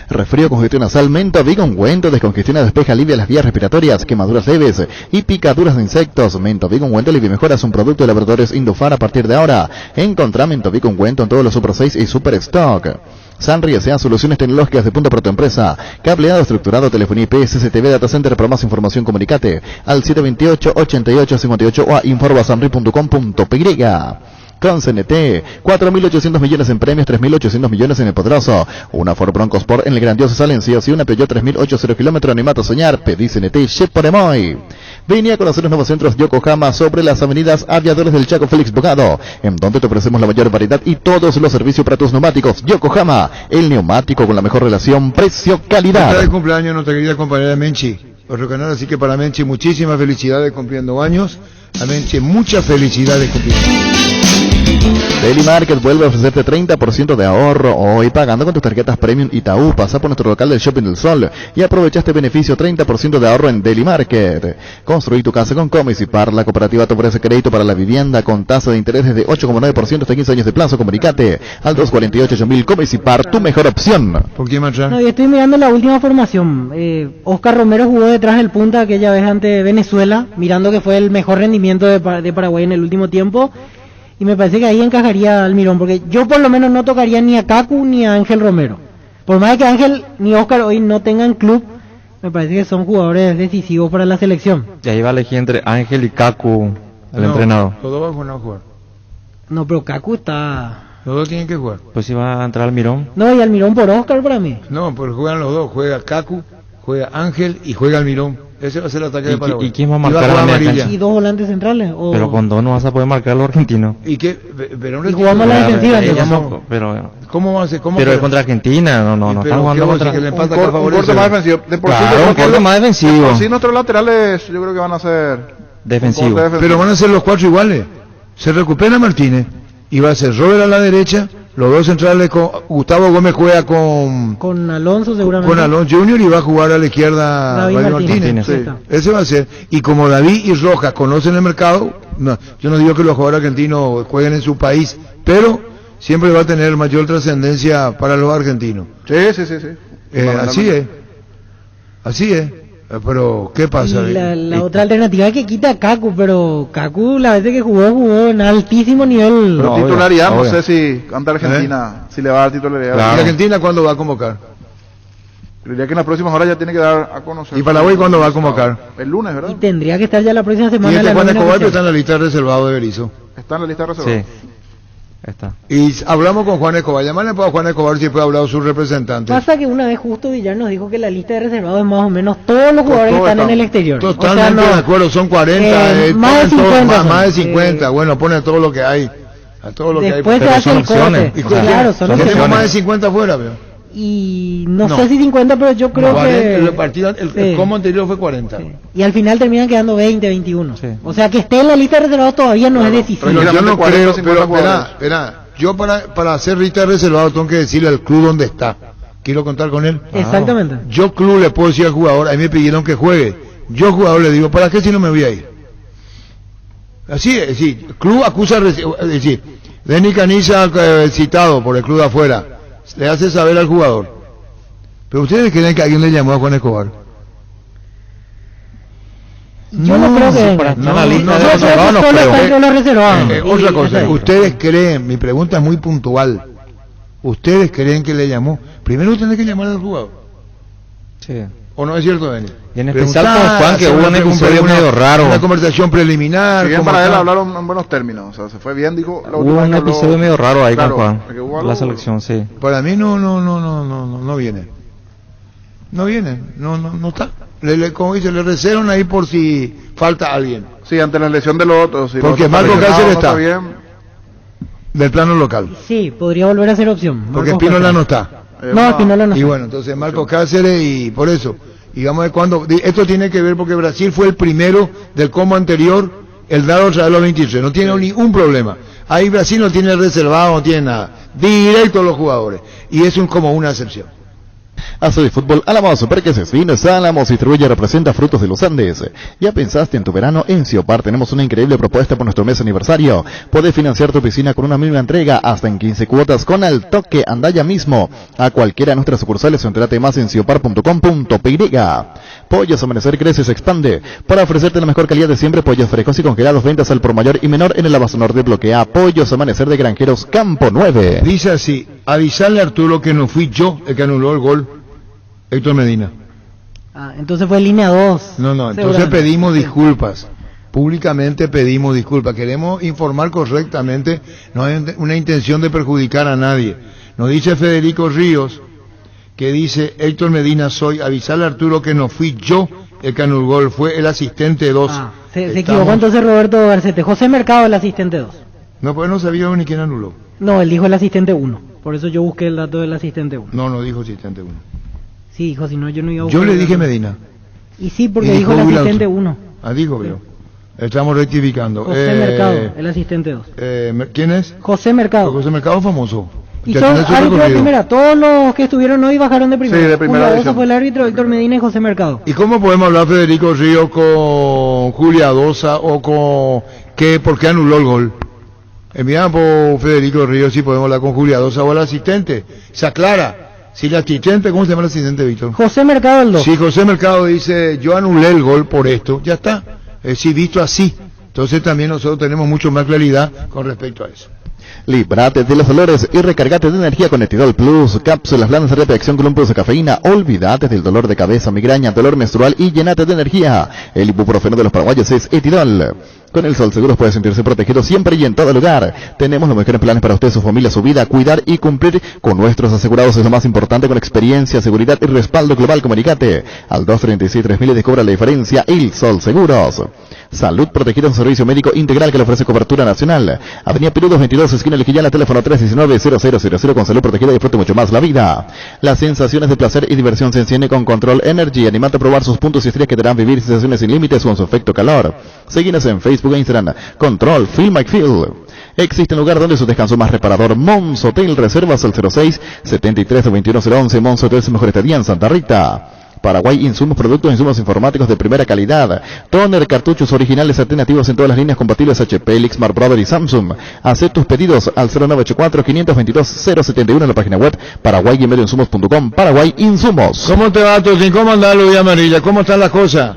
Resfrío, congestión nasal, menta, Viga ungüento, descongestiona, despeja, alivia las vías respiratorias, quemaduras leves y picaduras de insectos. Mento Viga ungüento alivia y mejora, es un producto de Laboratorios Indufar. A partir de ahora, encontrá Mento Viga ungüento en todos los Super 6 y Super Stock. Sunry S.A. Soluciones tecnológicas de punta para tu empresa. Cableado estructurado, telefonía IP, CCTV, Data Center. Para más información, comunicate al 728-8858 o a informa.sunry.com.py. Con CNT, 4.800 millones en premios, 3.800 millones en el Poderoso, una Ford Bronco Sport en el grandioso Salencios y una Peugeot 3080 km. Animate a soñar, pedí CNT, Cheporemoy. Vení a conocer los nuevos centros Yokohama sobre las avenidas Aviadores del Chaco Félix Bogado, en donde te ofrecemos la mayor variedad y todos los servicios para tus neumáticos. Yokohama, el neumático con la mejor relación precio-calidad. Está de cumpleaños nuestra querida compañera Menchi, otro canal, así que para Menchi muchísimas felicidades cumpliendo años. A Menchi muchas felicidades cumpliendo años. Daily Market vuelve a ofrecerte 30% de ahorro hoy pagando con tus tarjetas Premium Itaú. Pasa por nuestro local del Shopping del Sol y aprovecha este beneficio, 30% de ahorro en Daily Market. Construí tu casa con Comisipar. La cooperativa te ofrece crédito para la vivienda con tasa de interés desde 8,9% hasta 15 años de plazo. Comunicate al 248-8000. Comisipar, tu mejor opción. ¿Por qué, Mancha? No, yo estoy mirando la última formación. Oscar Romero jugó detrás del punta aquella vez ante Venezuela, mirando que fue el mejor rendimiento de Paraguay en el último tiempo. Y me parece que ahí encajaría Almirón, porque yo por lo menos no tocaría ni a Cacu ni a Ángel Romero. Por más que Ángel ni Oscar hoy no tengan club, me parece que son jugadores decisivos para la selección. Y ahí va a elegir entre Ángel y Cacu, el entrenador. Los dos van a jugar. No, pero Cacu está... Los dos tienen que jugar. Pues si va a entrar Almirón. No, y Almirón por Oscar para mí. No, pero juegan los dos. Juega Cacu, juega Ángel y juega Almirón. Ese va a ser el ataque de Paraguay. ¿Y quién va a marcar a amarilla? ¿Y 2 volantes centrales? ¿O? Pero con 2 no vas a poder marcar a los argentinos. ¿Y qué? Y jugamos la defensiva. ¿Cómo va a ser? Pero es contra Argentina, no está jugando contra... Un corte más defensivo. Un corte más defensivo. Sí, nuestros laterales yo creo que van a ser... defensivos. Pero van a ser los 4 iguales. Se recupera Martínez y va a ser Robert a la derecha. Los dos centrales, con Gustavo Gómez juega con Alonso seguramente. Con Alonso Junior y va a jugar a la izquierda David Martínez. Sí. Ese va a ser. Y como David y Rojas conocen el mercado, no, yo no digo que los jugadores argentinos jueguen en su país, pero siempre va a tener mayor trascendencia para los argentinos. Sí. Así es. Pero, ¿qué pasa? La otra alternativa es que quita a Cacu, pero Cacu la vez que jugó en altísimo nivel. Pero titularidad, no sé si ante Argentina, si le va a dar titularidad. Claro. ¿Y Argentina cuándo va a convocar? Diría que en las próximas horas ya tiene que dar a conocer. ¿Y Paraguay cuándo va a convocar? El lunes, ¿verdad? Y tendría que estar ya la próxima semana. ¿Y Juan Escobar está en la lista reservada de Berizzo? Está en la lista reservada. Sí. Está. Y hablamos con Juan Escobar, llamarle a Juan Escobar si puede hablar con su representante. Pasa que una vez justo Villar nos dijo que la lista de reservados es más o menos todos los jugadores que están en el exterior. Totalmente de acuerdo, son 40, más de 50. Más de 50, bueno, pone todo lo que hay. A todo lo después que hay. Se hace el corte. Claro, son opciones. Tenemos más de 50 afuera, veo. Y no sé si 50, pero yo creo 40, que... El combo anterior fue 40. Sí. Y al final terminan quedando 20, 21. Sí. O sea que esté en la lista de reservados todavía no es decisivo. Pero yo no creo, pero espera, yo para hacer lista de reservados tengo que decirle al club dónde está. quiero contar con él. Exactamente. Yo club le puedo decir al jugador, a mí me pidieron que juegue. Yo jugador le digo, ¿para qué si no me voy a ir? Así es decir, club acusa, es decir, Denis Caniza citado por el club de afuera, le hace saber al jugador. Pero ustedes creen que alguien le llamó a Juan Escobar. Yo no creo que otra cosa, ustedes creen, mi pregunta es muy puntual. ¿Ustedes creen que le llamó? Primero tienen que llamar al jugador. Sí. ¿O no es cierto, Denis? Y en especial con Juan, que hubo un episodio medio raro. Una conversación preliminar. Si bien para él hablaron en buenos términos, o sea, se fue bien, dijo. Hubo un episodio medio raro ahí con Juan. La selección, sí. Para mí no viene. No viene, no está. Como dice, le reservan ahí por si falta alguien. Sí, ante la elección de los otros. Si porque Marco Cáceres está del plano local. Sí, podría volver a ser opción. Porque Espinola no está. No, Espinola no está. Y bueno, entonces Marco Cáceres, y por eso, digamos de cuando, esto tiene que ver porque Brasil fue el primero del combo anterior, el dar otra vez los 23, no tiene ningún problema. Ahí Brasil no tiene reservado, no tiene nada. Directo a los jugadores. Y es como una excepción. Hace de fútbol Álamos, Perques Vinos Álamos, distribuye y representa frutos de los Andes. ¿Ya pensaste en tu verano? En Ciopar tenemos una increíble propuesta por nuestro mes aniversario. Puedes financiar tu piscina con una mínima entrega hasta en 15 cuotas con Al Toque. Anda ya mismo a cualquiera de nuestras sucursales o entérate más en ciopar.com.py. Pollos Amanecer crece y se expande. Para ofrecerte la mejor calidad de siempre, pollos frescos y congelados, ventas al por mayor y menor en el Abasto Norte. Bloquea Pollos Amanecer de Granjeros Campo 9. Dice así, avisarle a Arturo que no fui yo el que anuló el gol, Héctor Medina. Entonces fue línea 2. No, entonces pedimos disculpas. Públicamente pedimos disculpas. Queremos informar correctamente, no hay una intención de perjudicar a nadie. Nos dice Federico Ríos, que dice Héctor Medina soy, avisarle a Arturo que no fui yo el que anuló el gol, fue el asistente 2. Se equivocó entonces Roberto Garcete. José Mercado el asistente 2. No, pues no sabía ni quién anuló. No, él dijo el asistente 1. Por eso yo busqué el dato del asistente 1. No dijo asistente 1. Sí, dijo, si no yo no iba a buscar. Yo le dije Medina. Y sí, porque dijo el asistente 1. Dijo, pero estamos rectificando. José Mercado, el asistente 2. ¿Quién es? José Mercado. José Mercado famoso. Y son árbitros de primera. Todos los que estuvieron hoy bajaron de primera. Sí, de primera. Ese fue el árbitro, Héctor Medina y José Mercado. ¿Y cómo podemos hablar, Federico Río, con Julia Dosa o con por qué anuló el gol? Mira, por Federico Río, si podemos hablar con Julia Dosa o el asistente. Se aclara. Si el asistente, ¿cómo se llama el asistente, Víctor? José Mercado el 2. Sí, José Mercado dice, yo anulé el gol por esto, ya está. Es decir, visto así. Entonces también nosotros tenemos mucho más claridad con respecto a eso. Líbrate de los dolores y recargate de energía con Etidol Plus, cápsulas blandas de reacción con un plus de cafeína. Olvídate del dolor de cabeza, migraña, dolor menstrual y llénate de energía. El ibuprofeno de los paraguayos es Etidol. Con el Sol Seguros puede sentirse protegido siempre y en todo lugar. Tenemos los mejores planes para usted, su familia, su vida. Cuidar y cumplir con nuestros asegurados es lo más importante, con experiencia, seguridad y respaldo global. Comunicate al 236-3000 y descubra la diferencia. El Sol Seguros. Salud Protegida, un servicio médico integral que le ofrece cobertura nacional. Avenida Perú 222, esquina Liquillana, teléfono 319-0000. Con Salud Protegida disfrute mucho más la vida. Las sensaciones de placer y diversión se encienden con Control Energy. Animate a probar sus puntos y estrellas que te harán vivir sensaciones sin límites con su efecto calor. Seguinos en Facebook e Instagram. Control Feel My Feel. Existe un lugar donde su descanso más reparador. Mons Hotel. Reservas al 06-73-21011. Mons Hotel es mejor estadía en Santa Rita. Paraguay, insumos informáticos de primera calidad. Toner, cartuchos originales alternativos en todas las líneas compatibles HP, Lixmar, Brother y Samsung. Haz tus pedidos al 0984-522-071 en la página web paraguay-insumos.com. Paraguay Insumos. ¿Cómo te va, Tosin? ¿Cómo andás, Luis Amarilla? ¿Cómo están las cosas?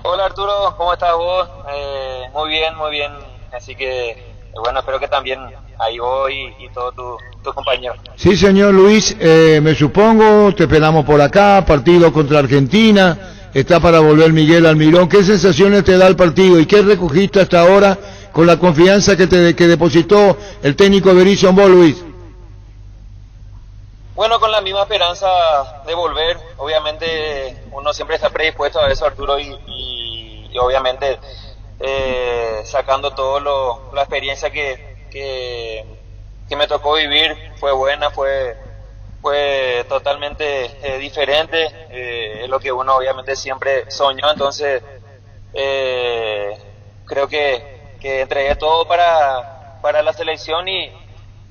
Hola, Arturo, ¿cómo estás vos? Muy bien. Así que, bueno, espero que también ahí vos y todos tus compañeros. Sí, señor Luis, me supongo, te esperamos por acá, partido contra Argentina, está para volver Miguel Almirón. ¿Qué sensaciones te da el partido y qué recogiste hasta ahora con la confianza que depositó el técnico Berizzo en vos, Luis? Bueno, con la misma esperanza de volver, obviamente uno siempre está predispuesto a eso, Arturo, y obviamente sacando todo la experiencia que me tocó vivir, fue buena, fue totalmente diferente, es lo que uno obviamente siempre soñó, entonces creo que entregué todo para la selección y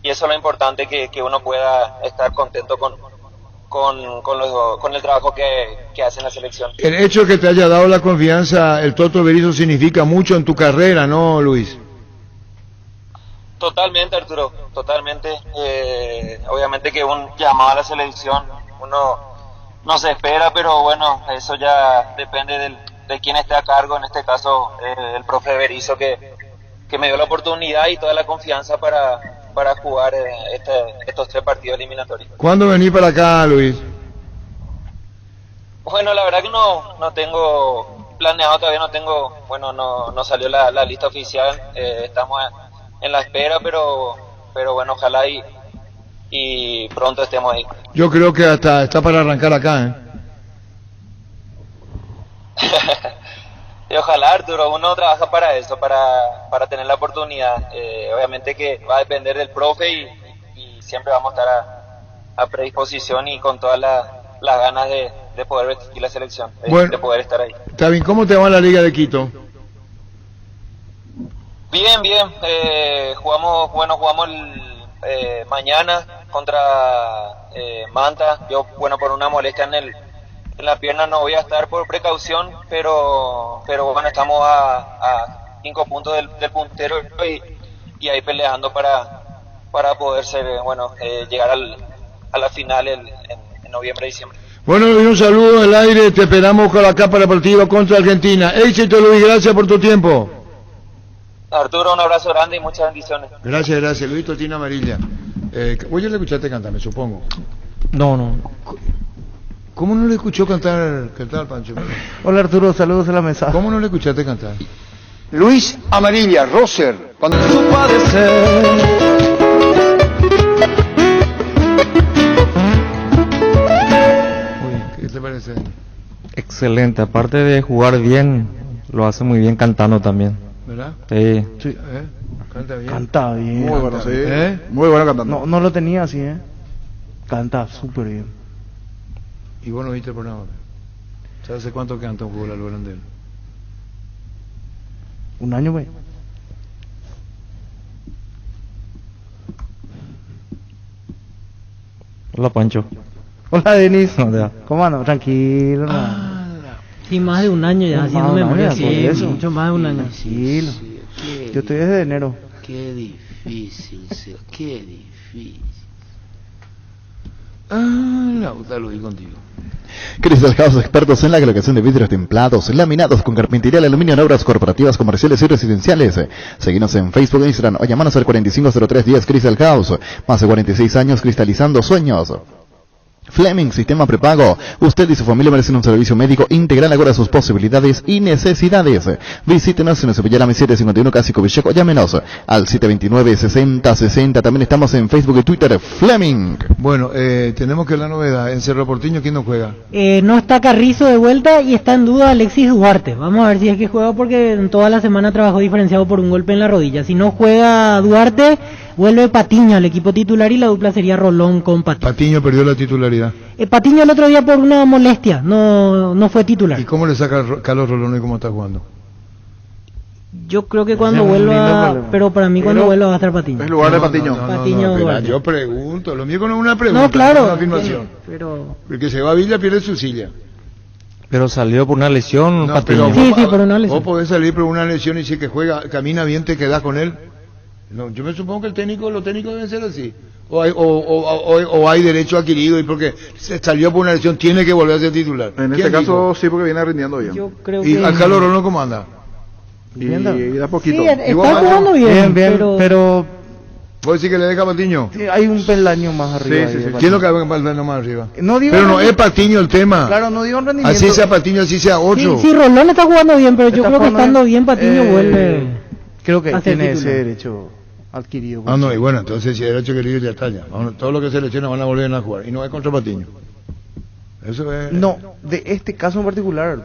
eso es lo importante, que uno pueda estar contento con el trabajo que hace en la selección. El hecho de que te haya dado la confianza el Toto Berizzo significa mucho en tu carrera, ¿no, Luis? Totalmente, Arturo, totalmente. Obviamente que un llamado a la selección uno no se espera, pero bueno, eso ya depende de quién esté a cargo, en este caso el profe Berizzo, que me dio la oportunidad y toda la confianza para jugar estos 3 partidos eliminatorios. ¿Cuándo venís para acá, Luis? Bueno, la verdad que no tengo planeado, todavía no tengo, no salió la lista oficial, estamos en la espera, pero bueno, ojalá y pronto estemos ahí. Yo creo que hasta está para arrancar acá, Y ojalá, Arturo, uno trabaja para eso, para tener la oportunidad. Obviamente que va a depender del profe y siempre vamos a estar a predisposición y con todas las ganas de poder vestir la selección, de poder estar ahí. Está bien, ¿cómo te va la Liga de Quito? Bien, jugamos mañana contra Manta. Yo, por una molestia en la pierna no voy a estar por precaución, pero bueno, estamos a 5 puntos del puntero y ahí peleando para poder llegar a la final en noviembre, diciembre. Bueno, Luis, un saludo al aire, te esperamos con la capa partido contra Argentina. Éxito, Luis, gracias por tu tiempo. Arturo, un abrazo grande y muchas bendiciones. Gracias, Luis Totina Amarilla. Vos ya le escuchaste cantar, me supongo. No. ¿Cómo no le escuchó cantar al Pancho? Hola Arturo, saludos a la mesa. ¿Cómo no le escuchaste cantar? Luis Amarilla, Roser. Cuando su padecer. ¿Qué te parece? Excelente, aparte de jugar bien, lo hace muy bien cantando también. ¿Verdad? Sí. Canta bien. Canta bien. Muy bueno, sí. Muy bueno cantando. No lo tenía así, Canta súper bien. ¿Y vos no viste el programa? ¿Sabes hace cuánto canta un fútbol al holandés? Un año, güey. Hola, Pancho. Hola, Denis. ¿Cómo andas? Tranquilo. Sí, más de un año ya, haciendo memoria. Sí, mucho más de un año. Tranquilo. Yo estoy desde enero. Qué difícil, qué difícil. Lauta, lo vi contigo. Crystal House, expertos en la colocación de vidrios templados, laminados con carpintería de aluminio en obras corporativas, comerciales y residenciales. Seguinos en Facebook e Instagram o llamanos al 450310 Crystal House. Más de 46 años cristalizando sueños. Fleming, sistema prepago. Usted y su familia merecen un servicio médico integral acorde a sus posibilidades y necesidades. Visítenos en Cepillana 751 Casi Covicheco. Llámenos al 729-6060. También estamos en Facebook y Twitter. Fleming. Bueno, tenemos que la novedad. En Cerro Porteño, ¿quién no juega? No está Carrizo de vuelta y está en duda Alexis Duarte. Vamos a ver si es que juega, porque en toda la semana trabajó diferenciado por un golpe en la rodilla. Si no juega Duarte, vuelve Patiño al equipo titular y la dupla sería Rolón con Patiño. Patiño perdió la titularidad. Patiño el otro día por una molestia, no fue titular. ¿Y cómo le saca Carlos Rolón y cómo está jugando? Yo creo que cuando vuelva, pero para mí cuando vuelva va a estar Patiño. Es lugar de Patiño. Patiño yo pregunto, lo mío no es una pregunta, no, claro, es una afirmación. Pero el que se va a Villa pierde su silla. Pero salió por una lesión, no, Patiño. Sí, por una lesión. Vos podés salir por una lesión y si que juega, camina bien, te quedás con él. No, yo me supongo que los técnicos deben ser así. O hay derecho adquirido y porque se salió por una lesión tiene que volver a ser titular. En este caso sí, porque viene rindiendo bien. Yo creo ¿Y que... a Carlos Rolón cómo anda? Y da poquito. Sí, está jugando bien, pero... ¿Vos decís que le deja Patiño? Sí, hay un peldaño más arriba. Sí. ¿Quién es lo que va un peldaño más arriba? No digo pero no es Patiño el tema. Claro, no digo rendimiento. Así sea Patiño, así sea 8. Sí, Rolón está jugando bien, pero yo creo que estando bien Patiño vuelve. Creo que tiene ese derecho adquirido. Y bueno, entonces si el derecho adquirido ya está ya. Todos los que se lesionan van a volver a jugar. Y no es contra Patiño. Eso es... No, de este caso en particular,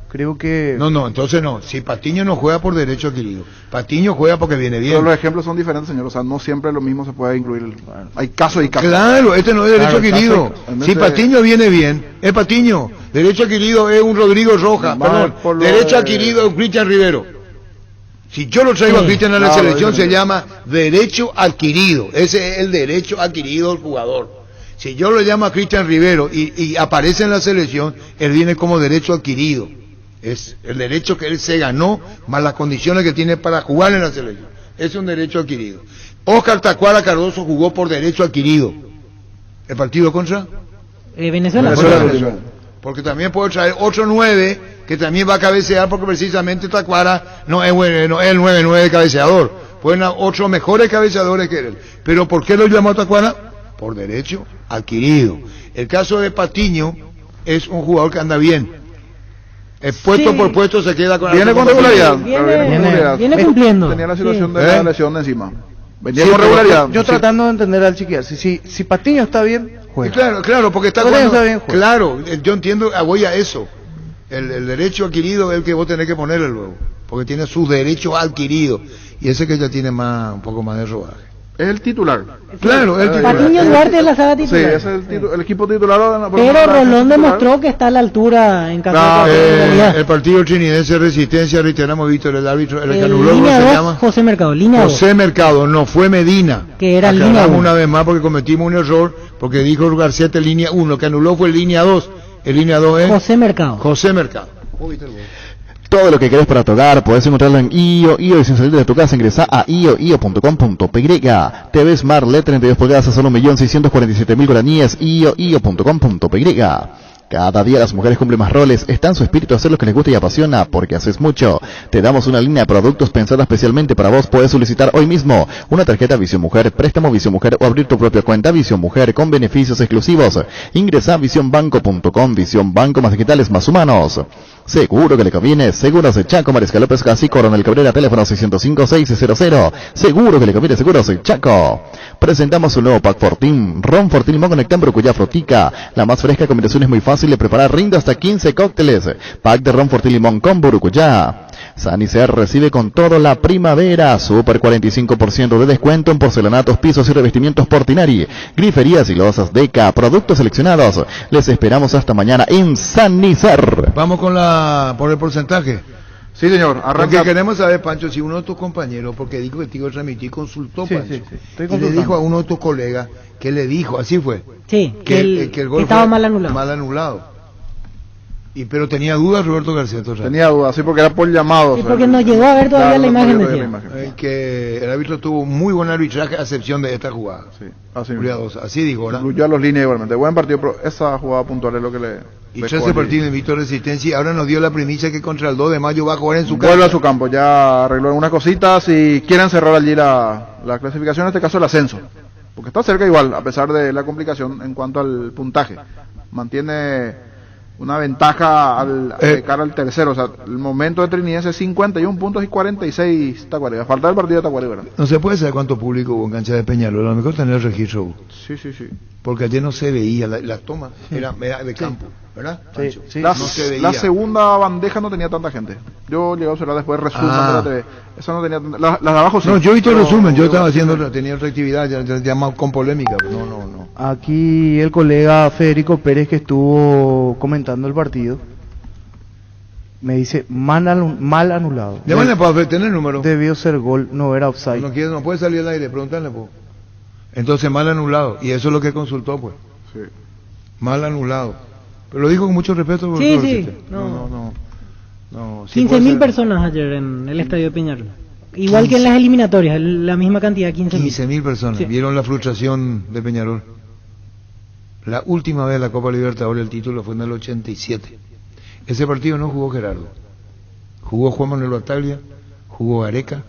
creo que... No, entonces no. Si Patiño no juega por derecho adquirido. Patiño juega porque viene bien. Pero los ejemplos son diferentes, señor. O sea, no siempre lo mismo se puede incluir. Hay casos y casos. Claro, este no es derecho adquirido. Si Patiño viene bien, es Patiño. Derecho adquirido es un Rodrigo Roja. Perdón. Derecho adquirido es un Cristian Rivero. Si yo lo traigo a Cristian a la Claro, selección, sí. se llama derecho adquirido. Ese es el derecho adquirido del jugador. Si yo lo llamo a Cristian Rivero y aparece en la selección, él viene como derecho adquirido. Es el derecho que él se ganó, más las condiciones que tiene para jugar en la selección. Es un derecho adquirido. Oscar Tacuara Cardoso jugó por derecho adquirido. ¿El partido contra? Venezuela. Porque también puedo traer otro 9 que también va a cabecear, porque precisamente Tacuara no es el 9-9 cabeceador. Pueden haber otros mejores cabeceadores que él. Pero ¿por qué lo llamó Tacuara? Por derecho adquirido. El caso de Patiño es un jugador que anda bien. El puesto por puesto se queda con Viene con regularidad. Viene cumpliendo. Tenía la situación Sí. de la lesión de encima. Venía Sí, con regularidad. Yo tratando de entender al chiquillo, si Patiño está bien, juega. Claro, porque está Patiño jugando. está bien, juega. Claro, yo entiendo, voy a eso. El derecho adquirido es el que vos tenés que ponerle luego, porque tiene sus derechos adquiridos, y ese que ya tiene un poco más de rodaje. Es el titular. Claro, el titular. Patiño Duarte es la saga Sí, titular. ese es el equipo titular. Pero Rolón demostró que está a la altura en caso de realidad. El partido trinidense Resistencia, reiteramos, Víctor, el árbitro, el que anuló, ¿cómo Línea se 2, llama? José Mercado, línea 2. José Mercado, no fue Medina. Que era línea Aclaramos 1. una vez más porque cometimos un error, porque dijo Garcete línea 1, que anuló fue línea 2. El línea 2 es José Mercado. José Mercado. Todo lo que querés para tu hogar puedes encontrarlo en IO y sin salir de tu casa ingresa a io.com.py. TV Smart LED 32 pulgadas a solo 1.647.000 guaraníes. io.com.py. Cada día las mujeres cumplen más roles, está en su espíritu hacer lo que les gusta y apasiona, porque haces mucho. Te damos una línea de productos pensada especialmente para vos. Puedes solicitar hoy mismo una tarjeta Visión Mujer, préstamo Visión Mujer o abrir tu propia cuenta Visión Mujer con beneficios exclusivos. Ingresa a visionbanco.com, Visión Banco, más digitales, más humanos. Seguro que le conviene. Seguros de Chaco, Mariscal López Casi, Coronel Cabrera, teléfono 605-600. Seguro que le conviene, Seguros de Chaco. Presentamos un nuevo pack Fortín, Ron Fortín Limón con Nectar Brucuya Frotica. La más fresca combinación es muy fácil de preparar, rinde hasta 15 cócteles. Pack de Ron Fortín Limón con Brucuya. Sanicer recibe con todo la primavera. Super 45% de descuento en porcelanatos, pisos y revestimientos Portinari. Griferías y losas Deca. Productos seleccionados. Les esperamos hasta mañana en Sanicer. Vamos con por el porcentaje. Sí, señor. Porque queremos saber, Pancho, si uno de tus compañeros, porque dijo que te iba a transmitir, consultó, Sí, Pancho, sí, sí. Estoy y le consultando. dijo a uno de tus colegas, que le dijo, así fue, Sí, que que el gol estaba fue mal anulado. mal anulado. Pero tenía dudas Roberto García. Entonces. Tenía dudas, sí, porque era por llamado. Sí, porque no llegó a ver todavía la imagen, decía. Que el árbitro tuvo muy buen arbitraje, a excepción de esta jugada. Sí, así Cuidadosa. Así dijo, ¿verdad? Incluyó a los líneas igualmente. Buen partido, pero esa jugada puntual es lo que le... Y 13 partidos invicto Resistencia, y ahora nos dio la primicia que contra el 2 de mayo va a jugar en su casa. Vuelve a su campo, ya arregló algunas cositas y quieren cerrar allí la clasificación, en este caso el ascenso. Porque está cerca igual, a pesar de la complicación en cuanto al puntaje. Mantiene una ventaja de cara al tercero. O sea, el momento de Trinidense es 51 puntos y 46 Tacuariga. Falta el partido de Tacuariga, ¿verdad? No se puede saber cuánto público hubo en cancha de Peñarol, a lo mejor tener el registro. Sí, sí, sí. Porque ayer no se veía, la toma era de campo, ¿verdad? Sí, sí. No se veía. La segunda bandeja no tenía tanta gente. Yo llegué a observar después el resumen de la TV. Esa no tenía tanta... Las de abajo sí. No, yo he visto el pero- resumen, yo estaba haciendo, tenía otra actividad, ya más con polémica. No. Aquí el colega Federico Pérez, que estuvo comentando el partido, me dice mal anulado. Llámale para tener el número. Debió ser gol, no era offside. No puede salir al aire, pregúntale, pues. Entonces mal anulado, y eso es lo que consultó, pues. Sí. Mal anulado. Pero lo dijo con mucho respeto. Sí, por sí. usted. No. Sí 15.000 puede ser. personas ayer en el estadio de Peñarol. Igual que en las eliminatorias, la misma cantidad, 15.000. 15.000 personas. Sí. ¿Vieron la frustración de Peñarol? La última vez la Copa Libertadores, el título fue en el 87. Ese partido no jugó Gerardo. Jugó Juan Manuel Bataglia, jugó Gareca,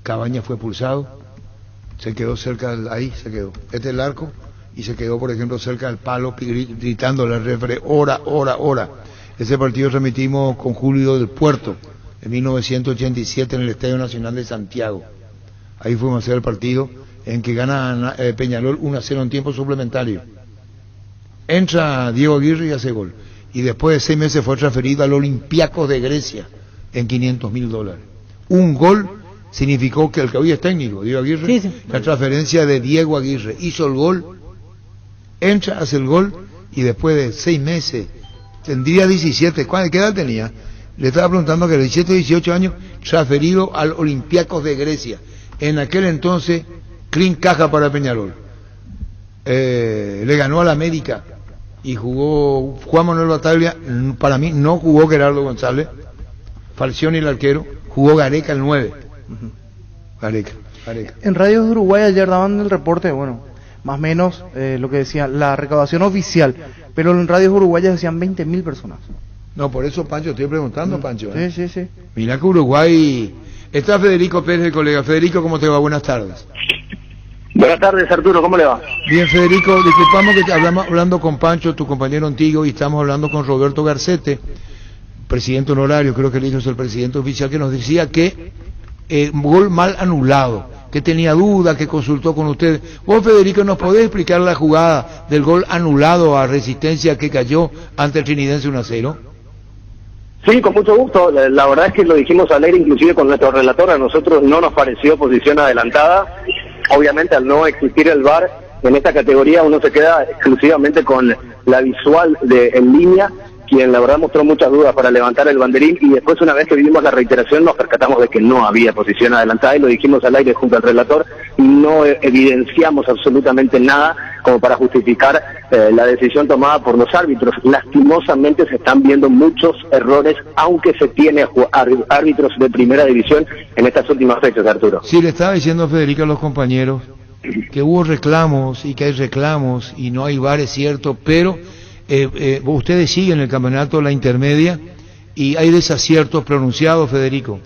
Cabañas fue expulsado, se quedó cerca, ahí se quedó. Este es el arco, y se quedó, por ejemplo, cerca del palo, gritando al referee, hora. Ese partido transmitimos con Julio del Puerto, en 1987, en el Estadio Nacional de Santiago. Ahí fuimos a hacer el partido, en que gana Peñarol 1-0 en tiempo suplementario. Entra Diego Aguirre y hace gol. Y después de 6 meses fue transferido al Olympiacos de Grecia en $500.000. Un gol significó que el que hoy es técnico, Diego Aguirre, Sí. la transferencia de Diego Aguirre, hizo el gol, entra, hace el gol, y después de 6 meses, tendría 17, ¿qué edad tenía? Le estaba preguntando que a los 17 o 18 años, transferido al Olympiacos de Grecia. En aquel entonces, clean caja para Peñarol. Le ganó a la América y jugó Juan Manuel Bataglia. Para mí no jugó Gerardo González, Falcioni el arquero, jugó Gareca el 9. Gareca. En Radios de Uruguay ayer daban el reporte, bueno, más o menos lo que decía la recaudación oficial, pero en Radios Uruguayas decían 20.000 personas. No, por eso, Pancho, estoy preguntando, Pancho. Sí. Mira que Uruguay... Está Federico Pérez, el colega. Federico, ¿cómo te va? Buenas tardes. Buenas tardes, Arturo, ¿cómo le va? Bien, Federico, disculpamos que hablamos hablando con Pancho, tu compañero antiguo, y estamos hablando con Roberto Garcete, presidente honorario, creo que él es el presidente oficial, que nos decía que gol mal anulado, que tenía duda, que consultó con ustedes. Vos, Federico, ¿nos podés explicar la jugada del gol anulado a Resistencia que cayó ante el Trinidense 1-0? Sí, con mucho gusto. La verdad es que lo dijimos al aire, inclusive con nuestro relator, a nosotros no nos pareció posición adelantada. Obviamente, al no existir el VAR en esta categoría, uno se queda exclusivamente con la visual en línea, quien la verdad mostró muchas dudas para levantar el banderín, y después, una vez que vimos la reiteración, nos percatamos de que no había posición adelantada, y lo dijimos al aire junto al relator, y no evidenciamos absolutamente nada como para justificar la decisión tomada por los árbitros. Lastimosamente se están viendo muchos errores, aunque se tiene árbitros de primera división en estas últimas fechas, Arturo. Sí, le estaba diciendo a Federico a los compañeros que hubo reclamos y que hay reclamos y no hay VAR, es cierto, pero ustedes siguen el campeonato, la intermedia, y hay desaciertos pronunciados, Federico.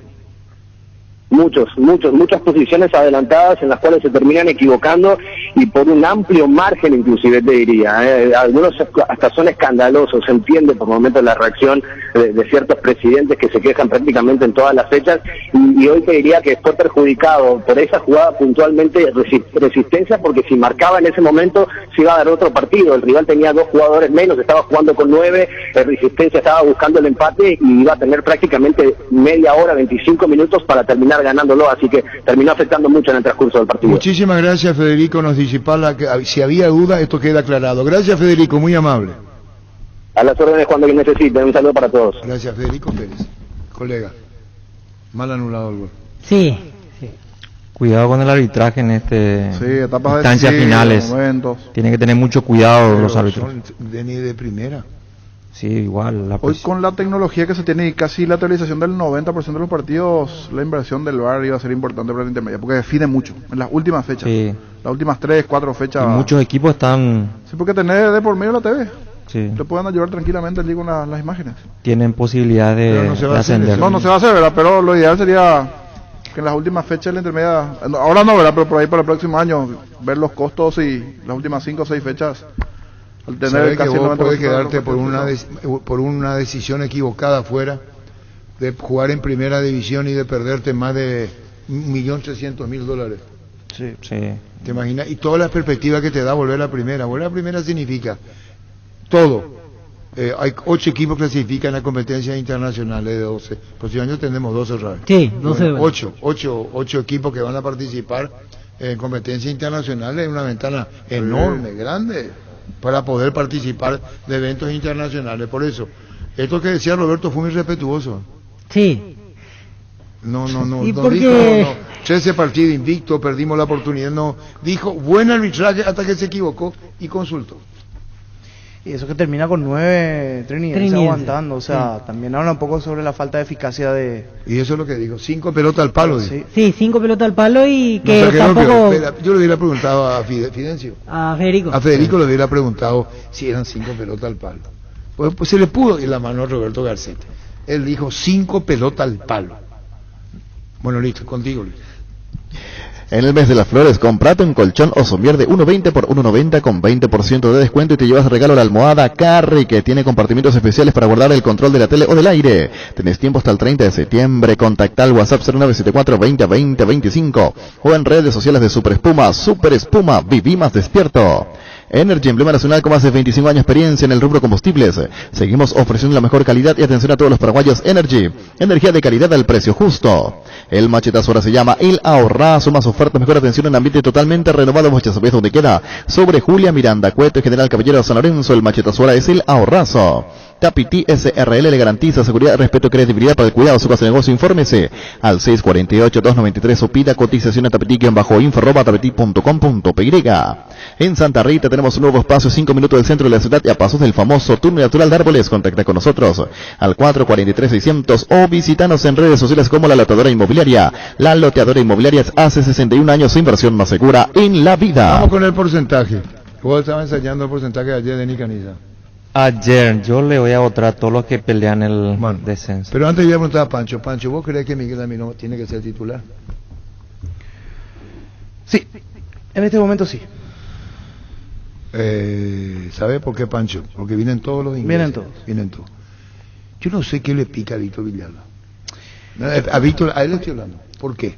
Muchas posiciones adelantadas en las cuales se terminan equivocando, y por un amplio margen, inclusive te diría. Algunos hasta son escandalosos. Se entiende por momentos la reacción de ciertos presidentes que se quejan prácticamente en todas las fechas, y hoy te diría que fue perjudicado por esa jugada puntualmente Resistencia, porque si marcaba en ese momento se iba a dar otro partido. El rival tenía 2 jugadores menos, estaba jugando con 9, Resistencia estaba buscando el empate y iba a tener prácticamente media hora, 25 minutos para terminar ganándolo, así que terminó afectando mucho en el transcurso del partido. Muchísimas gracias, Federico, nos disipó si había duda, esto queda aclarado. Gracias, Federico, muy amable. A las órdenes cuando necesiten. Un saludo para todos. Gracias, Federico Pérez. Colega, mal anulado el gol. Sí. Cuidado con el arbitraje en etapas instancias finales. Momentos. Tienen que tener mucho cuidado los árbitros. De primera. Sí, igual. Hoy con la tecnología que se tiene y casi la actualización del 90% de los partidos, la inversión del VAR iba a ser importante para la intermedia, porque define mucho en las últimas fechas. Sí. Las últimas 3, 4 fechas. Y muchos equipos están... Sí, porque tener de por medio la TV. Sí. Te pueden ayudar tranquilamente allí con las imágenes. Tienen posibilidad de ascender. No se va a hacer, ¿verdad? Pero lo ideal sería que en las últimas fechas de la intermedia, ahora no, ¿verdad? Pero por ahí para el próximo año, ver los costos y las últimas 5 o 6 fechas. Al tener casi que vos podés quedarte por una decisión equivocada afuera, de jugar en primera división y de perderte más de $1.300.000. Sí. ¿Te imaginas? Y toda la perspectiva que te da volver a primera. Volver a primera significa todo. Hay 8 equipos que clasifican a competencias internacionales de 12. Próximo año tenemos 12 otra vez. Sí, 12. Bueno, 8 equipos que van a participar en competencias internacionales. Es una ventana enorme, grande, para poder participar de eventos internacionales. Por eso, esto que decía Roberto fue muy respetuoso. Sí. No, ¿Y no por dijo, qué? 13 partidos invicto, perdimos la oportunidad, no. Dijo, buen arbitraje hasta que se equivocó y consultó. Y eso que termina con 9 Trinidense aguantando, o sea, también habla un poco sobre la falta de eficacia de... Y eso es lo que digo, 5 pelotas al palo. Sí, 5 pelotas al palo y que no, tampoco... yo le hubiera preguntado a Fidencio. A Federico. A Federico le hubiera preguntado si eran 5 pelotas al palo. Pues se le pudo ir la mano a Roberto Garcete. Él dijo 5 pelotas al palo. Bueno, listo, contigo, Luis. En el mes de las flores, comprate un colchón o somier de 1.20 por 1.90 con 20% de descuento y te llevas de regalo la almohada Carry, que tiene compartimentos especiales para guardar el control de la tele o del aire. Tenés tiempo hasta el 30 de septiembre. Contacta al WhatsApp 0974 20 20 25 o en redes sociales de Super Espuma, viví más despierto. Energy, emblema nacional con más de 25 años de experiencia en el rubro combustibles. Seguimos ofreciendo la mejor calidad y atención a todos los paraguayos. Energy, energía de calidad al precio justo. El machetazo ahora se llama El Ahorrazo, más ofertas, mejor atención en ambiente totalmente renovado. Muchas sabes dónde queda. Sobre Julia Miranda, Cueto y General Caballero San Lorenzo, el machetazo ahora es El Ahorrazo. Tapiti SRL le garantiza seguridad, respeto y credibilidad para el cuidado de su casa de negocio. Infórmese al 648-293 o pida cotización a tapiti-info@tapiti.com.py. En Santa Rita tenemos un nuevo espacio, 5 minutos del centro de la ciudad y a pasos del famoso túnel natural de árboles. Contacta con nosotros al 443-600 o visítanos en redes sociales como La Loteadora Inmobiliaria. La Loteadora Inmobiliaria es hace 61 años su inversión más segura en la vida. Vamos con el porcentaje. Vos estabas ensayando el porcentaje de ayer de Nicaniza. Ayer yo le voy a votar a todos los que pelean el descenso. Pero antes yo voy a preguntar a Pancho. Pancho, ¿vos crees que Miguel Almirón tiene que ser titular? Sí, en este momento sí. ¿Sabe por qué, Pancho? Porque vienen todos los ingleses. Vienen todos. Yo no sé qué le pica a Víctor Villalba. A él le estoy hablando. ¿Por qué?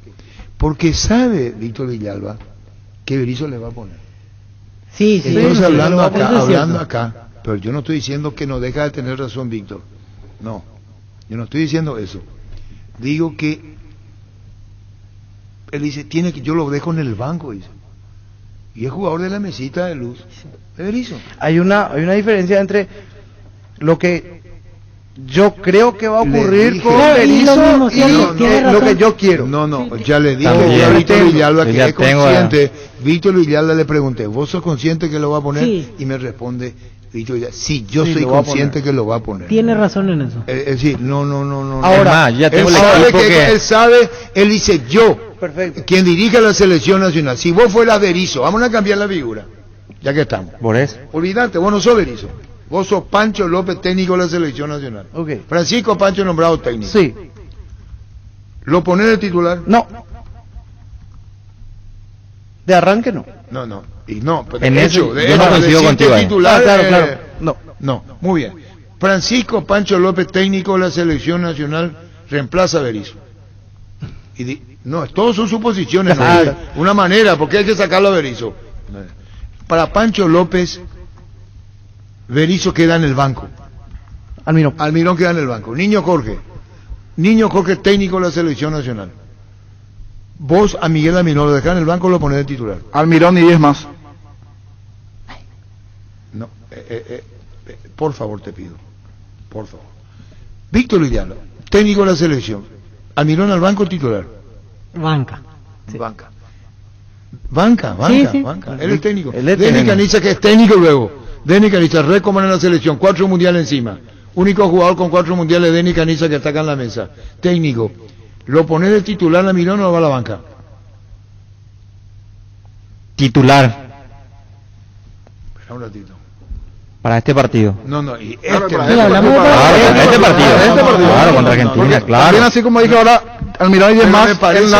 Porque sabe Víctor Villalba que Berizzo le va a poner. Sí. Entonces hablando acá, pero yo no estoy diciendo que no deja de tener razón Víctor. No, yo no estoy diciendo eso. Digo que él dice, yo lo dejo en el banco, dice. Y es jugador de la mesita de luz de Berizzo. Hay una diferencia entre lo que yo creo que va a ocurrir con Berizzo y lo que yo quiero. No, ya le dije a Víctor Villalba que es consciente. Víctor Villalba le pregunté, ¿vos sos consciente que lo va a poner? Sí. Y me responde Víctor Villalba, sí, yo soy consciente que lo va a poner. Tiene razón en eso. Es decir, no. Ahora, ya tengo él sabe, él dice yo. Perfecto. Quien dirige la selección nacional. Si vos fueras Berizzo, vamos a cambiar la figura, ya que estamos. Por eso. Olvídate, vos no sos Berizzo. Vos sos Pancho López, técnico de la selección nacional. Okay. Francisco Pancho nombrado técnico. Sí. ¿Lo ponés de titular? No. De arranque no. No. Y no, pero en de hecho, de yo no coincido contigo. Titular, claro. No. Muy bien. Francisco Pancho López, técnico de la selección nacional, reemplaza a Berizzo. Todos son suposiciones, no hay una manera, porque hay que sacarlo a Berizzo. Para Pancho López, Berizzo queda en el banco. Almirón queda en el banco. Niño Jorge, técnico de la selección nacional. Vos a Miguel Almirón lo dejás en el banco o lo ponés de titular. Almirón y 10 más. No, por favor te pido, por favor. Víctor Villalba, técnico de la selección. Almirón al banco, titular. Banca. Sí. Banca. Sí. Él es técnico. Denis Canizza, que es técnico luego. Denis Canizza, récord en la selección, 4 mundiales encima. Único jugador con 4 mundiales, Denis Canizza, que está acá en la mesa. Técnico. ¿Lo pone de titular a Almirón o lo va a la banca? Titular. Espera un ratito. Para este partido. Y este partido. Claro, contra Argentina, claro. También así como dije ahora, Almirón y 10 más,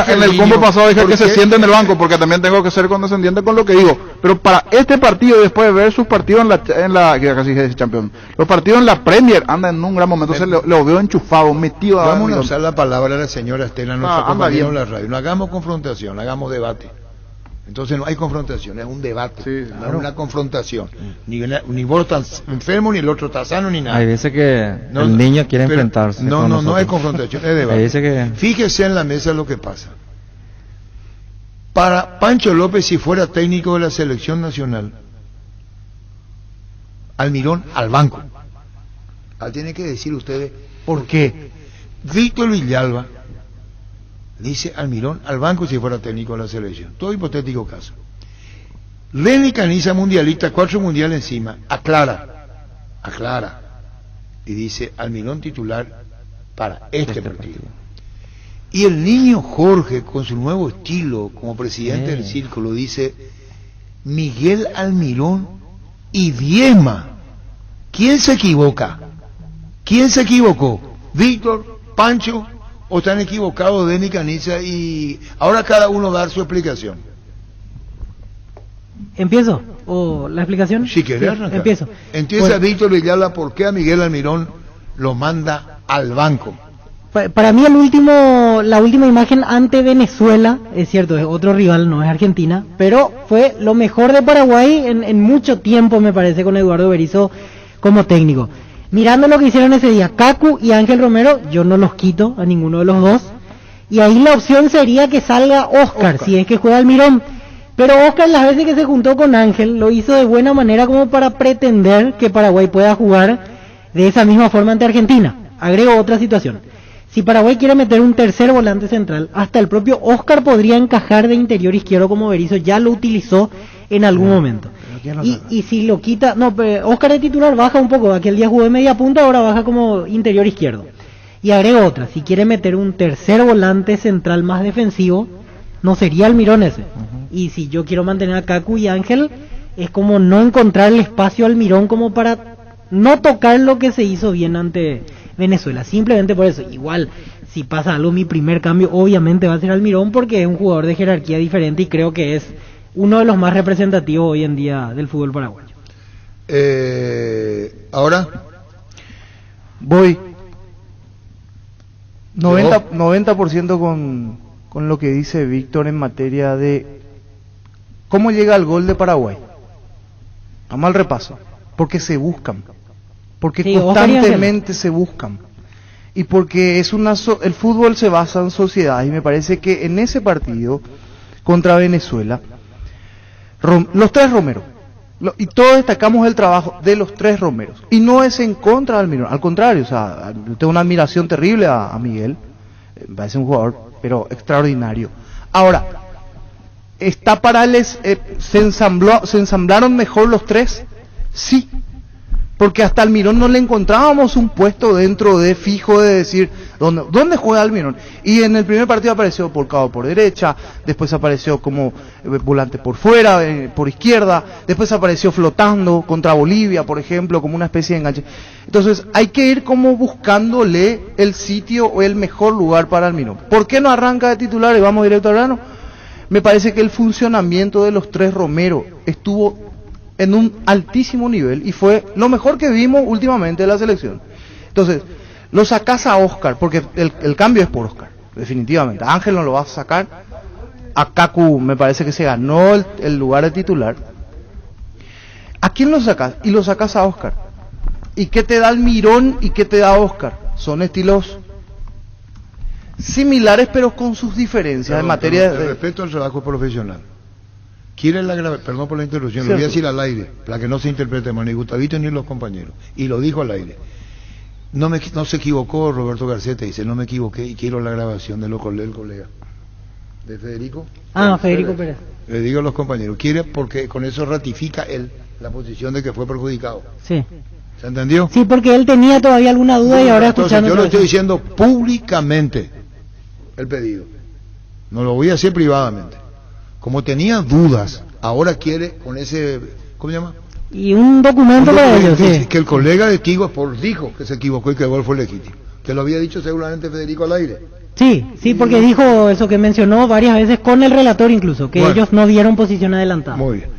en el combo pasado dije que se siente en el banco, porque también tengo que ser condescendiente con lo que digo. Pero para este partido, después de ver sus partidos en la que casi dije campeón, los partidos en la Premier, anda en un gran momento, lo veo enchufado, metido. Vamos a usar la palabra de la señora Estela, nuestra compañera en la radio. No hagamos confrontación, hagamos debate. Entonces no hay confrontación, es un debate, no es una confrontación. Ni vos estás enfermo, ni el otro está sano, ni nada. Hay veces que el niño quiere enfrentarse. No es confrontación, es debate. Hay veces que... Fíjese en la mesa lo que pasa. Para Pancho López, si fuera técnico de la selección nacional, Almirón al banco. Tiene que decir ustedes por qué. Víctor Villalba dice Almirón al banco si fuera técnico de la selección. Todo hipotético caso. Denis Canizza, mundialista, 4 mundiales encima, aclara, y dice Almirón titular para este partido. Y el niño Jorge, con su nuevo estilo como presidente del círculo, dice Miguel Almirón y Diezma. ¿Quién se equivoca? ¿Quién se equivocó? ¿Víctor, Pancho, o están equivocados Denis Canizza? Y ahora cada uno va a dar su explicación. ¿Empiezo? ¿O la explicación? Si querés arrancar. Empiezo. Empieza Víctor Villalba, ¿por qué a Miguel Almirón lo manda al banco? Para mí la última imagen ante Venezuela, es cierto, es otro rival, no es Argentina, pero fue lo mejor de Paraguay en mucho tiempo, me parece, con Eduardo Berizzo como técnico. Mirando lo que hicieron ese día, Cacu y Ángel Romero, yo no los quito a ninguno de los dos, y ahí la opción sería que salga Oscar, si es que juega Almirón. Pero Oscar, las veces que se juntó con Ángel, lo hizo de buena manera como para pretender que Paraguay pueda jugar De esa misma forma ante Argentina. Agrego otra situación. Si Paraguay quiere meter un tercer volante central, hasta el propio Oscar podría encajar de interior izquierdo, como Berizzo ya lo utilizó en algún momento. Y si lo quita, no, pero Oscar de titular baja un poco, aquel día jugó de media punta, ahora baja como interior izquierdo. Y agrego otra, si quiere meter un tercer volante central más defensivo, no sería Almirón ese. Y si yo quiero mantener a Kaku y Ángel, es como no encontrar el espacio a Almirón como para no tocar lo que se hizo bien ante Venezuela, simplemente por eso. Igual, si pasa algo, mi primer cambio obviamente va a ser Almirón, porque es un jugador de jerarquía diferente y creo que es uno de los más representativos hoy en día del fútbol paraguayo. Ahora voy 90% con lo que dice Víctor en materia de cómo llega el gol de Paraguay. Vamos al repaso. Porque se buscan, porque sí, constantemente se buscan, y porque es el fútbol se basa en sociedad, y me parece que en ese partido contra Venezuela los tres Romeros, y todos destacamos el trabajo de los tres Romeros, y no es en contra de Almirón, al contrario, o sea, tengo una admiración terrible a Miguel, me parece un jugador pero extraordinario. Ahora, está para se ensamblaron mejor los tres. Sí, porque hasta Almirón no le encontrábamos un puesto dentro de fijo de decir ¿dónde juega Almirón? Y en el primer partido apareció volcado por derecha, después apareció como volante por fuera, por izquierda, después apareció flotando contra Bolivia, por ejemplo, como una especie de enganche. Entonces hay que ir como buscándole el sitio o el mejor lugar para Almirón. ¿Por qué no arranca de titular y vamos directo al grano? Me parece que el funcionamiento de los tres Romero estuvo en un altísimo nivel y fue lo mejor que vimos últimamente de la selección. Entonces, lo sacás a Oscar, porque el cambio es por Oscar, definitivamente. A Ángel no lo vas a sacar, a Kaku me parece que se ganó el lugar de titular. ¿A quién lo sacás? Y lo sacás a Oscar. ¿Y qué te da Almirón y qué te da Oscar? Son estilos similares pero con sus diferencias en materia de respeto al trabajo profesional. Quiere perdón por la interrupción, lo voy a decir al aire, para que no se interprete mal, ni Gustavito ni los compañeros, y lo dijo al aire. No se equivocó Roberto Garcete, dice, no me equivoqué y quiero la grabación del colega. ¿De Federico? Federico Pérez. Le digo a los compañeros, quiere porque con eso ratifica él la posición de que fue perjudicado. Sí. ¿Se entendió? Sí, porque él tenía todavía alguna duda y ahora entonces, yo lo estoy diciendo públicamente, el pedido. No lo voy a hacer privadamente. Como tenía dudas, ahora quiere con ese, ¿cómo se llama? Y un documento para ellos, sí. Que el colega de Tigo dijo que se equivocó y que el gol fue legítimo. Que lo había dicho seguramente Federico al aire. Sí, porque dijo eso que mencionó varias veces con el relator incluso, que ellos no dieron posición adelantada. Muy bien.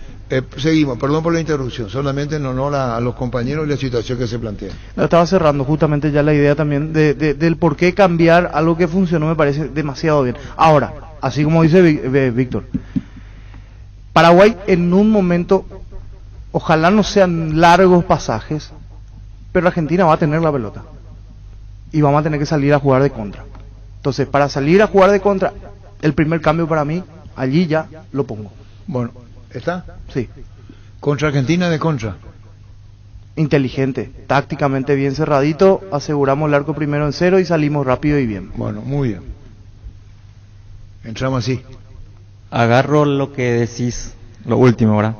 Seguimos, perdón por la interrupción, solamente en honor a los compañeros y la situación que se plantea. Estaba cerrando justamente ya la idea también del por qué cambiar algo que funcionó, me parece demasiado bien. Ahora, así como dice Víctor, Paraguay en un momento, ojalá no sean largos pasajes, pero Argentina va a tener la pelota y vamos a tener que salir a jugar de contra. Entonces, para salir a jugar de contra, el primer cambio para mí, allí ya lo pongo. Bueno, ¿está? Sí. ¿Contra Argentina de contra? Inteligente, tácticamente bien cerradito, aseguramos el arco primero en cero y salimos rápido y bien. Bueno, muy bien. Entramos así. Agarro lo que decís, lo último, ¿verdad?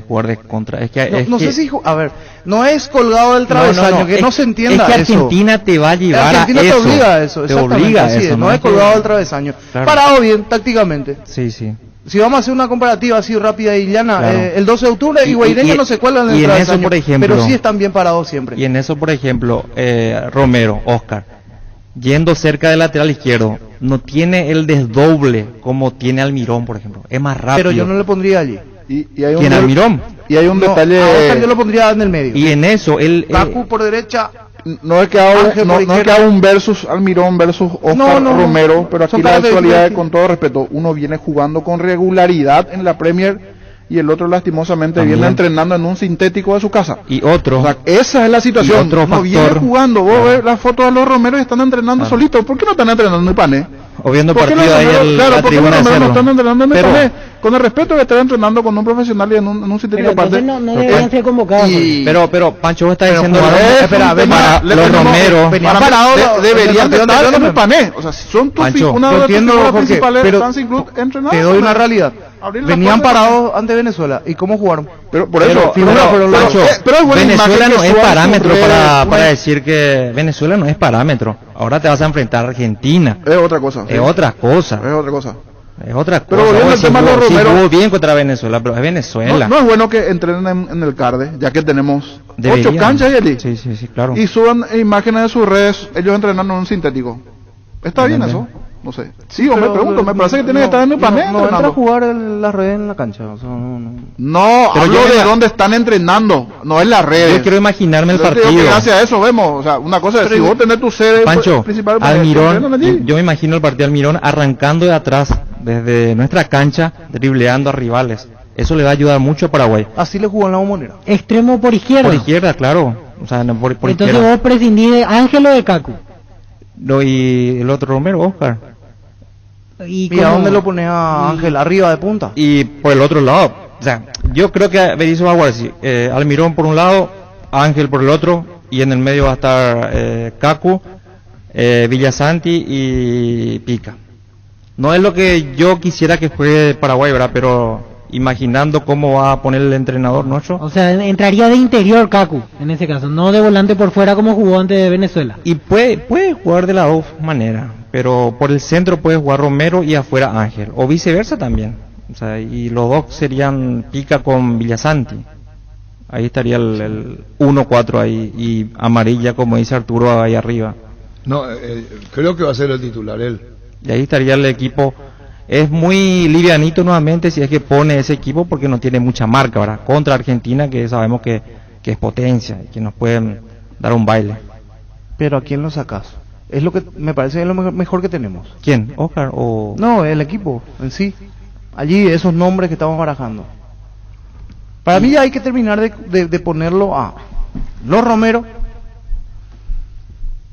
Jugar de contra. Es que no sé si, a ver, no es colgado del travesaño, que no se entienda eso. Es que Argentina te va a llevar Argentina a eso. Te obliga a eso, te obliga a eso. No es colgado del travesaño. Claro. Parado bien, tácticamente. Sí. Si vamos a hacer una comparativa así rápida y llana, claro. El 12 de octubre y Guaireña no se cuelgan en el travesaño, por ejemplo, pero sí están bien parados siempre. Y en eso, por ejemplo, Romero, Oscar, yendo cerca del lateral izquierdo, no tiene el desdoble como tiene Almirón, por ejemplo. Es más rápido. Pero yo no le pondría allí. Y hay ¿quién, Almirón? Y hay un detalle. A Oscar yo lo pondría en el medio. Y en eso, Kaku por derecha. No es que haga un versus Almirón versus Oscar Romero, pero aquí la actualidad, con todo respeto, uno viene jugando con regularidad en la Premier y el otro lastimosamente viene entrenando en un sintético de su casa. Y otro. O sea, esa es la situación. No viene jugando. Vos ves las fotos de los Romeros y están entrenando solitos. ¿Por qué no están entrenando en Ipané? O viendo ¿Por qué partido los ahí Romeros, en claro, la porque tribuna los de Romeros no Cerro. están entrenando en el Pero- Pané? Con el respeto que están entrenando con un profesional y en un sintético Pero aparte. entonces no deberían ser convocados. Pero Pancho, vos estás diciendo jugadores, espera, un tema, para le los tenemos- Romeros. venían Para- parados, de- deberían de de- estar de- en el Pané. O sea, si son tus Pancho, una Yo de tus entiendo, figuras Jorge, principales, pero están sin club entrenados. te doy una hombre. realidad. Abrir la Venían puerta. parados ante Venezuela. ¿Y cómo jugaron? Pero por Pero, eso, Pancho, pero es buena Venezuela imagen no que es suban parámetro sus redes, para una- decir que Venezuela no es parámetro. Ahora te vas a enfrentar a Argentina. Es otra cosa. Es otra cosa. Es otra cosa. Es otra cosa. Pero volviendo Hoy al sí tema de los jugó- sí Romeros- jugó bien contra Venezuela, pero es Venezuela. No es bueno que entrenen en el CARDE, ya que tenemos Deberían. 8 canchas y allí. Sí, claro. Y suban imágenes de sus redes, ellos entrenando en un sintético. ¿Está bien eso? No sé. Sí, o me pregunto, me parece que tienen que estar en el panel No entra a entrenando. jugar las redes en la cancha. O sea, No, Pero hablo yo de me- dónde están entrenando, no en las redes. Yo quiero imaginarme el Yo te digo que partido. gracias a eso vemos, o sea, una cosa es si vos tenés tu sede Pancho, principal, Almirón, entrenan allí. yo me imagino el partido de Almirón arrancando de atrás, desde nuestra cancha, dribleando a rivales. Eso le va a ayudar mucho a Paraguay. así le jugó en la Bombonera. Extremo por izquierda. Por izquierda, claro. O sea, no, por Entonces izquierda. vos prescindís de Ángel o de Cacu. No, y el otro Romero, Oscar. ¿Y ¿Y a cómo- dónde lo pones a Ángel? ¿Arriba de punta? Y por el otro lado, o sea, yo creo que Berizzo va a jugar así. Almirón por un lado, Ángel por el otro, y en el medio va a estar Cacu, Villasanti y Pica. No es lo que yo quisiera que juegue Paraguay, ¿verdad? Pero imaginando cómo va a poner el entrenador nuestro. O sea, entraría de interior Cacu, en ese caso, no de volante por fuera como jugó ante de Venezuela. Y puede jugar de las dos maneras, pero por el centro puede jugar Romero y afuera Ángel, o viceversa también. O sea, y los dos serían Pica con Villasanti. Ahí estaría el 1-4 ahí, y amarilla, como dice Arturo, ahí arriba. No, creo que va a ser el titular él. Y ahí estaría el equipo. Es muy livianito nuevamente si es que pone ese equipo, porque no tiene mucha marca, ¿verdad? Contra Argentina, que sabemos que es potencia y que nos pueden dar un baile. Pero ¿a quién lo sacas? Es lo que me parece es lo mejor que tenemos. ¿Quién? ¿Oscar o...? No, el equipo en sí. Allí esos nombres que estamos barajando. Para mí ya hay que terminar de ponerlo a los Romero,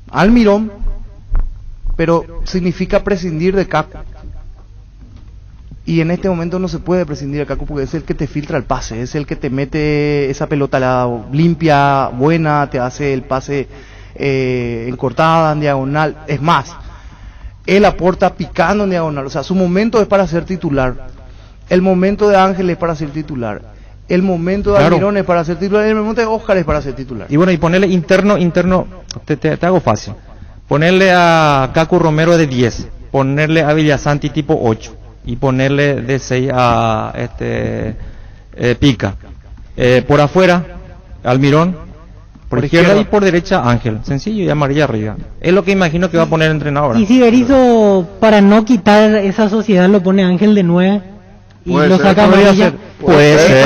Almirón, pero significa prescindir de Cacu. Y en este momento no se puede prescindir de Cacu porque es el que te filtra el pase, es el que te mete esa pelota limpia, buena, te hace el pase en cortada, en diagonal. Es más, él aporta picando en diagonal. O sea, su momento es para ser titular. El momento de Ángel es para ser titular. El momento de Claro. Almirón es para ser titular. El momento de Oscar es para ser titular. Y bueno, y ponerle interno, te hago fácil. Ponerle a Cacu Romero de 10, ponerle a Villasanti tipo 8 y ponerle de 6 a Pica. Por afuera, Almirón, por izquierda y por derecha Ángel. Sencillo, y amarilla arriba. Es lo que imagino que va a poner el entrenador. Y si Berizzo, para no quitar esa sociedad, lo pone Ángel de 9 y Puede lo ser, saca podría amarilla. ser. Puede ser.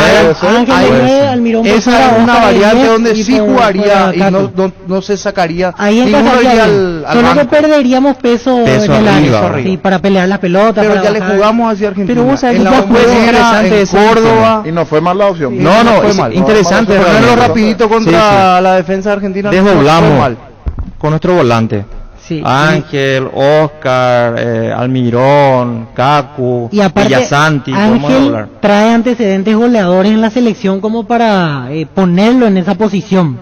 Ángel de 9, Almirón por Esa fuera, es una Oscar de variante 10 donde y sí por jugaría fuera y Cacu. no se sacaría Ahí ninguno encajaría iría bien. al Solo que banco. perderíamos peso en el arriba, área, sí, para pelear las pelotas. Pero para ya le bajar. jugamos hacia Argentina. Pero vos sabés En que la ya Bombonera, jugó interesante en ese Córdoba. Y no fue mal la opción. No, fue es mal. interesante. Ponerlo realmente. rapidito contra la defensa argentina. no fue Desdoblamos mal. con nuestro volante. Sí, Ángel, Oscar, Almirón, Cacu, Y aparte, Villasanti, podemos Ángel doblar. trae antecedentes goleadores en la selección como para ponerlo en esa posición.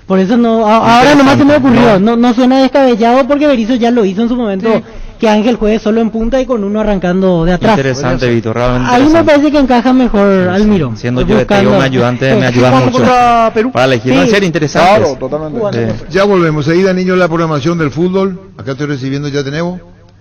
Por eso no, ahora nomás se me ocurrió, no suena descabellado porque Berizzo ya lo hizo en su momento, que Ángel juegue solo en punta y con uno arrancando de atrás. Interesante, Vito, realmente Ahí me interesante. parece que encaja mejor Almirón. Siendo yo buscando- un ayudante, me ayuda Jugando mucho. contra Perú. Para elegir, van a Sí. ser interesantes. Claro, totalmente. Ya volvemos. Seguida, niños, la programación del fútbol. Acá estoy recibiendo, ¿ya tenemos?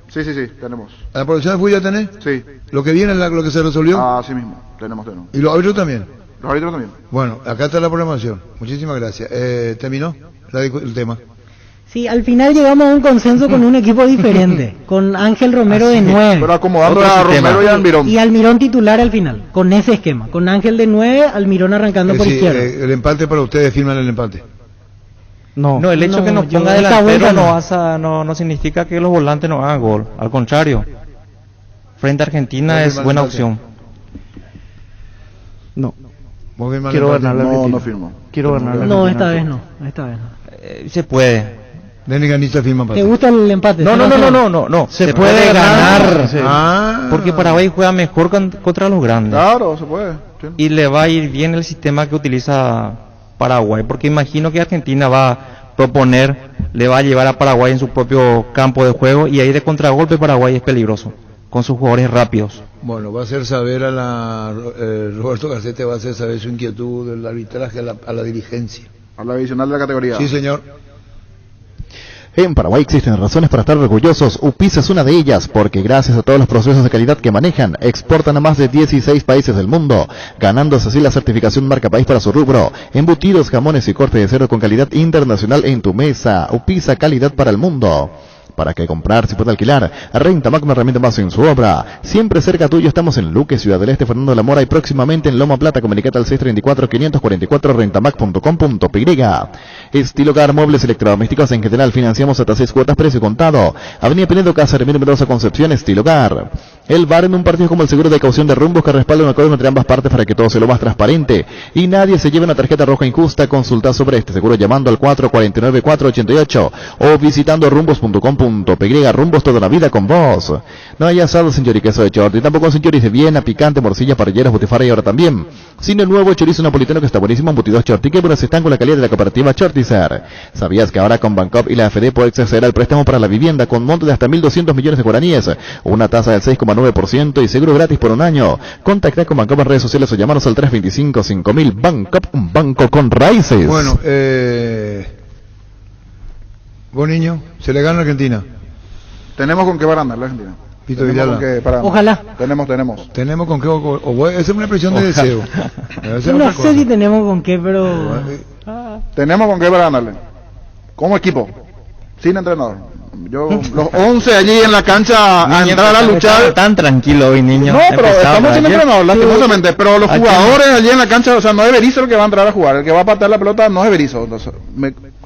Sí, tenemos. ¿La programación del fútbol ya tenés? Sí. ¿Lo que viene es lo que se resolvió? Así mismo, tenemos. ¿Y los árbitros también? Los árbitros también. Bueno, acá está la programación. Muchísimas gracias. ¿Terminó el tema? Sí, al final llegamos a un consenso con un equipo diferente, con Ángel Romero de 9. Pero acomodando a Romero y a Almirón. Y Almirón titular al final, con ese esquema, con Ángel de 9, Almirón arrancando por izquierda. El empate para ustedes, firman el empate. No, el hecho No, que nos yo ponga esta vuelta delantero no. no significa que los volantes no hagan gol. Al contrario, frente a Argentina es buena opción. No. ¿Vos firmás el Quiero empate? ganarle a No, Argentina. no firmo. Quiero ganarle a No, Argentina. esta vez no. Se puede. Denny Canisa firma empate. ¿Te gusta el empate? No. Se puede ganar. Sí. Porque Paraguay juega mejor contra los grandes. Claro, se puede. Sí. Y le va a ir bien el sistema que utiliza Paraguay. Porque imagino que Argentina va a proponer, le va a llevar a Paraguay en su propio campo de juego. Y ahí de contragolpe Paraguay es peligroso, con sus jugadores rápidos. Bueno, va a hacer saber Roberto Garcete va a hacer saber su inquietud del arbitraje a la dirigencia. A la divisional de la categoría. Sí, señor. En Paraguay existen razones para estar orgullosos. UPISA es una de ellas, porque gracias a todos los procesos de calidad que manejan, exportan a más de 16 países del mundo, ganándose así la certificación marca país para su rubro. Embutidos, jamones y corte de cerdo con calidad internacional en tu mesa. UPISA, calidad para el mundo. ¿Para qué comprar si puede alquilar? Rentamac, una herramienta más en su obra. Siempre cerca tuyo, estamos en Luque, Ciudad del Este, Fernando de la Mora, y próximamente en Loma Plata. Comunicate al 634-544 rentamac.com.py. Estilocar, muebles electrodomésticos en general, financiamos hasta 6 cuotas, precio contado. Avenida Pinedo, Casa Remiro Mendoza, Concepción. Estilocar. El VAR en un partido como el seguro de caución de rumbos que respalda un acuerdo entre ambas partes para que todo sea lo más transparente y nadie se lleve una tarjeta roja injusta. Consulta sobre este seguro llamando al 449-488 o visitando rumbos.com.py. Rumbos, toda la vida con vos. No hay asado sin choriqueso de Chorti, tampoco sin choris de Viena, picante, morcilla, parrilleras, butifarra y ahora también sino el nuevo chorizo napolitano que está buenísimo, embutidos Chorti, que buenos están con la calidad de la cooperativa Chortizer. ¿Sabías que ahora con Bancop y la AFD puedes acceder al préstamo para la vivienda con monto de hasta 1.200 millones de guaraníes, una tasa del 6,9% y seguro gratis por un año? Contacta con Bancop en redes sociales o llamanos al 325-5000. Bancop, un banco con raíces. Bueno, vos niño, se le gana a Argentina. Tenemos con qué barandar la Argentina. Pito Vidal. Ojalá. Tenemos con qué. Esa es una expresión de deseo. No sé si tenemos con qué, pero... Tenemos con qué para ganarle. Como equipo. Sin entrenador. Los 11 allí en la cancha a entrar a luchar. Tan tranquilo hoy, niño. No, pero estamos sin entrenador, lastimosamente. Pero los jugadores allí en la cancha, o sea, no es Berizzo el que va a entrar a jugar. El que va a patear la pelota no es Berizzo. Entonces,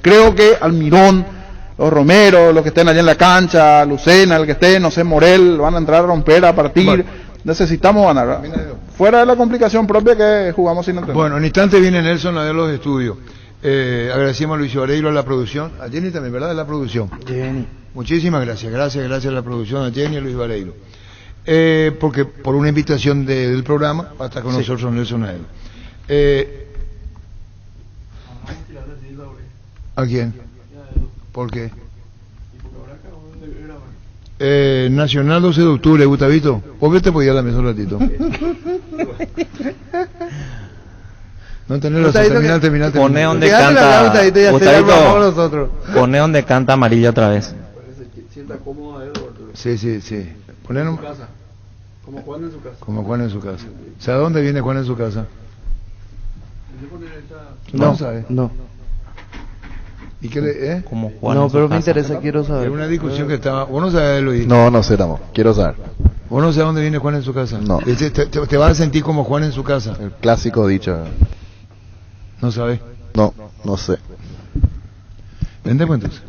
creo que Almirón, los Romero, los que estén allí en la cancha, Lucena, el que esté, no sé, Morel, van a entrar a romper, a partir. Bueno. Necesitamos ganar. Fuera de la complicación propia que jugamos sin entrenador. Bueno, en instante viene Nelson a ver los estudios. Agradecemos a Luis Vareiro, a la producción, a Jenny también, ¿verdad? De la producción. Jenny. Muchísimas gracias a la producción, a Jenny y a Luis Vareiro. Porque por una invitación del programa, va a estar con nosotros Nelson Aedo. ¿A quién? ¿Por qué? Nacional 12 de octubre, Gustavito. ¿Por qué te podía dar un ratito? No tener los terminal. Pone donde canta Gustavito. Pone donde canta Amarilla otra vez. Sienta cómodo a Edward. Sí. Poner en casa. Como Juan en su casa. ¿Sabe dónde viene Juan en su casa? No. ¿Sabe? No. ¿Y qué le, Como Juan no, en su pero casa. me interesa, quiero saber. Era una discusión que estaba. ¿Vos no sabés, Luis? No sé, Tamo. Quiero saber. ¿Vos no sabés dónde viene Juan en su casa? No. Te vas a sentir como Juan en su casa. El clásico dicho. ¿No sabés? No sé. Vente pues entonces.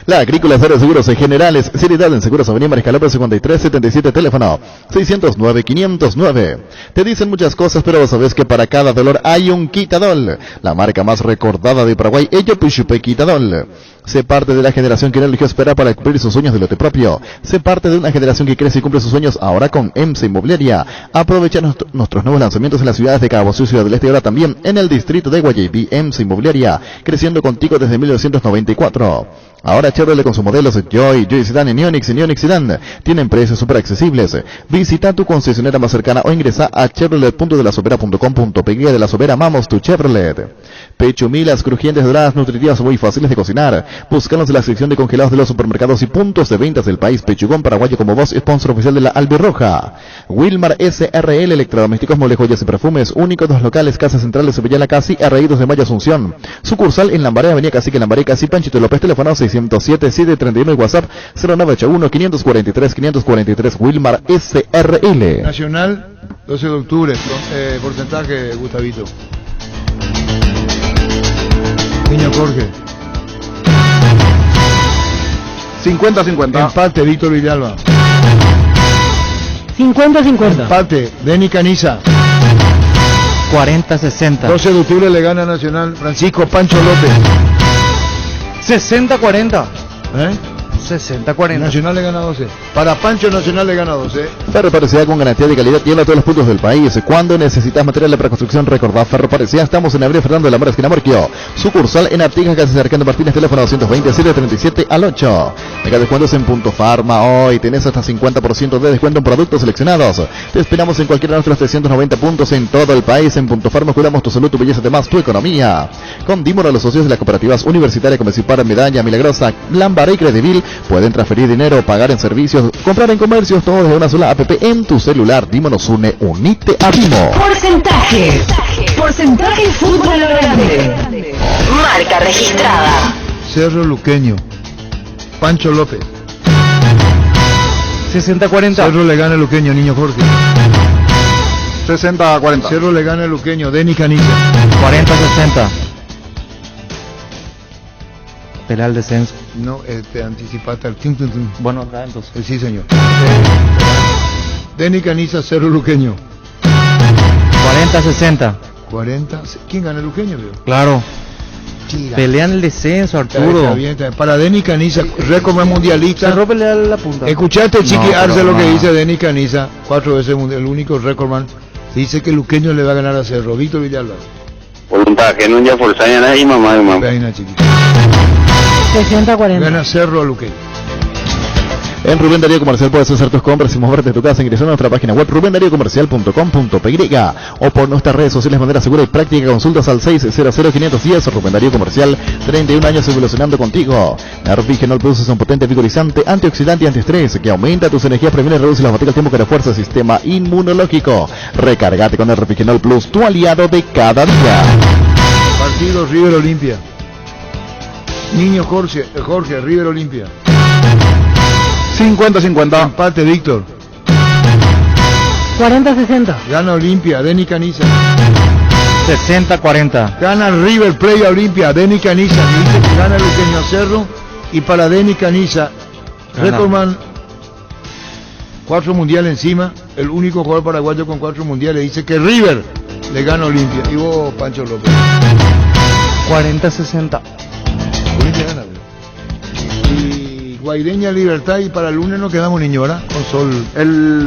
La Agrícola Cero Seguros Generales, seriedad en Seguros Avenida Mariscal López 5377, teléfono 609-509. Te dicen muchas cosas, pero sabes que para cada dolor hay un Quitadol, la marca más recordada de Paraguay, ello Pichupe Quitadol. Sé parte de la generación que no eligió esperar para cumplir sus sueños de lote propio. Sé parte de una generación que crece y cumple sus sueños ahora con EMSA Inmobiliaria. Aprovecha nuestros nuevos lanzamientos en las ciudades de Cabo Sucio, Ciudad del Este y ahora también en el distrito de Guayaquil. EMSA Inmobiliaria, creciendo contigo desde 1994. Ahora Chevrolet con sus modelos Joy Sedan y Neonix Sedan tienen precios súper accesibles. Visita tu concesionaria más cercana o ingresa a chevrolet.delasovera.com.py. De La Sobera, amamos tu Chevrolet. Pechumilas crujientes, doradas, nutritivas, muy fáciles de cocinar. Búscanos en la sección de congelados de los supermercados y puntos de ventas del país. Pechugón Paraguayo como voz, sponsor oficial de la Albirroja. Wilmar SRL, electrodomésticos, muebles, joyas y perfumes. Únicos dos locales, Casa Central de Sevilla, La Casi, Arraídos de Maya Asunción. Sucursal en Lambaré, Avenida Cacique, Lambaré, Casi, Panchito López, teléfono 607-731 y WhatsApp 0981-543-543. Wilmar SRL. Nacional, 12 de octubre, porcentaje, Gustavito. Niño Jorge. 50-50. Empate, Víctor Villalba. 50-50. Empate, Denny Caniza. 40-60. 12 de octubre le gana Nacional Francisco Pancho López. 60-40. ¿Eh? 60-40. Nacional le gana 12. Para Pancho Nacional le gana 12. Ferro Parecida con garantía de calidad tiene a todos los puntos del país. Cuando necesitas material para construcción, recordá Ferro Parecida. Estamos en Avenida Fernando de la Mora, esquina Morquio. Sucursal en Artigas, casi cercano Martínez, teléfono 220-037-8. Mega descuentos en Punto Farma. Hoy tenés hasta 50% de descuento en productos seleccionados. Te esperamos en cualquiera de nuestros 390 puntos en todo el país. En Punto Farma cuidamos tu salud, tu belleza, además tu economía. Con Dimor, los socios de las cooperativas universitarias como Cipar, Medalla, Milagrosa, Lámpara y Credivil pueden transferir dinero, pagar en servicios, comprar en comercios, todo desde una sola app en tu celular. Dimo nos une, unite a Dimo. Porcentaje fútbol a lo grande. Marca registrada. Cerro Luqueño. Pancho López. 60-40. Cerro le gana a Luqueño, niño Jorge. 60-40. Cerro le gana a Luqueño, Denny Canilla. 40-60. Pelea el descenso. No, te anticipaste al tim. Bueno, acá entonces. Sí, señor. Denny Caniza, Cerro Luqueño. 40-60. 40. ¿Quién gana el Luqueño, veo? Claro. Tira. Pelean el descenso, Arturo. Está bien. Para Denny Caniza, récord mundialista. Cerró pelea la punta. Escuchaste, Chiqui No, Arce, pero lo que no. dice Denny Caniza, 4 veces el único recordman. Dice que el Luqueño le va a ganar a Cerro. Víctor Villalba. Voluntad, que no ya forzaña ahí, mamá. Venga, chiquita. 60-40. Gana Cerro a Luqueño. En Rubén Darío Comercial puedes hacer tus compras y moverte de tu casa ingresando a nuestra página web rubendariocomercial.com.py o por nuestras redes sociales de manera segura y práctica. Consultas al 600-510. Rubén Darío Comercial, 31 años evolucionando contigo. Nervigenol Plus es un potente vigorizante, antioxidante y antiestrés que aumenta tus energías, previene y reduce las fatigas al tiempo que refuerza el sistema inmunológico. Recárgate con Nervigenol Plus, tu aliado de cada día. Partido River Olimpia. Niño Jorge, River Olimpia. 50-50. Empate, Víctor. 40-60. Gana Olimpia, Denny Caniza. 60-40. Gana River Plate a Olimpia, Denny Caniza. Dice que gana Luqueño Cerro. Y para Denny Caniza, recordman 4 mundiales encima. El único jugador paraguayo con 4 mundiales. Dice que River le gana a Olimpia. Y vos, Pancho López. 40-60. Olimpia gana. Y Guaireña Libertad, y para el lunes nos quedamos, niño, ¿verdad? Con Sol.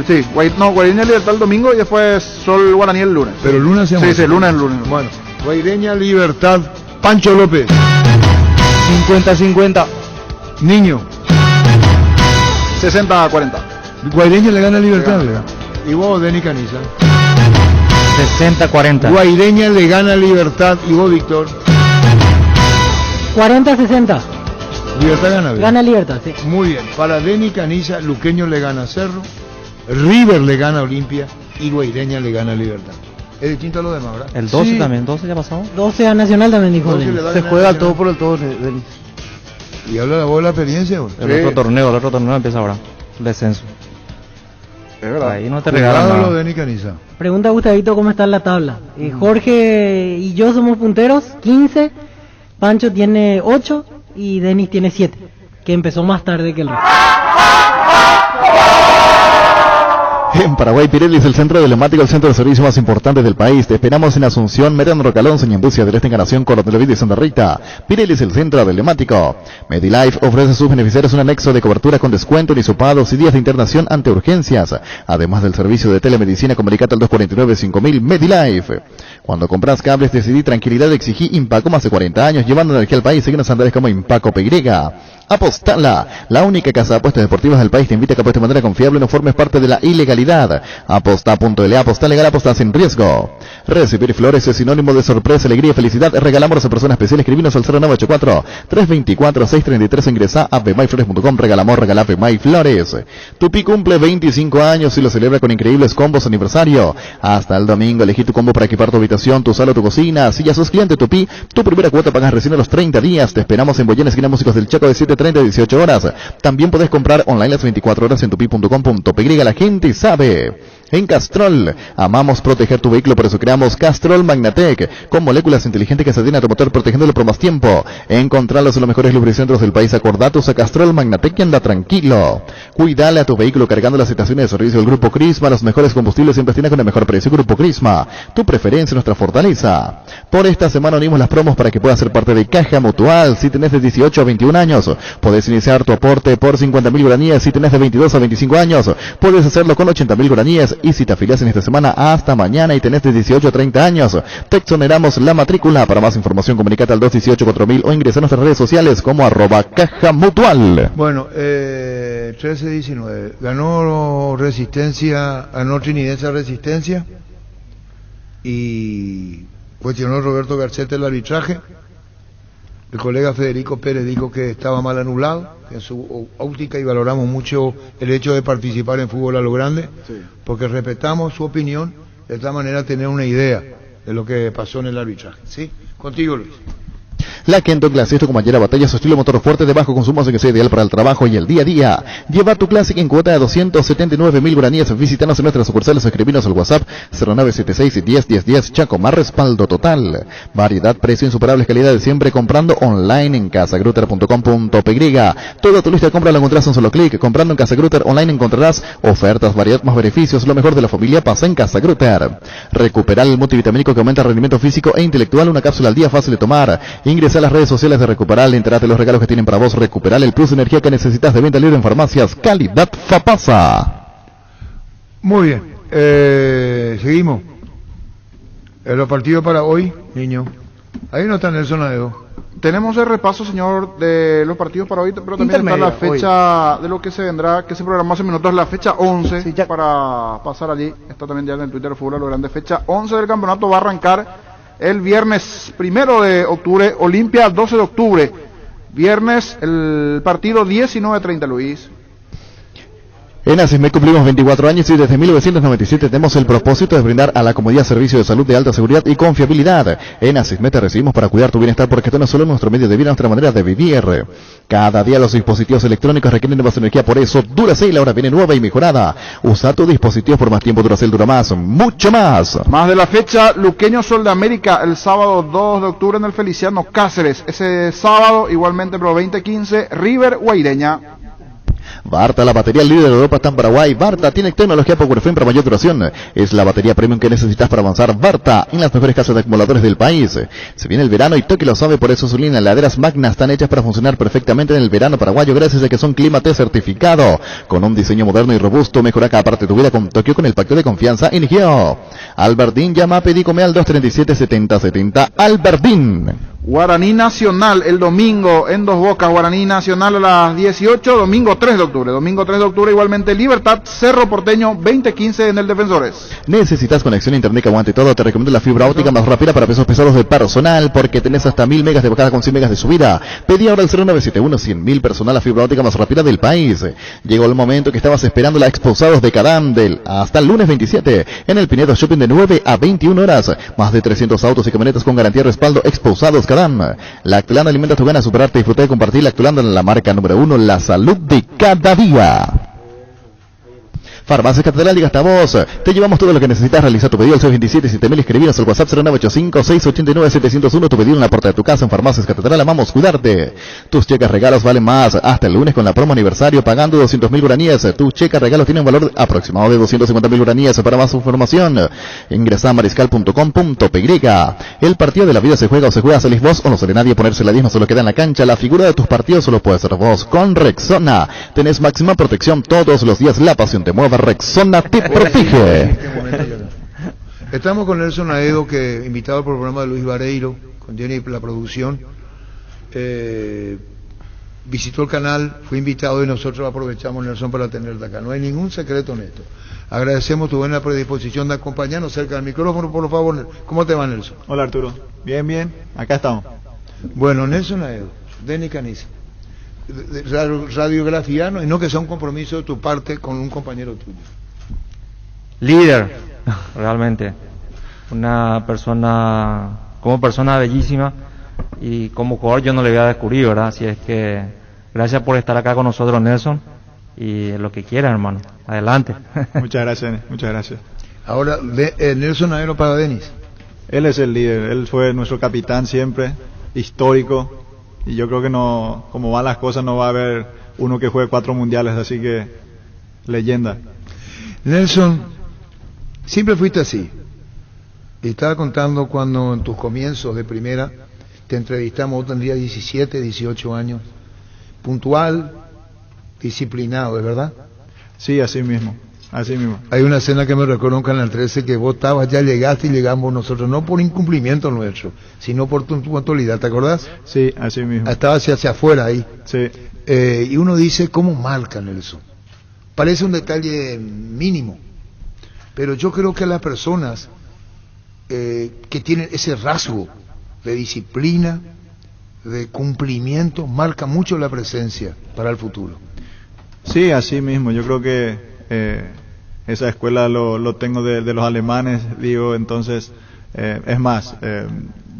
Sí, Guaireña Libertad el domingo y después Sol Guaraní el lunes. Pero el lunes hacemos. Sí, el lunes. Bueno, Guaireña Libertad, Pancho López. 50-50. Niño. 60-40. Guaireña le gana a Libertad, ¿verdad? Y vos, Denny Caniza. 60-40. Guaireña le gana a Libertad. Y vos, Víctor. 40-60. Libertad gana, ¿verdad? Gana Libertad, sí. Muy bien. Para Denny Caniza, Luqueño le gana a Cerro. River le gana a Olimpia. Y Guaireña le gana a Libertad. Es distinto a lo demás, ¿verdad? El 12 Sí. también, 12 ya pasó. 12 a Nacional también dijo. 12 Denis. le va a Se ganar juega Nacional. todo por el todo, Denis. Y habla la voz de la experiencia, güey. El otro torneo empieza ahora. Descenso. Es verdad. Ahí no te regalan Cuidado lo nada. de Denny Caniza. Pregunta Gustavito cómo está en la tabla. Jorge y yo somos punteros, 15. Pancho tiene 8 y Denis tiene 7, que empezó más tarde que el resto. En Paraguay, Pirelli es el centro telemático, el centro de servicio más importante del país. Te esperamos en Asunción, Meriano Rocalón, Señembucia del Este, Encarnación, Coronel Ovidio y Santa Rita. Pirelli es el centro telemático. MediLife ofrece a sus beneficiarios un anexo de cobertura con descuento en hisopados y días de internación ante urgencias. Además del servicio de telemedicina, comunicate al 249-5000 MediLife. Cuando compras cables, decidí tranquilidad, exigí Impaco más de 40 años, llevando energía al país. Síguenos Andrés como Impaco PY. Apostala, la única casa de apuestas deportivas del país, te invita a que apuestes de manera confiable y no formes parte de la ilegalidad. Aposta.la, aposta legal, aposta sin riesgo. Recibir flores es sinónimo de sorpresa, alegría y felicidad. Regalamos a personas especiales. Escribinos al 0984-324-633. Ingresa a bmayflores.com. Regalamos, regala Bmay Flores. Tupi cumple 25 años y lo celebra con increíbles combos aniversario. Hasta el domingo, elegí tu combo para equipar tu habitación, tu sala, tu cocina. Si ya sos cliente Tupi, tu primera cuota pagas recién a los 30 días. Te esperamos en Boyena, esquina Músicos del Chaco, de 7:30 a 18 horas. También podés comprar online las 24 horas en tupi.com.py. La gente sabe. En Castrol, amamos proteger tu vehículo, por eso creamos Castrol Magnatec, con moléculas inteligentes que se adhieren a tu motor protegiéndolo por más tiempo. Encontralos en los mejores lubricentros del país. Acordatos a Castrol Magnatec y anda tranquilo. Cuídale a tu vehículo cargando las estaciones de servicio del Grupo Crisma. Los mejores combustibles siempre tienen con el mejor precio. Grupo Crisma, tu preferencia, nuestra fortaleza. Por esta semana unimos las promos para que puedas ser parte de Caja Mutual. Si tenés de 18 a 21 años, podés iniciar tu aporte por 50.000 guaraníes. Si tenés de 22 a 25 años, puedes hacerlo con 80.000 guaraníes. Y si te afilias en esta semana hasta mañana y tenés de 18 a 30 años, te exoneramos la matrícula. Para más información, comunicate al 218-4000 o ingresa a nuestras redes sociales como @Caja Mutual. Bueno, 13-19. Ganó Resistencia, ganó Trinidense Resistencia y cuestionó Roberto Garcete el arbitraje. El colega Federico Pérez dijo que estaba mal anulado en su óptica y valoramos mucho el hecho de participar en fútbol a lo grande, porque respetamos su opinión, de esta manera tener una idea de lo que pasó en el arbitraje. ¿Sí? Contigo, Luis. La Kenton Classic, tu compañera batalla, su estilo motor fuerte de bajo consumo hace que sea ideal para el trabajo y el día a día. Lleva tu Classic en cuota de 279.000 guaraníes. Visítanos en nuestras sucursales o escribinos al WhatsApp 0976-101010. Chaco, más respaldo total. Variedad, precio, insuperables calidades, siempre comprando online en casagruter.com.py. Toda tu lista de compra la encontrarás en un solo clic. Comprando en Casa Grutter online encontrarás ofertas, variedad, más beneficios. Lo mejor de la familia pasa en Casa Grutter. Recuperar el multivitamínico que aumenta el rendimiento físico e intelectual. Una cápsula al día fácil de tomar. Ingresa a las redes sociales de Recuperal, enterate de los regalos que tienen para vos. Recuperal, el plus de energía que necesitas, de venta libre en farmacias. Calidad Fapasa. Muy bien, seguimos. Los partidos para hoy, niño. Ahí no está Nelson Aedo. Tenemos el repaso, señor, de los partidos para hoy, pero también está la fecha de lo que se vendrá, que se programó hace minutos, la fecha 11, sí, para pasar allí. Está también ya en el Twitter de Fútbol a lo Grande. Fecha 11 del campeonato va a arrancar el viernes 1 de octubre, Olimpia 12 de octubre. Viernes el partido 19:30, Luis. En Asismed cumplimos 24 años y desde 1997 tenemos el propósito de brindar a la comunidad servicio de salud de alta seguridad y confiabilidad. En Asismed te recibimos para cuidar tu bienestar, porque esto no es solo nuestro medio de vida, nuestra manera de vivir. Cada día los dispositivos electrónicos requieren de más energía, por eso Duracell ahora viene nueva y mejorada. Usa tu dispositivo por más tiempo, Duracell dura más, mucho más. Más de la fecha, Luqueño Sol de América, el sábado 2 de octubre en el Feliciano Cáceres. Ese sábado, igualmente, pero 20:15, River Guaireña. Barta, la batería líder de Europa está en Paraguay. Barta tiene tecnología PowerFrame para mayor duración. Es la batería premium que necesitas para avanzar. Barta, en las mejores casas de acumuladores del país. Se viene el verano y Toki lo sabe, por eso su línea de heladeras Magna están hechas para funcionar perfectamente en el verano paraguayo, gracias a que son Clima T certificado. Con un diseño moderno y robusto, mejora cada parte de tu vida con Tokio, con el pacto de confianza Inigio. Albertín, llama, pedí, come al 237-7070. Albertín. Guaraní Nacional el domingo en Dos Bocas, Guaraní Nacional a las 18, domingo 3 de octubre. Domingo 3 de octubre igualmente Libertad, Cerro Porteño, 20:15 en el Defensores. Necesitas conexión a internet que aguante todo. Te recomiendo la fibra óptica más rápida para pesos pesados de personal, porque tenés hasta 1000 megas de bajada con 100 megas de subida. Pedí ahora el 0971-100.000 personal, la fibra óptica más rápida del país. Llegó el momento que estabas esperando, la Exposados de Cadam hasta el lunes 27 en el Pinedo Shopping de 9 a 21 horas. Más de 300 autos y camionetas con garantía y respaldo. Exposados Cadam. Lactulanda alimenta tu gana, superarte, disfrutar y compartir. Lactulanda, la marca número 1, la salud de cada día. Farmacias Catedral, diga hasta vos. Te llevamos todo lo que necesitas. Realizar tu pedido al 627-7000. Escribinos al WhatsApp 0985-689-701. Tu pedido en la puerta de tu casa. En Farmacias Catedral amamos cuidarte. Tus cheques regalos valen más. Hasta el lunes con la promo aniversario, pagando 200.000 guaraníes. Tus cheques regalos tienen un valor aproximado de 250.000 guaraníes. Para más información, ingresa a mariscal.com.py. El partido de la vida se juega o se juega. Salís vos o no sale nadie. Ponerse la 10 no solo queda en la cancha. La figura de tus partidos solo puede ser vos. Con Rexona tenés máxima protección todos los días. La pasión te mueve. Rexona te protege. Estamos con Nelson Aedo, que invitado por el programa de Luis Vareiro, con Jenny la producción. Visitó el canal, fue invitado y nosotros aprovechamos, Nelson, para tenerte acá. No hay ningún secreto en esto. Agradecemos tu buena predisposición de acompañarnos cerca del micrófono, por favor. ¿Cómo te va, Nelson? Hola, Arturo. Bien, bien. Acá estamos. Bueno, Nelson Aedo, Denny Caniza. Radiografiano, y no que sea un compromiso de tu parte con un compañero tuyo. Líder, realmente. Una persona, como persona bellísima, y como jugador yo no le voy a descubrir, ¿verdad? Así es que gracias por estar acá con nosotros, Nelson, y lo que quieran, hermano. Adelante. Muchas gracias, muchas gracias. Ahora, Nelson Aero para Denis. Él es el líder, él fue nuestro capitán siempre, histórico, y yo creo que no, como van las cosas, no va a haber uno que juegue 4 mundiales, así que leyenda. Nelson, siempre fuiste así. Y estaba contando cuando en tus comienzos de primera te entrevistamos, vos tendrías 17, 18 años, puntual, disciplinado, ¿es verdad? Sí, así mismo. Así mismo. Hay una escena que me recuerdo en Canal 13 que vos estabas, ya llegaste y llegamos nosotros, no por incumplimiento nuestro, sino por tu puntualidad, ¿te acordás? Sí, así mismo. Estabas hacia afuera ahí. Sí. Y uno dice, ¿cómo marca Nelson? Parece un detalle mínimo, pero yo creo que las personas que tienen ese rasgo de disciplina, de cumplimiento, marca mucho la presencia para el futuro. Sí, así mismo, yo creo que esa escuela lo tengo de los alemanes, digo, entonces, es más,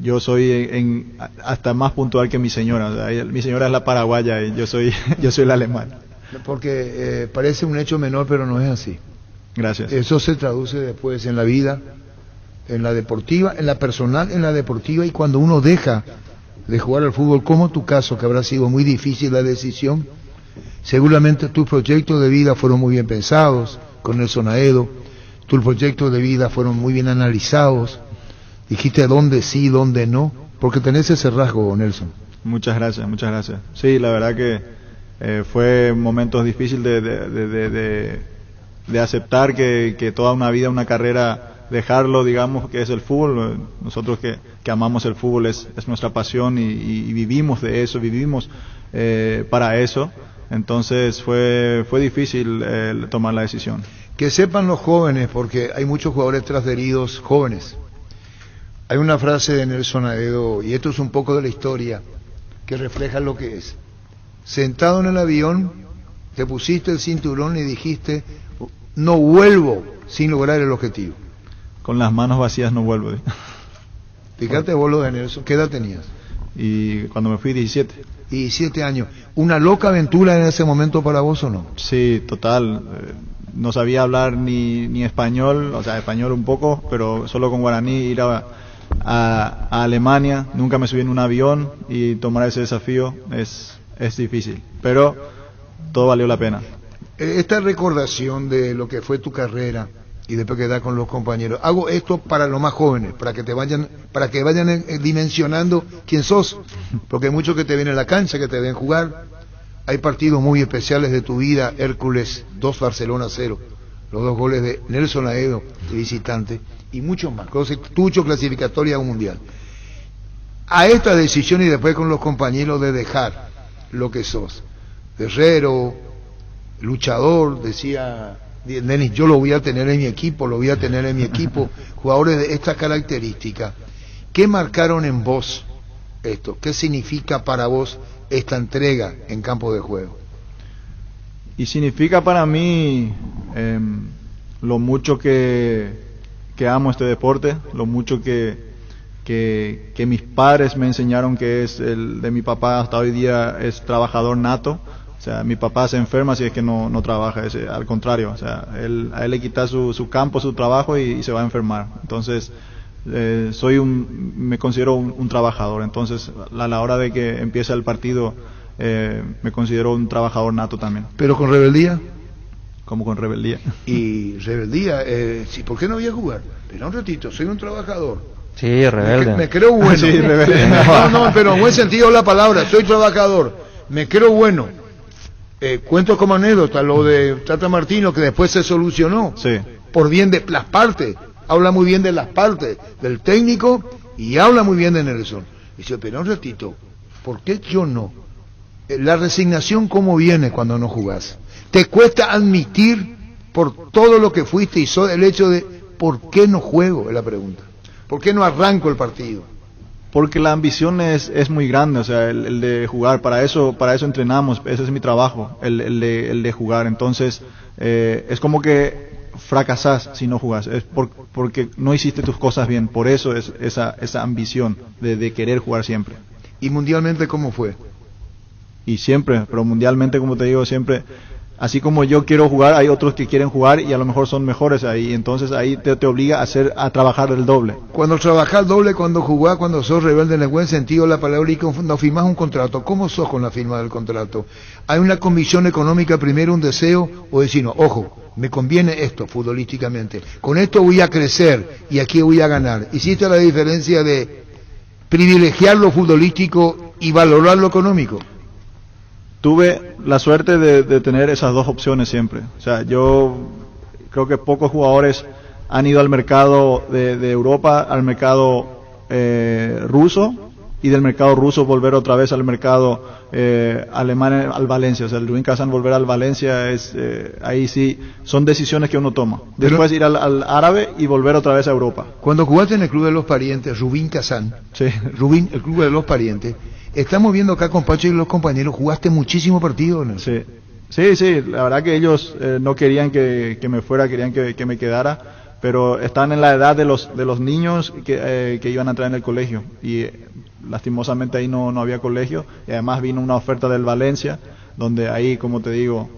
yo soy hasta más puntual que mi señora, o sea, mi señora es la paraguaya y yo soy el alemán. Porque parece un hecho menor, pero no es así. Gracias. Eso se traduce después en la vida, en la deportiva, en la personal, en la deportiva, y cuando uno deja de jugar al fútbol, como tu caso, que habrá sido muy difícil la decisión, seguramente tus proyectos de vida fueron muy bien pensados con Nelson Aedo, tus proyectos de vida fueron muy bien analizados, dijiste dónde sí, dónde no, porque tenés ese rasgo, Nelson. Muchas gracias, muchas gracias. Sí, la verdad que fue momentos difíciles de aceptar que toda una vida, una carrera, dejarlo, digamos, que es el fútbol. Nosotros que amamos el fútbol, es nuestra pasión y vivimos de eso, vivimos para eso. Entonces fue difícil tomar la decisión. Que sepan los jóvenes, porque hay muchos jugadores transferidos jóvenes. Hay una frase de Nelson Aedo, y esto es un poco de la historia, que refleja lo que es. Sentado en el avión, te pusiste el cinturón y dijiste, no vuelvo sin lograr el objetivo. Con las manos vacías no vuelvo. Fíjate vos lo de Nelson, ¿qué edad tenías? Y cuando me fui, 17. 17 años. ¿Una loca aventura en ese momento para vos o no? Sí, total. No sabía hablar ni español, o sea, español un poco, pero solo con guaraní, ir a Alemania, nunca me subí en un avión y tomar ese desafío es difícil, pero todo valió la pena. Esta recordación de lo que fue tu carrera y después quedar con los compañeros, hago esto para los más jóvenes, para que vayan dimensionando quién sos, porque hay muchos que te ven en la cancha, que te ven jugar. Hay partidos muy especiales de tu vida, Hércules 2, Barcelona 0, los 2 goles de Nelson Aedo de visitante, y muchos más, tucho clasificatoria a un mundial. A esta decisión y después con los compañeros de dejar lo que sos, guerrero, luchador, decía Denis, yo lo voy a tener en mi equipo, jugadores de esta característica, ¿qué marcaron en vos esto? ¿Qué significa para vos esta entrega en campo de juego? Y significa para mí lo mucho que amo este deporte, lo mucho que mis padres me enseñaron, que es el de mi papá hasta hoy día, es trabajador nato. O sea, mi papá se enferma si es que no trabaja, al contrario, o sea, a él le quita su campo, su trabajo y se va a enfermar. Entonces, me considero un trabajador. Entonces, a la hora de que empieza el partido, me considero un trabajador nato también. ¿Pero con rebeldía? ¿Cómo con rebeldía? Y rebeldía, sí, ¿por qué no voy a jugar? Pero un ratito, soy un trabajador. Sí, rebelde. Me creo bueno. Sí, rebelde. No, pero en buen sentido la palabra, soy trabajador, me creo bueno. Cuento como anécdota lo de Tata Martino, que después se solucionó, sí, por bien de las partes, habla muy bien de las partes del técnico y habla muy bien de Nelson. Dice, pero un ratito, ¿por qué yo no? La resignación, ¿cómo viene cuando no jugás? Te cuesta admitir por todo lo que fuiste y el hecho de ¿por qué no juego? Es la pregunta. ¿Por qué no arranco el partido? Porque la ambición es muy grande, o sea, el de jugar, para eso entrenamos, ese es mi trabajo, el de jugar. Entonces, es como que fracasás si no jugás, es porque no hiciste tus cosas bien, por eso es esa ambición de querer jugar siempre. ¿Y mundialmente cómo fue? Y siempre, pero mundialmente, como te digo, siempre así como yo quiero jugar, hay otros que quieren jugar y a lo mejor son mejores ahí, entonces ahí te obliga a trabajar el doble. Cuando trabajás doble, cuando jugás, cuando sos rebelde en el buen sentido de la palabra y cuando firmás un contrato, ¿cómo sos con la firma del contrato? ¿Hay una convicción económica primero, un deseo, o decir, no, ojo, me conviene esto futbolísticamente, con esto voy a crecer y aquí voy a ganar? ¿Hiciste la diferencia de privilegiar lo futbolístico y valorar lo económico? Tuve la suerte de tener esas dos opciones siempre. O sea, yo creo que pocos jugadores han ido al mercado de Europa, al mercado ruso, y del mercado ruso volver otra vez al mercado alemán, al Valencia. O sea, el Rubin Kazan volver al Valencia, ahí sí, son decisiones que uno toma. Después ir al árabe y volver otra vez a Europa. Cuando jugaste en el club de los parientes, Rubin Kazan, sí. Rubin, el club de los parientes, estamos viendo acá con Pacho y los compañeros, jugaste muchísimo partido, ¿no? Sí, la verdad que ellos no querían que me fuera, querían que me quedara, pero están en la edad de los niños que iban a entrar en el colegio, y lastimosamente ahí no había colegio, y además vino una oferta del Valencia, donde ahí, como te digo,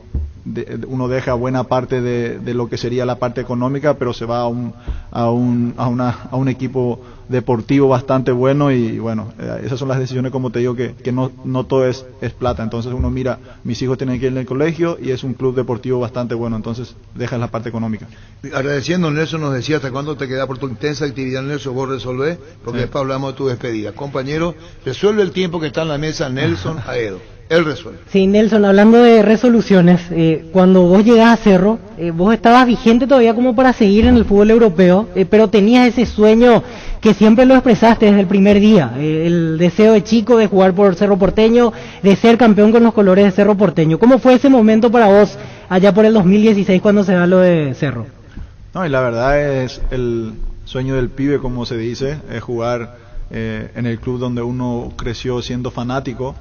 uno deja buena parte de lo que sería la parte económica, pero se va a un equipo deportivo bastante bueno, y bueno, esas son las decisiones, como te digo, que no todo es plata. Entonces uno mira, mis hijos tienen que ir en el colegio y es un club deportivo bastante bueno, entonces dejas la parte económica. Agradeciendo, Nelson nos decía hasta cuándo te queda por tu intensa actividad, Nelson, vos resolvés, porque después hablamos de tu despedida. Compañero, resuelve el tiempo que está en la mesa Nelson Aedo. Él resuelve. Sí, Nelson, hablando de resoluciones, cuando vos llegás a Cerro, vos estabas vigente todavía como para seguir en el fútbol europeo, pero tenías ese sueño que siempre lo expresaste desde el primer día, el deseo de chico de jugar por Cerro Porteño, de ser campeón con los colores de Cerro Porteño. ¿Cómo fue ese momento para vos allá por el 2016 cuando se da lo de Cerro? No, y la verdad es el sueño del pibe, como se dice, es jugar en el club donde uno creció siendo fanático.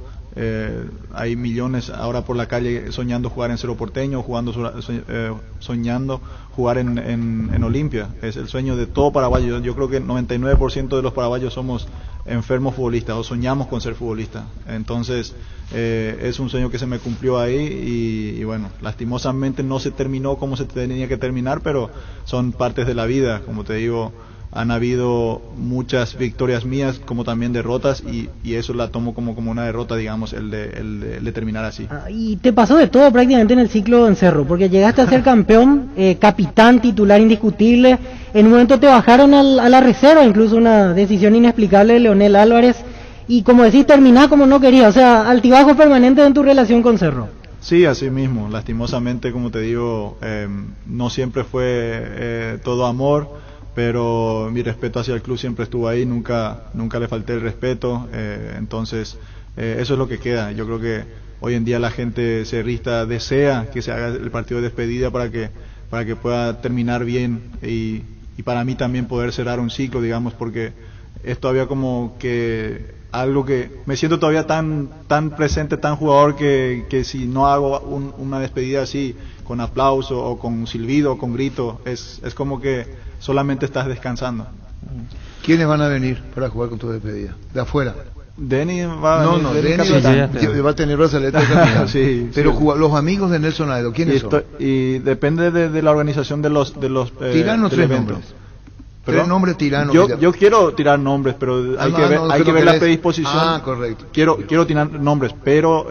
Hay millones ahora por la calle soñando jugar en Cerro Porteño, soñando jugar en Olimpia. Es el sueño de todo paraguayo. Yo creo que el 99% de los paraguayos somos enfermos futbolistas o soñamos con ser futbolistas. Entonces es un sueño que se me cumplió ahí, y bueno, lastimosamente no se terminó como se tenía que terminar, pero son partes de la vida. Como te digo, han habido muchas victorias mías como también derrotas, y eso la tomo como una derrota, digamos, el de terminar así. Y te pasó de todo prácticamente en el ciclo en Cerro, porque llegaste a ser campeón, capitán, titular indiscutible, en un momento te bajaron a la reserva, incluso una decisión inexplicable de Leonel Álvarez, y como decís, terminás como no querías, o sea, altibajos permanentes en tu relación con Cerro. Sí, así mismo, lastimosamente, como te digo, no siempre fue todo amor, pero mi respeto hacia el club siempre estuvo ahí, nunca le falté el respeto, entonces eso es lo que queda. Yo creo que hoy en día la gente cerrista desea que se haga el partido de despedida para que pueda terminar bien, y para mí también poder cerrar un ciclo, digamos, porque es todavía como que algo que me siento todavía tan presente, tan jugador, que si no hago una despedida así con aplauso o con silbido o con grito, es como que solamente estás descansando. ¿Quiénes van a venir para jugar con tu despedida? De afuera. Denny va a venir. Denny va a tener brazalete de capitán. Sí, pero sí. Los amigos de Nelson Aedo, ¿quiénes son? Y depende de la organización de los tiranos tres nombres. Tres nombres tiranos. Yo quiero tirar nombres, pero hay que ver la predisposición. Ah, correcto. Quiero tirar nombres, pero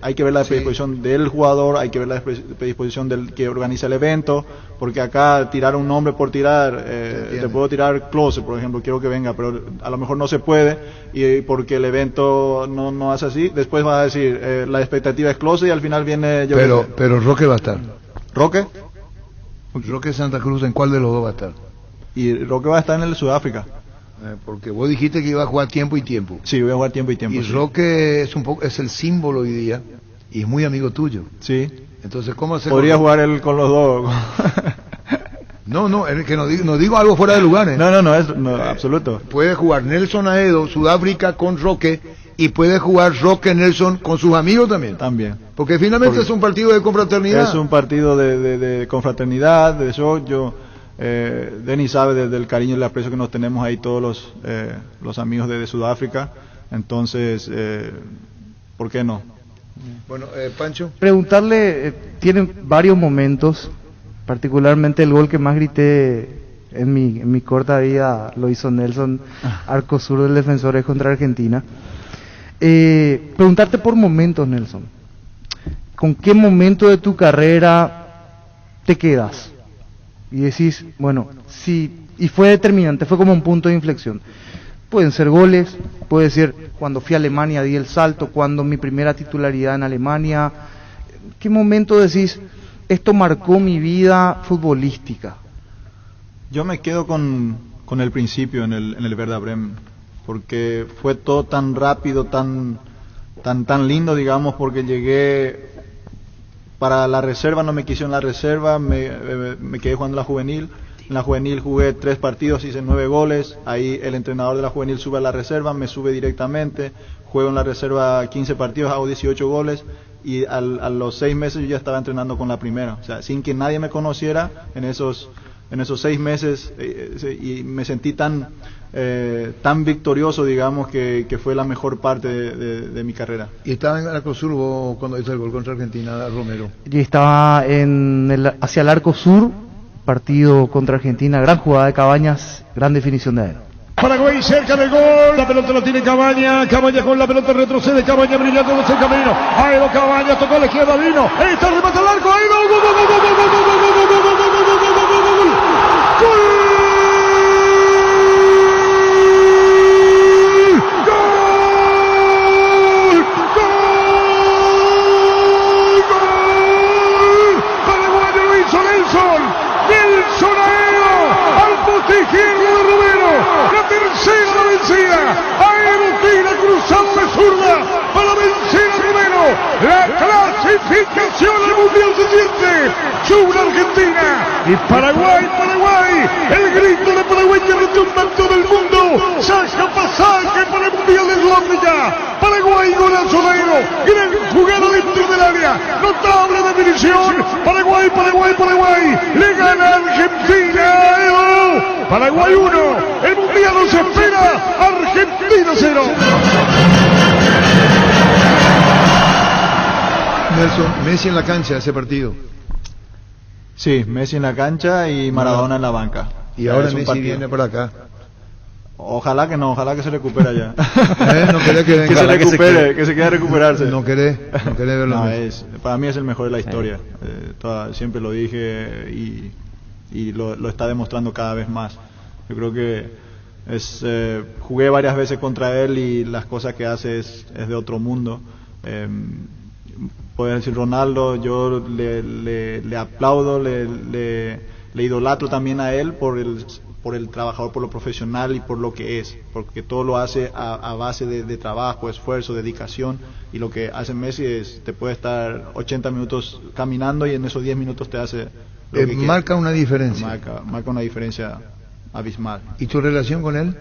hay que ver la predisposición del jugador, hay que ver la predisposición del que organiza el evento, porque acá tirar un nombre por tirar, te puedo tirar Klose, por ejemplo, quiero que venga, pero a lo mejor no se puede, y porque el evento no hace así, después va a decir, la expectativa es Klose y al final viene yo. Pero Roque va a estar. ¿Roque? Roque Santa Cruz, ¿en cuál de los dos va a estar? Y Roque va a estar en el Sudáfrica. Porque vos dijiste que iba a jugar tiempo y tiempo. Sí, voy a jugar tiempo y tiempo. Y sí. Roque es el símbolo hoy día y es muy amigo tuyo. Sí. Entonces, ¿cómo hacer? Podría jugar él con los dos. No, es que no digo algo fuera de lugar. No, absoluto. Puede jugar Nelson Aedo, Sudáfrica, con Roque, y puede jugar Roque Nelson con sus amigos también. También. Porque finalmente es un partido de confraternidad. Es un partido de confraternidad, de eso Denny sabe del cariño y el aprecio que nos tenemos ahí todos los amigos de Sudáfrica, entonces ¿por qué no? Bueno, Pancho. Preguntarle, tienen varios momentos, particularmente el gol que más grité en mi corta vida lo hizo Nelson, arco sur del Defensores contra Argentina. Preguntarte por momentos, Nelson. ¿Con qué momento de tu carrera te quedas? Y decís, bueno, sí, y fue determinante, fue como un punto de inflexión. Pueden ser goles, puede ser cuando fui a Alemania di el salto, cuando mi primera titularidad en Alemania. ¿Qué momento decís, esto marcó mi vida futbolística? Yo me quedo con el principio en el Werder Bremen, porque fue todo tan rápido, tan lindo, digamos, porque llegué para la reserva, no me quisieron la reserva, me quedé jugando la juvenil. En la juvenil jugué 3 partidos, hice 9 goles, ahí el entrenador de la juvenil sube a la reserva, me sube directamente, juego en la reserva 15 partidos, hago 18 goles, y a los 6 meses yo ya estaba entrenando con la primera, o sea, sin que nadie me conociera en esos 6 meses, y me sentí tan victorioso, digamos, que fue la mejor parte de mi carrera. ¿Y estaba en el Arco Sur vos cuando hizo el gol contra Argentina, Romero? Y estaba hacia el Arco Sur, partido contra Argentina, gran jugada de Cabañas, gran definición de él. Paraguay cerca del gol, la pelota la tiene Cabañas con la pelota retrocede, Cabañas brillando en el camino, ahí va Cabañas, tocó a la izquierda, vino, está remata al arco, ahí va, ¡gol! Izquierdo de Romero, la tercera la vencida, ahí Botina cruzado de zurda para vencer a Romero, la clasificación al Mundial se siente, Chula Argentina y Paraguay, el grito de Paraguay que retumba en todo el mundo, saca pasaje para el Mundial de Sudáfrica, Paraguay golazo de Ero, gran jugada dentro del área, notable definición, Paraguay, le gana Argentina, Paraguay 1, el Mundial no se espera, Argentina 0. Nelson, Messi en la cancha ese partido. Sí, Messi en la cancha y Maradona en la banca. Y ahora Messi viene por acá. Ojalá que se recupere ya. No querés que venga. Que se recupere, que se quede a recuperarse. No querés verlo. No, para mí es el mejor de la historia. Siempre lo dije y lo está demostrando cada vez más. Yo creo que jugué varias veces contra él y las cosas que hace es de otro mundo. Pueden decir Ronaldo, yo le aplaudo, le idolatro también a él por el trabajador, por lo profesional y por lo que es, porque todo lo hace a base de trabajo, esfuerzo, dedicación, y lo que hace Messi te puede estar 80 minutos caminando y en esos 10 minutos te hace lo que marca quiere. Una diferencia. Marca una diferencia abismal. ¿Y tu relación con él?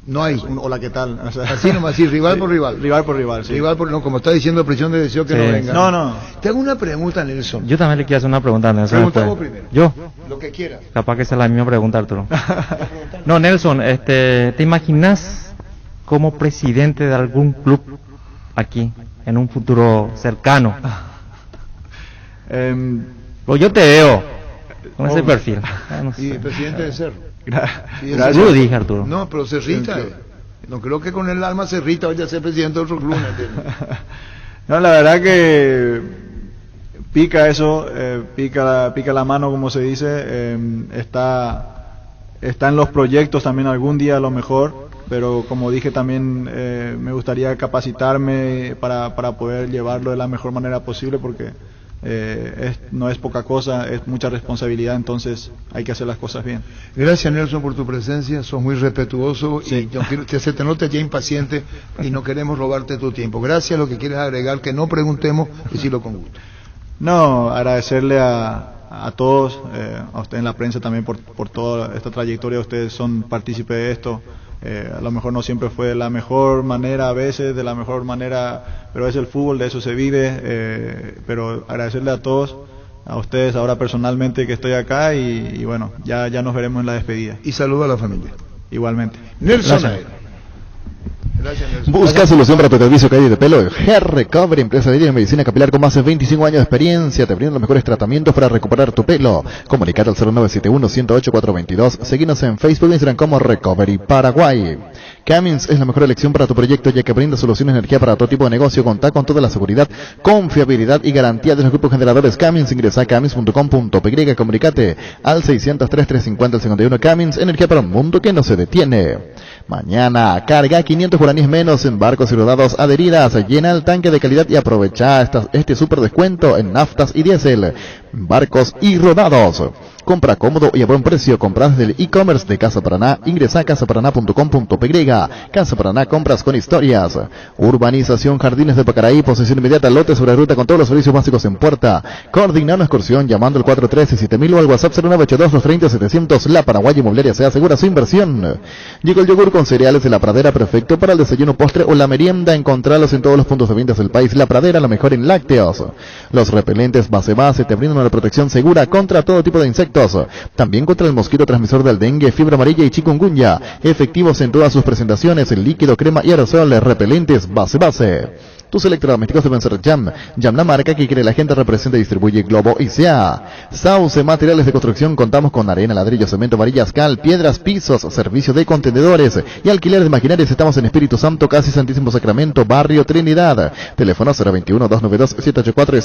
No hay. Hola, ¿qué tal? O sea, así nomás, sí, rival por rival. Rival por rival, sí. No, como está diciendo, presión de deseo que no venga. No. Te hago una pregunta, Nelson. Yo también le quiero hacer una pregunta a Nelson. Preguntamos primero. ¿Yo? Lo que quieras. Capaz que sea la misma pregunta, Arturo. No, Nelson, ¿te imaginas como presidente de algún club aquí, en un futuro cercano? Pues yo te veo con ese perfil. No sé. Y presidente de Cerro. Gracias. Yo dije, Arturo. No, pero se irrita. No creo que con el alma se irrita vaya a ser presidente de otro club. No, la verdad que pica eso, pica la mano, como se dice. Está en los proyectos también algún día a lo mejor, pero como dije también me gustaría capacitarme para poder llevarlo de la mejor manera posible, porque no es poca cosa, es mucha responsabilidad, entonces hay que hacer las cosas bien. Gracias, Nelson, por tu presencia, sos muy respetuoso, sí. Y se te nota ya impaciente y no queremos robarte tu tiempo. Gracias. Lo que quieres agregar, que no preguntemos, decirlo con gusto. No, agradecerle a todos, a usted en la prensa también por toda esta trayectoria. Ustedes son partícipes de esto. A lo mejor no siempre fue de la mejor manera, a veces de la mejor manera, pero es el fútbol, de eso se vive. Pero agradecerle a todos, a ustedes ahora personalmente que estoy acá, y bueno, ya nos veremos en la despedida. Y saludo a la familia. Igualmente. Nelson. Busca solución para tu servicio caído de pelo. Hair Recovery, empresa líder en medicina capilar con más de 25 años de experiencia. Te brinda los mejores tratamientos para recuperar tu pelo. Comunicate al 0971-108-422. Seguinos en Facebook e Instagram como Recovery Paraguay. Cummins es la mejor elección para tu proyecto, ya que brinda soluciones de energía para todo tipo de negocio. Contá con toda la seguridad, confiabilidad y garantía de los grupos generadores Cummins. Ingresa a cummins.com.py. Comunicate al 603-350-51. Cummins, energía para un mundo que no se detiene. Mañana, carga 500 guaraníes menos en barcos y rodados adheridas. Llena el tanque de calidad y aprovecha este super descuento en naftas y diésel. Barcos y rodados. Compra cómodo y a buen precio. Compras del e-commerce de Casa Paraná. Ingresa a casaparaná.com.py. Casa Paraná, compras con historias. Urbanización Jardines de Pacaraí. Posesión inmediata, lote sobre ruta con todos los servicios básicos en puerta. Coordina una excursión llamando al 413-7000 o al WhatsApp 0982-230-700. La Paraguay Inmobiliaria se asegura su inversión. Llegó el yogur con cereales de La Pradera, perfecto para el desayuno, postre o la merienda. Encontralos en todos los puntos de venta del país. La Pradera, lo mejor en lácteos. Los repelentes base te brindan una protección segura contra todo tipo de insectos. También contra el mosquito transmisor del dengue, fiebre amarilla y chikungunya. Efectivos en todas sus presentaciones, el líquido, crema y aerosol. Repelentes base. Tus electrodomésticos deben ser Jam. Jam, la marca que quiere la gente, representa y distribuye Globo y sea. Sauce Materiales de Construcción. Contamos con arena, ladrillo, cemento, varillas, cal, piedras, pisos, servicio de contenedores y alquiler de maquinarias. Estamos en Espíritu Santo, casi Santísimo Sacramento, Barrio Trinidad. Teléfono 021-292-784 y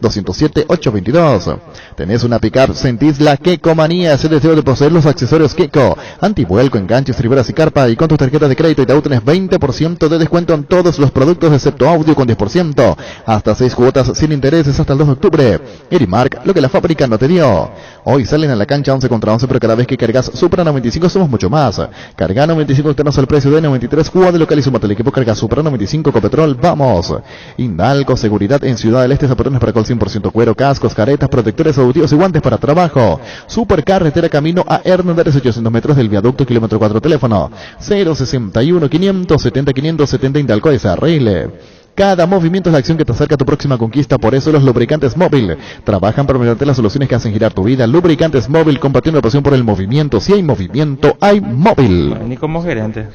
0992-207-822. Tenés una pick-up, sentís la Kecomanía. Es el deseo de poseer los accesorios Keko. Antivuelco, enganches, triberas y carpa. Y con tus tarjetas de crédito Itaú tenés 20% de descuento en todos los productos, excepto audio con 10%, hasta 6 cuotas sin intereses hasta el 2 de octubre. Erimark, lo que la fábrica no te dio. Hoy salen a la cancha 11 contra 11, pero cada vez que cargas Supra 95 somos mucho más. Carga 95 tenemos el precio de 93, juega de local y sumate al equipo. Carga Supra 95 Copetrol, vamos. Indalco, seguridad en Ciudad del Este, zapatones para col 100% cuero, cascos, caretas, protectores auditivos y guantes para trabajo. Supercarretera camino a Hernández, 800 metros del viaducto, kilómetro 4, teléfono 061 570 570. Indalco es arregle. Cada movimiento es la acción que te acerca a tu próxima conquista. Por eso los lubricantes móvil trabajan para brindarte las soluciones que hacen girar tu vida. Lubricantes móvil, compartiendo la pasión por el movimiento. Si hay movimiento, hay móvil. Ni como gerente.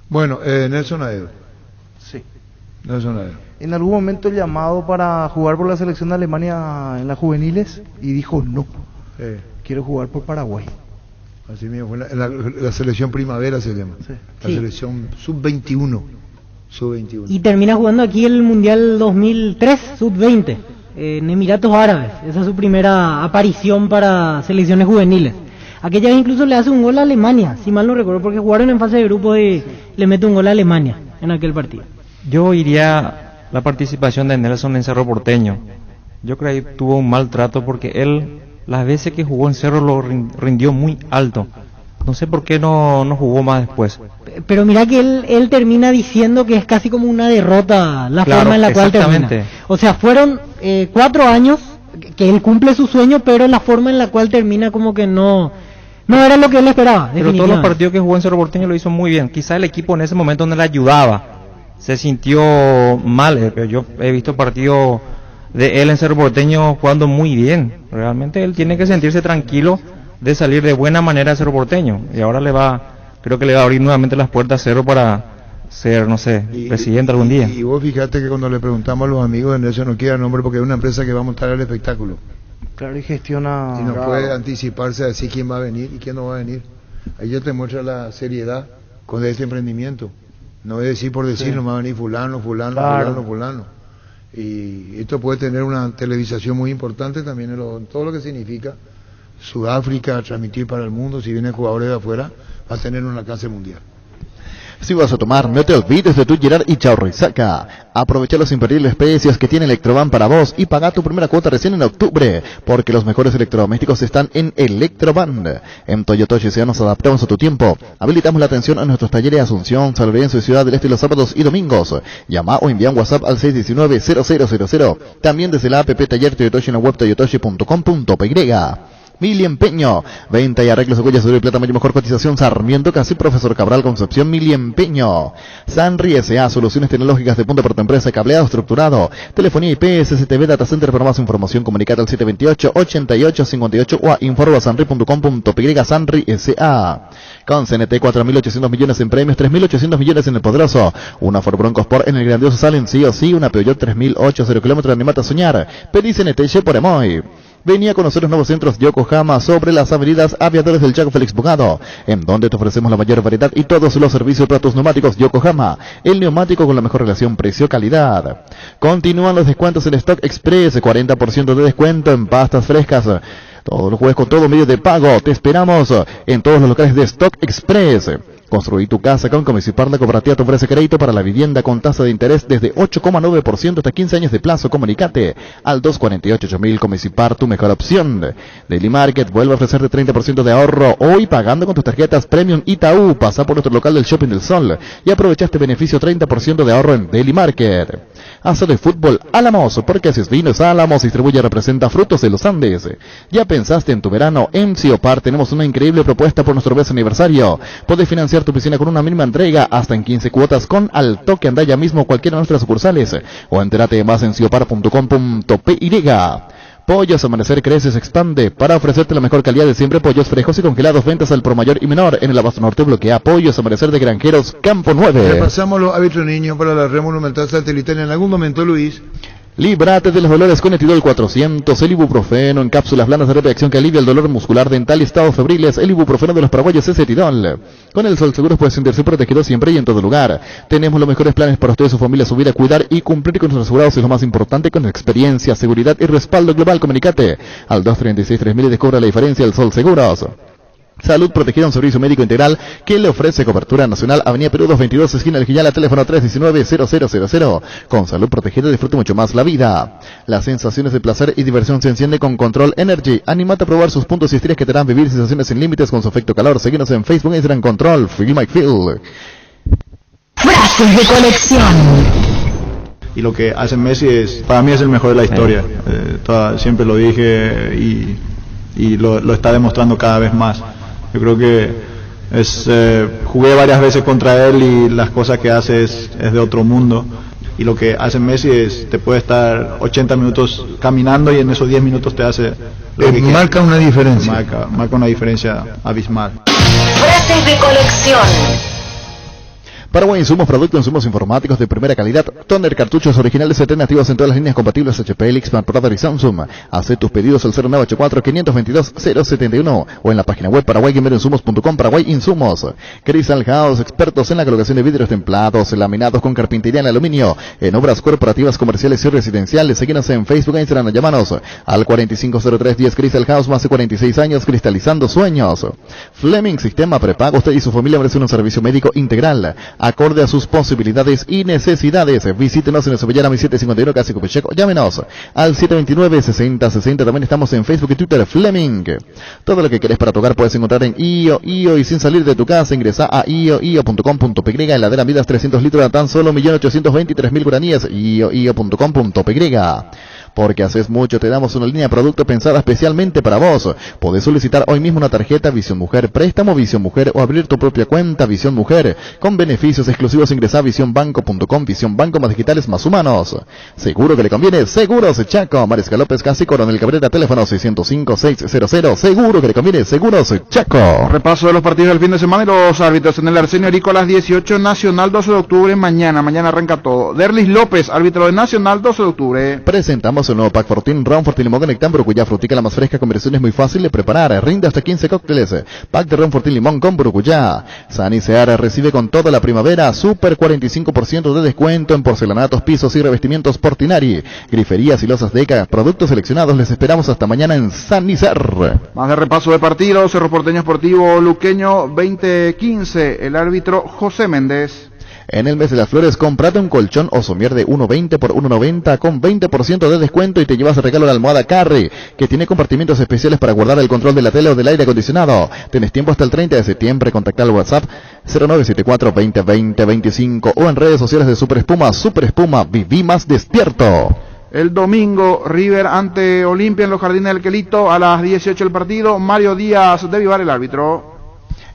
Bueno, Nelson Aedo. Sí. Nelson Aedo. En algún momento llamado para jugar por la selección de Alemania en las juveniles y dijo no. Quiero jugar por Paraguay. Así mismo, fue la selección primavera se llama. Sí. La selección sub-21. Sub-21. Y termina jugando aquí el Mundial 2003, sub-20, en Emiratos Árabes. Esa es su primera aparición para selecciones juveniles. Aquella vez incluso le hace un gol a Alemania, si mal no recuerdo, porque jugaron en fase de grupo y le mete un gol a Alemania en aquel partido. Yo iría la participación de Nelson en Cerro Porteño. Yo creo que tuvo un mal trato porque él, las veces que jugó en Cerro, lo rindió muy alto. No sé por qué no jugó más después. Pero mira que él termina diciendo que es casi como una derrota la forma en la cual termina. O sea, fueron 4 años que él cumple su sueño, pero la forma en la cual termina como que no era lo que él esperaba. Pero todos los partidos que jugó en Cerro Porteño lo hizo muy bien. Quizá el equipo en ese momento no le ayudaba. Se sintió mal. Yo he visto partidos de él en Cerro Porteño jugando muy bien. Realmente él tiene que sentirse tranquilo de salir de buena manera a Cerro Porteño, y ahora creo que le va a abrir nuevamente las puertas a Cerro para ser, no sé, presidente algún día. Y vos fíjate que cuando le preguntamos a los amigos de Nelson no quiere nombre porque es una empresa que va a montar el espectáculo. Claro, y gestiona. Y no puede anticiparse a decir quién va a venir y quién no va a venir. Ahí ya te muestra la seriedad con este emprendimiento. No es decir por decir, no va a venir fulano. Y esto puede tener una televisación muy importante también en todo lo que significa Sudáfrica, transmitir para el mundo. Si vienen jugadores de afuera, va a tener un alcance mundial. Si vas a tomar, no te olvides de tu Gerard y Chao Rizaca. Aprovecha los imperdibles precios que tiene Electroban para vos y paga tu primera cuota recién en octubre, porque los mejores electrodomésticos están en Electroban. En Toyota Ocean nos adaptamos a tu tiempo. Habilitamos la atención a nuestros talleres de Asunción, San Lorenzo y Ciudad del Este los sábados y domingos. Llama o envía un WhatsApp al 619-0000. También desde la app Taller Toyotoshi en la web toyotoshi.com.py. Mili Empeño. Venta y arreglos de huellas de oro y plata, mayor mejor cotización. Sarmiento, casi Profesor Cabral, Concepción. Mili Empeño. Sanri S.A. Soluciones tecnológicas de punta para tu empresa. Cableado estructurado. Telefonía IP, SCTV, Data Center. Para más información, comunicate al 728-8858 o a info@sanri.com.py. Sanri S.A. Con CNT, 4.800 millones en premios, 3.800 millones en el poderoso. Una Ford Bronco Sport en el grandioso Salen, sí o sí. Una Peugeot 3008, 0 kilómetros, animate a soñar. Pedí CNT por Emoy. Venía a conocer los nuevos centros Yokohama sobre las avenidas Aviadores del Chaco Félix Bogado, en donde te ofrecemos la mayor variedad y todos los servicios para tus neumáticos Yokohama, el neumático con la mejor relación precio-calidad. Continúan los descuentos en Stock Express, 40% de descuento en pastas frescas. Todos los jueves con todo medio de pago. Te esperamos en todos los locales de Stock Express. Construí tu casa con Comisipar. La cooperativa te ofrece crédito para la vivienda con tasa de interés desde 8,9% hasta 15 años de plazo. Comunicate al 248-8000. Comisipar, tu mejor opción. Daily Market vuelve a ofrecerte 30% de ahorro hoy pagando con tus tarjetas Premium Itaú. Pasa por nuestro local del Shopping del Sol y aprovecha este beneficio, 30% de ahorro en Daily Market. Haz de fútbol Álamos, porque haces vinos Álamos, distribuye y representa Frutos de los Andes. ¿Ya pensaste en tu verano? En Ciopar tenemos una increíble propuesta por nuestro mes aniversario. Podés financiar tu piscina con una mínima entrega hasta en 15 cuotas con Al Toque. Anda ya mismo a cualquiera de nuestras sucursales o entérate más en ciopar.com.py. Pollos Amanecer crece, se expande para ofrecerte la mejor calidad de siempre. Pollos frescos y congelados, ventas al por mayor y menor en el Abasto Norte. Bloquea Pollos Amanecer de Granjeros Campo 9. Repasamos los hábitos niños para la red monumental satelital en algún momento, Luis. Líbrate de los dolores con Etidol 400, el ibuprofeno en cápsulas blandas de reacción que alivia el dolor muscular, dental y estados febriles. El ibuprofeno de los paraguayos es Etidol. Con el Sol Seguros puedes sentirse protegido siempre y en todo lugar. Tenemos los mejores planes para usted y su familia, su vida, cuidar y cumplir con nuestros asegurados es lo más importante, con experiencia, seguridad y respaldo global. Comunicate al 236-3000 y descubra la diferencia. El Sol Seguros. Salud Protegida, un servicio médico integral que le ofrece cobertura nacional. Avenida Perú 222, esquina El Gillala, teléfono 319-0000. Con Salud Protegida disfrute mucho más la vida. Las sensaciones de placer y diversión se encienden con Control Energy. Anímate a probar sus puntos y estrellas que te harán vivir sensaciones sin límites con su efecto calor. Síguenos en Facebook e Instagram, Control, Feel My Feel. Frases de colección. Y lo que hace Messi para mí es el mejor de la historia. Siempre lo dije y lo está demostrando cada vez más. Yo creo que jugué varias veces contra él y las cosas que hace es de otro mundo. Y lo que hace Messi te puede estar 80 minutos caminando y en esos 10 minutos te hace... Marca una diferencia. Marca una diferencia abismal. Frases de colección. Paraguay Insumos, productos insumos informáticos de primera calidad. Toner, cartuchos originales alternativos en todas las líneas compatibles HP, Lixman, Brother y Samsung. Haz tus pedidos al 0984-522-071 o en la página web paraguay-insumos.com. Paraguay Insumos. Crystal House, expertos en la colocación de vidrios templados, laminados con carpintería en aluminio, en obras corporativas, comerciales y residenciales. Síguenos en Facebook e Instagram. Llámanos al 450310. Crystal House, más de 46 años cristalizando sueños. Fleming, sistema prepago. Usted y su familia merecen un servicio médico integral acorde a sus posibilidades y necesidades. Visítenos en el Sevillana 1751, casi Copecheco. Llámenos al 729-6060. También estamos en Facebook y Twitter. Fleming. Todo lo que querés para tu hogar puedes encontrar en IO. Y sin salir de tu casa, ingresa a io.com.py. Heladera Midas 300 litros a tan solo 1.823.000 guaraníes. io.com.py. Porque haces mucho, te damos una línea de producto pensada especialmente para vos. Podés solicitar hoy mismo una tarjeta Visión Mujer, préstamo Visión Mujer o abrir tu propia cuenta Visión Mujer. Con beneficios exclusivos ingresa a visionbanco.com. Visión Banco, más digitales, más humanos. Seguro que le conviene. Seguros Chaco. Mariscal López, casi Coronel Cabrera, teléfono 605-600. Seguro que le conviene. Seguros Chaco. Repaso de los partidos del fin de semana y los árbitros. En el Arsenio Rico a las 18, Nacional 12 de octubre, mañana arranca todo. Derlis López, árbitro de Nacional 12 de octubre. Presentamos el nuevo Pack Fortín, Ron Fortín Limón Conectan, Brucuyá, frutica la más fresca, con versiones muy fácil de preparar, rinde hasta 15 cócteles. Pack de Ron Fortín Limón con Brucuyá. San Iseara recibe con toda la primavera super 45% de descuento en porcelanatos, pisos y revestimientos Portinari. Griferías y losas Deca, productos seleccionados. Les esperamos hasta mañana en San Iser. Más de repaso de partidos. Cerro Porteño Sportivo Luqueño 2015, el árbitro José Méndez. En el mes de las flores, comprate un colchón o somier de 1.20 por 1.90 con 20% de descuento y te llevas de regalo la almohada Carry, que tiene compartimientos especiales para guardar el control de la tele o del aire acondicionado. Tenés tiempo hasta el 30 de septiembre. Contacta al WhatsApp 0974-2020-25 o en redes sociales de Super Espuma. Super Espuma, viví más despierto. El domingo, River ante Olimpia en los Jardines del Quelito, a las 18 el partido. Mario Díaz de Vivar, el árbitro.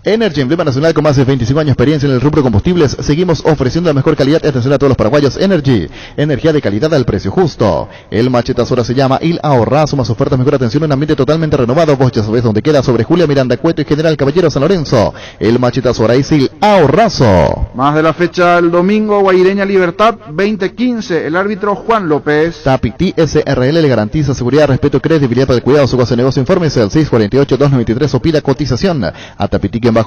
Energy, emblema nacional con más de 25 años de experiencia en el rubro combustibles. Seguimos ofreciendo la mejor calidad y atención a todos los paraguayos. Energy, energía de calidad al precio justo. El machetazo ahora se llama Il Ahorrazo, más ofertas, mejor atención, un ambiente totalmente renovado. Vos ya sabés dónde queda, sobre Julia Miranda Cueto y General Caballero San Lorenzo. El machetazo ahora es Il Ahorrazo. Más de la fecha el domingo, Guaireña Libertad 2015, el árbitro Juan López. Tapiti SRL le garantiza seguridad, respeto, credibilidad para el cuidado de su negocio. Infórmese al 648-293 o pida cotización a tapiti_info@tapiti.com.py.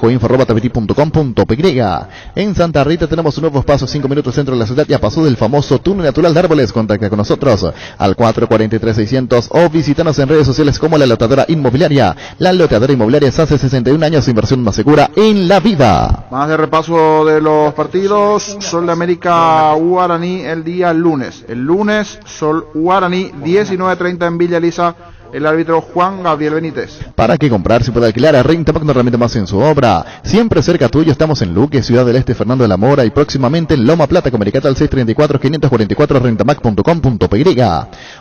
En Santa Rita tenemos un nuevo espacio 5 minutos centro de la ciudad, ya pasó del famoso túnel natural de árboles. Contacta con nosotros al 443-600 o visítanos en redes sociales como La Loteadora Inmobiliaria. La Loteadora Inmobiliaria es hace 61 años inversión más segura en la vida. Más de repaso de los partidos. Sol de América Guaraní el día lunes. El lunes, Sol Guaraní 19:30 en Villa Elisa. El árbitro Juan Gabriel Benítez. ¿Para qué comprar si puede alquilar? A Rentamac no realmente más en su obra. Siempre cerca tuyo, estamos en Luque, Ciudad del Este, Fernando de la Mora, y próximamente en Loma Plata. Comunicate al 634-544 rentamac.com.py.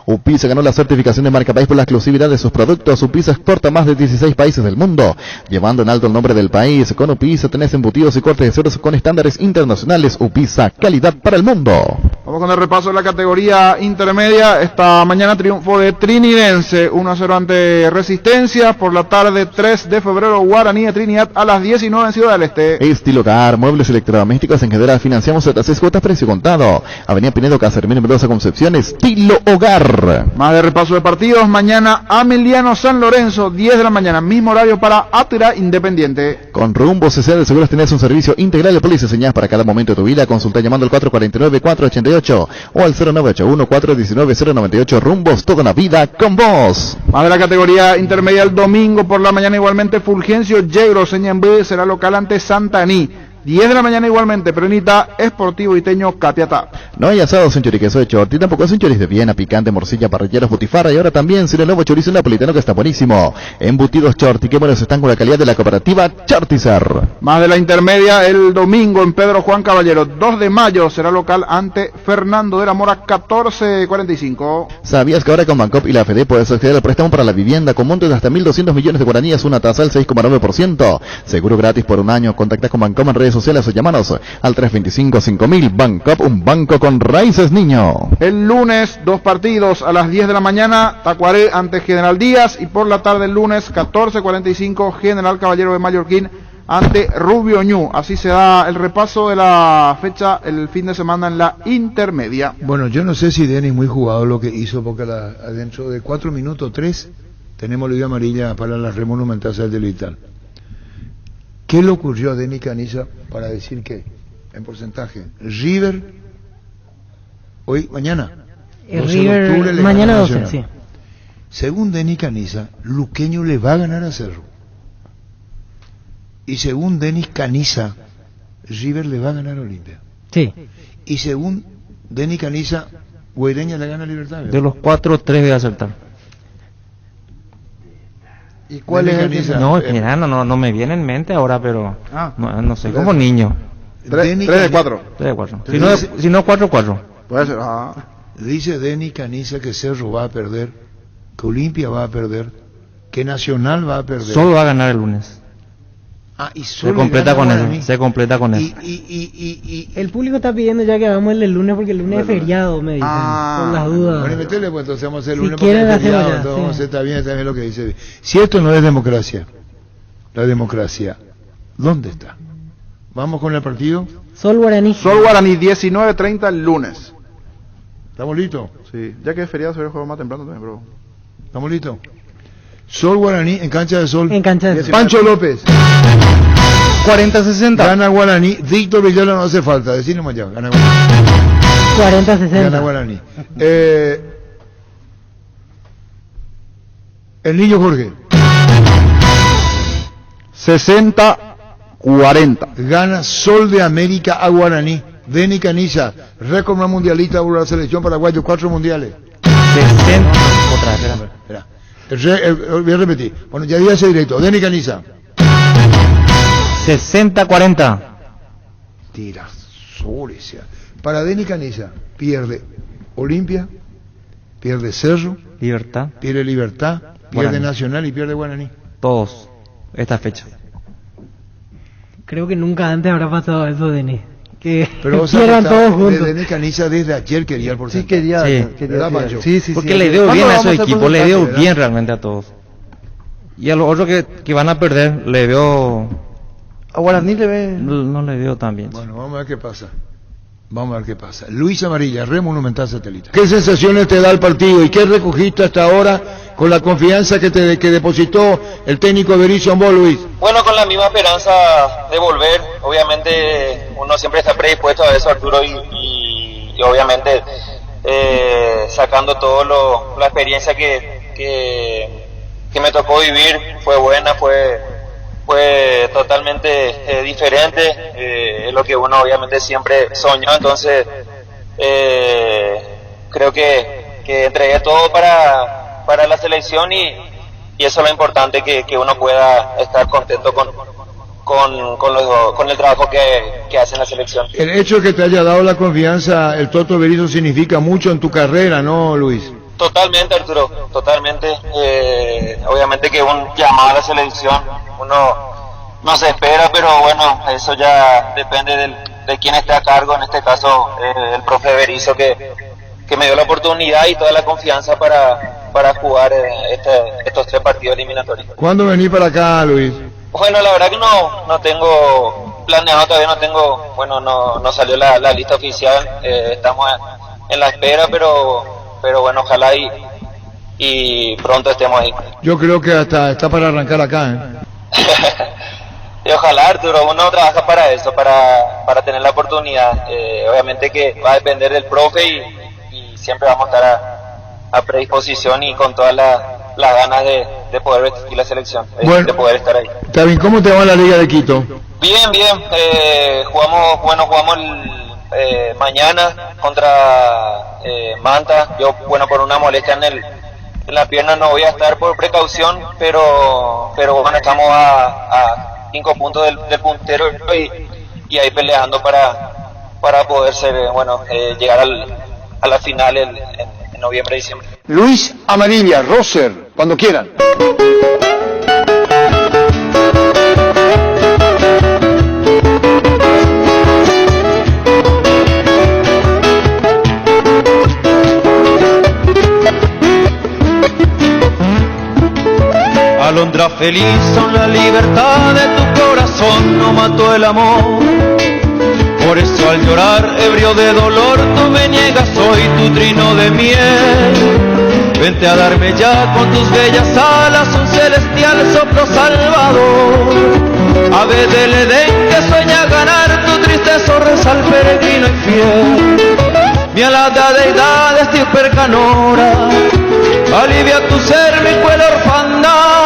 UPISA ganó la certificación de marca país por la exclusividad de sus productos. UPISA exporta a más de 16 países del mundo, llevando en alto el nombre del país. Con UPISA tenés embutidos y cortes de cerdos con estándares internacionales. UPISA, calidad para el mundo. Vamos con el repaso de la categoría intermedia. Esta mañana triunfo de Trinidense 1-0 ante Resistencia. Por la tarde 3 de febrero Guaraní de Trinidad a las 19 en Ciudad del Este. Estilo Hogar, muebles electrodomésticos en general, financiamos hasta 6 cuotas, precio contado. Avenida Pinedo, Casa Hermínio Mendoza, Concepción. Estilo Hogar. Más de repaso de partidos. Mañana Ameliano San Lorenzo 10 de la mañana, mismo horario para Átira Independiente. Con Rumbo CCA de Seguros tenés un servicio integral de póliza señadas para cada momento de tu vida. Consulta llamando al 449-488 o al 0981-419-098. Rumbos, toda una vida con vos. Más de la categoría intermedia el domingo por la mañana igualmente Fulgencio Yegro Señambé será local ante Santaní. 10 de la mañana igualmente, Peronita, Esportivo Iteño, Capiatá. No hay asados en choriqueso de Chorti, tampoco es un chorizo de Viena, picante, morcilla, parrilleros, butifarra, y ahora también sin el nuevo chorizo napolitano que está buenísimo. Embutidos Chorti, qué buenos están con la calidad de la cooperativa Chortizer. Más de la intermedia el domingo en Pedro Juan Caballero, 2 de mayo será local ante Fernando de la Mora, 14:45. ¿Sabías que ahora con Bancop y la FD puedes acceder al préstamo para la vivienda con montos de hasta 1.200 millones de guaraníes, una tasa del 6,9%? Seguro gratis por un año. Contacta con Bancop en redes sociales o llámanos al 325-5000. Bancop, un banco con raíces, niño. El lunes, 2 partidos a las 10 de la mañana, Tacuaré ante General Díaz, y por la tarde el lunes, 14:45, General Caballero de Mallorquín ante Rubio Ñu. Así se da el repaso de la fecha el fin de semana en la intermedia. Bueno, yo no sé si Denis muy jugado lo que hizo, porque dentro de 4 minutos 3 tenemos la amarilla para la remonumentación del Vital. ¿Qué le ocurrió a Denis Caniza para decir que, en porcentaje, River, mañana, 12 River, de octubre, mañana 12, sí. Según Denis Caniza, Luqueño le va a ganar a Cerro. Y según Denis Caniza, River le va a ganar a Olimpia. Sí. Y según Denis Caniza, Guaireña le gana a Libertad. De los 4, 3 voy a acertar. ¿Y cuál es el que No, mira, no me viene en mente ahora, pero no sé, como niño. 3 de 4. 3 de 4. Si no 4-4. Puede ser. Dice Denis Caniza que Cerro va a perder, que Olimpia va a perder, que Nacional va a perder. Solo va a ganar el lunes. Y se completa con eso. Se completa con eso. El público está pidiendo ya que hagamos el lunes porque el lunes es feriado, me dicen. Con las dudas. Bueno, metele, pues entonces vamos a hacer el lunes porque es feriado. ya, Entonces vamos a hacer también lo que dice. Si esto no es democracia, la democracia, ¿dónde está? ¿Vamos con el partido? Sol Guaraní. Sol Guaraní, 19:30 el lunes. ¿Estamos listos? Sí, ya que es feriado se ve el juego más temprano también, bro. ¿Estamos listos? Sol Guaraní en cancha de Sol. En cancha de Sol. Pancho López. 40-60. Gana Guaraní. Víctor Villola no hace falta. Decirle más allá. Gana Guaraní. 40-60. Gana Guaraní. El niño Jorge. 60-40. Gana Sol de América a Guaraní. Denis Caniza, récord más mundialista por la selección paraguayo, 4 mundiales. 60. Otra vez, espera. Voy a repetir. Bueno, ya dije ese directo. Denis Caniza. 60-40. Tira soles. Para Denis Caniza, pierde Olimpia, pierde Cerro, Libertad, pierde Libertad, pierde Guaraní. Nacional y pierde Guaraní. Todos, esta fecha. Creo que nunca antes habrá pasado eso, Denis. Que Pero vos pierdan sabés, todos juntos. Denis Canilla desde ayer quería el porcentaje. Sí. Pancho? Porque le dio bien a esos equipos, le dio bien realmente a todos. Y a los otros que van a perder, le veo... A Guaraní le ve... No le veo tan bien. Bueno, vamos a ver qué pasa. Vamos a ver qué pasa. Luis Amarilla, Re Monumental Satélite. ¿Qué sensaciones te da el partido y qué recogiste hasta ahora con la confianza que depositó el técnico Berizzo en vos, Luis? Bueno, con la misma esperanza de volver, obviamente uno siempre está predispuesto a eso, Arturo, y obviamente sacando todo la experiencia que me tocó vivir, fue buena, fue totalmente diferente, es lo que uno obviamente siempre soñó, entonces creo que entregué todo para la selección y eso es lo importante, que uno pueda estar contento con el trabajo que hace en la selección. El hecho de que te haya dado la confianza el Toto Berizzo significa mucho en tu carrera, ¿no, Luis? Totalmente, Arturo, totalmente. Obviamente que un llamado a la selección uno no se espera, pero bueno, eso ya depende de quién esté a cargo, en este caso el profe Berizzo que me dio la oportunidad y toda la confianza para jugar estos 3 partidos eliminatorios. ¿Cuándo venís para acá, Luis? Bueno, la verdad que no tengo planeado, todavía no salió la lista oficial, estamos en la espera, pero bueno, ojalá y pronto estemos ahí. Yo creo que hasta está para arrancar acá, Y ojalá, Arturo, uno trabaja para eso, para tener la oportunidad. Obviamente que va a depender del profe y siempre vamos a estar a predisposición y con todas las ganas de poder vestir la selección, de poder estar ahí. Está bien, ¿cómo te va la Liga de Quito? Bien, jugamos mañana contra Manta. Yo, por una molestia en la pierna no voy a estar por precaución, pero bueno, estamos a 5 puntos del puntero y ahí peleando para poder llegar a la final en noviembre, diciembre. Luis Amarilla, Roser, cuando quieran. Alondra feliz son la libertad de tu corazón, no mató el amor. Por eso al llorar ebrio de dolor tú me niegas hoy tu trino de miel. Vente a darme ya con tus bellas alas un celestial soplo salvador. Ave del Edén que sueña ganar tu triste sonrisa al peregrino infiel. Mi alada deidad estirpe canora, alivia tu ser mi cruel orfandad.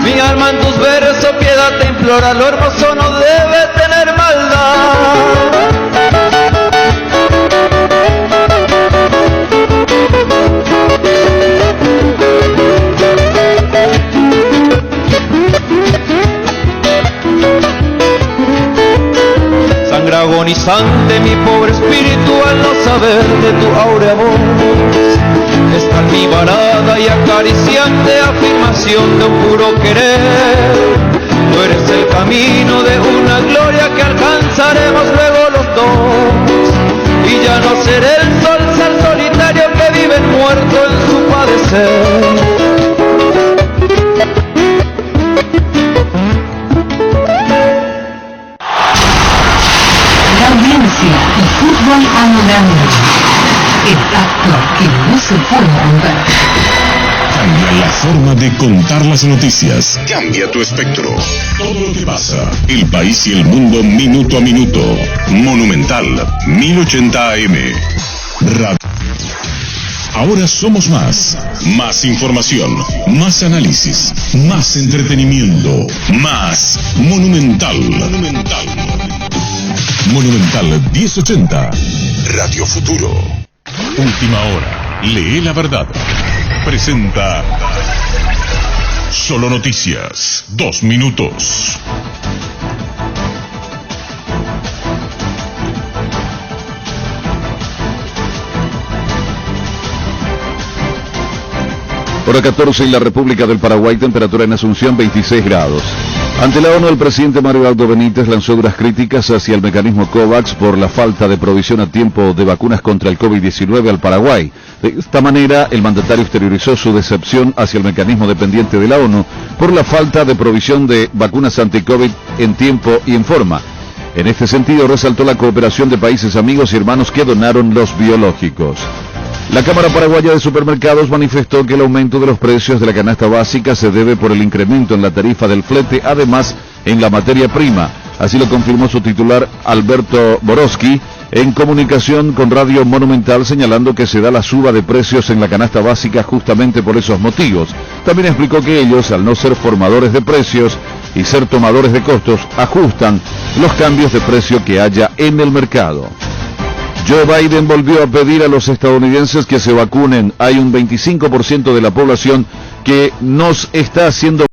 Mi alma en tus versos piedad te implora, lo hermoso no debe tener maldad. Sangra agonizante mi pobre espíritu al no saber de tu áurea voz. Está en mi varada y acariciante afirmación de un puro querer. Tú eres el camino de una gloria que alcanzaremos luego los dos. Y ya no seré el sol, ser solitario que vive muerto en su padecer. La audiencia y fútbol anulando. El acto que no se puede romper. Cambia la forma de contar las noticias. Cambia tu espectro. Todo lo que pasa, el país y el mundo minuto a minuto. Monumental 1080 AM. Radio. Ahora somos más. Más información, más análisis, más entretenimiento, más Monumental. Monumental 1080. Radio Futuro. Última hora. Lee la verdad. Presenta Solo Noticias. 2 minutos. Hora 14 en la República del Paraguay, temperatura en Asunción 26 grados. Ante la ONU, el presidente Mario Aldo Benítez lanzó duras críticas hacia el mecanismo COVAX por la falta de provisión a tiempo de vacunas contra el COVID-19 al Paraguay. De esta manera, el mandatario exteriorizó su decepción hacia el mecanismo dependiente de la ONU por la falta de provisión de vacunas anti-COVID en tiempo y en forma. En este sentido, resaltó la cooperación de países amigos y hermanos que donaron los biológicos. La Cámara Paraguaya de Supermercados manifestó que el aumento de los precios de la canasta básica se debe por el incremento en la tarifa del flete, además en la materia prima. Así lo confirmó su titular Alberto Borowski en comunicación con Radio Monumental, señalando que se da la suba de precios en la canasta básica justamente por esos motivos. También explicó que ellos, al no ser formadores de precios y ser tomadores de costos, ajustan los cambios de precio que haya en el mercado. Joe Biden volvió a pedir a los estadounidenses que se vacunen. Hay un 25% de la población que nos está haciendo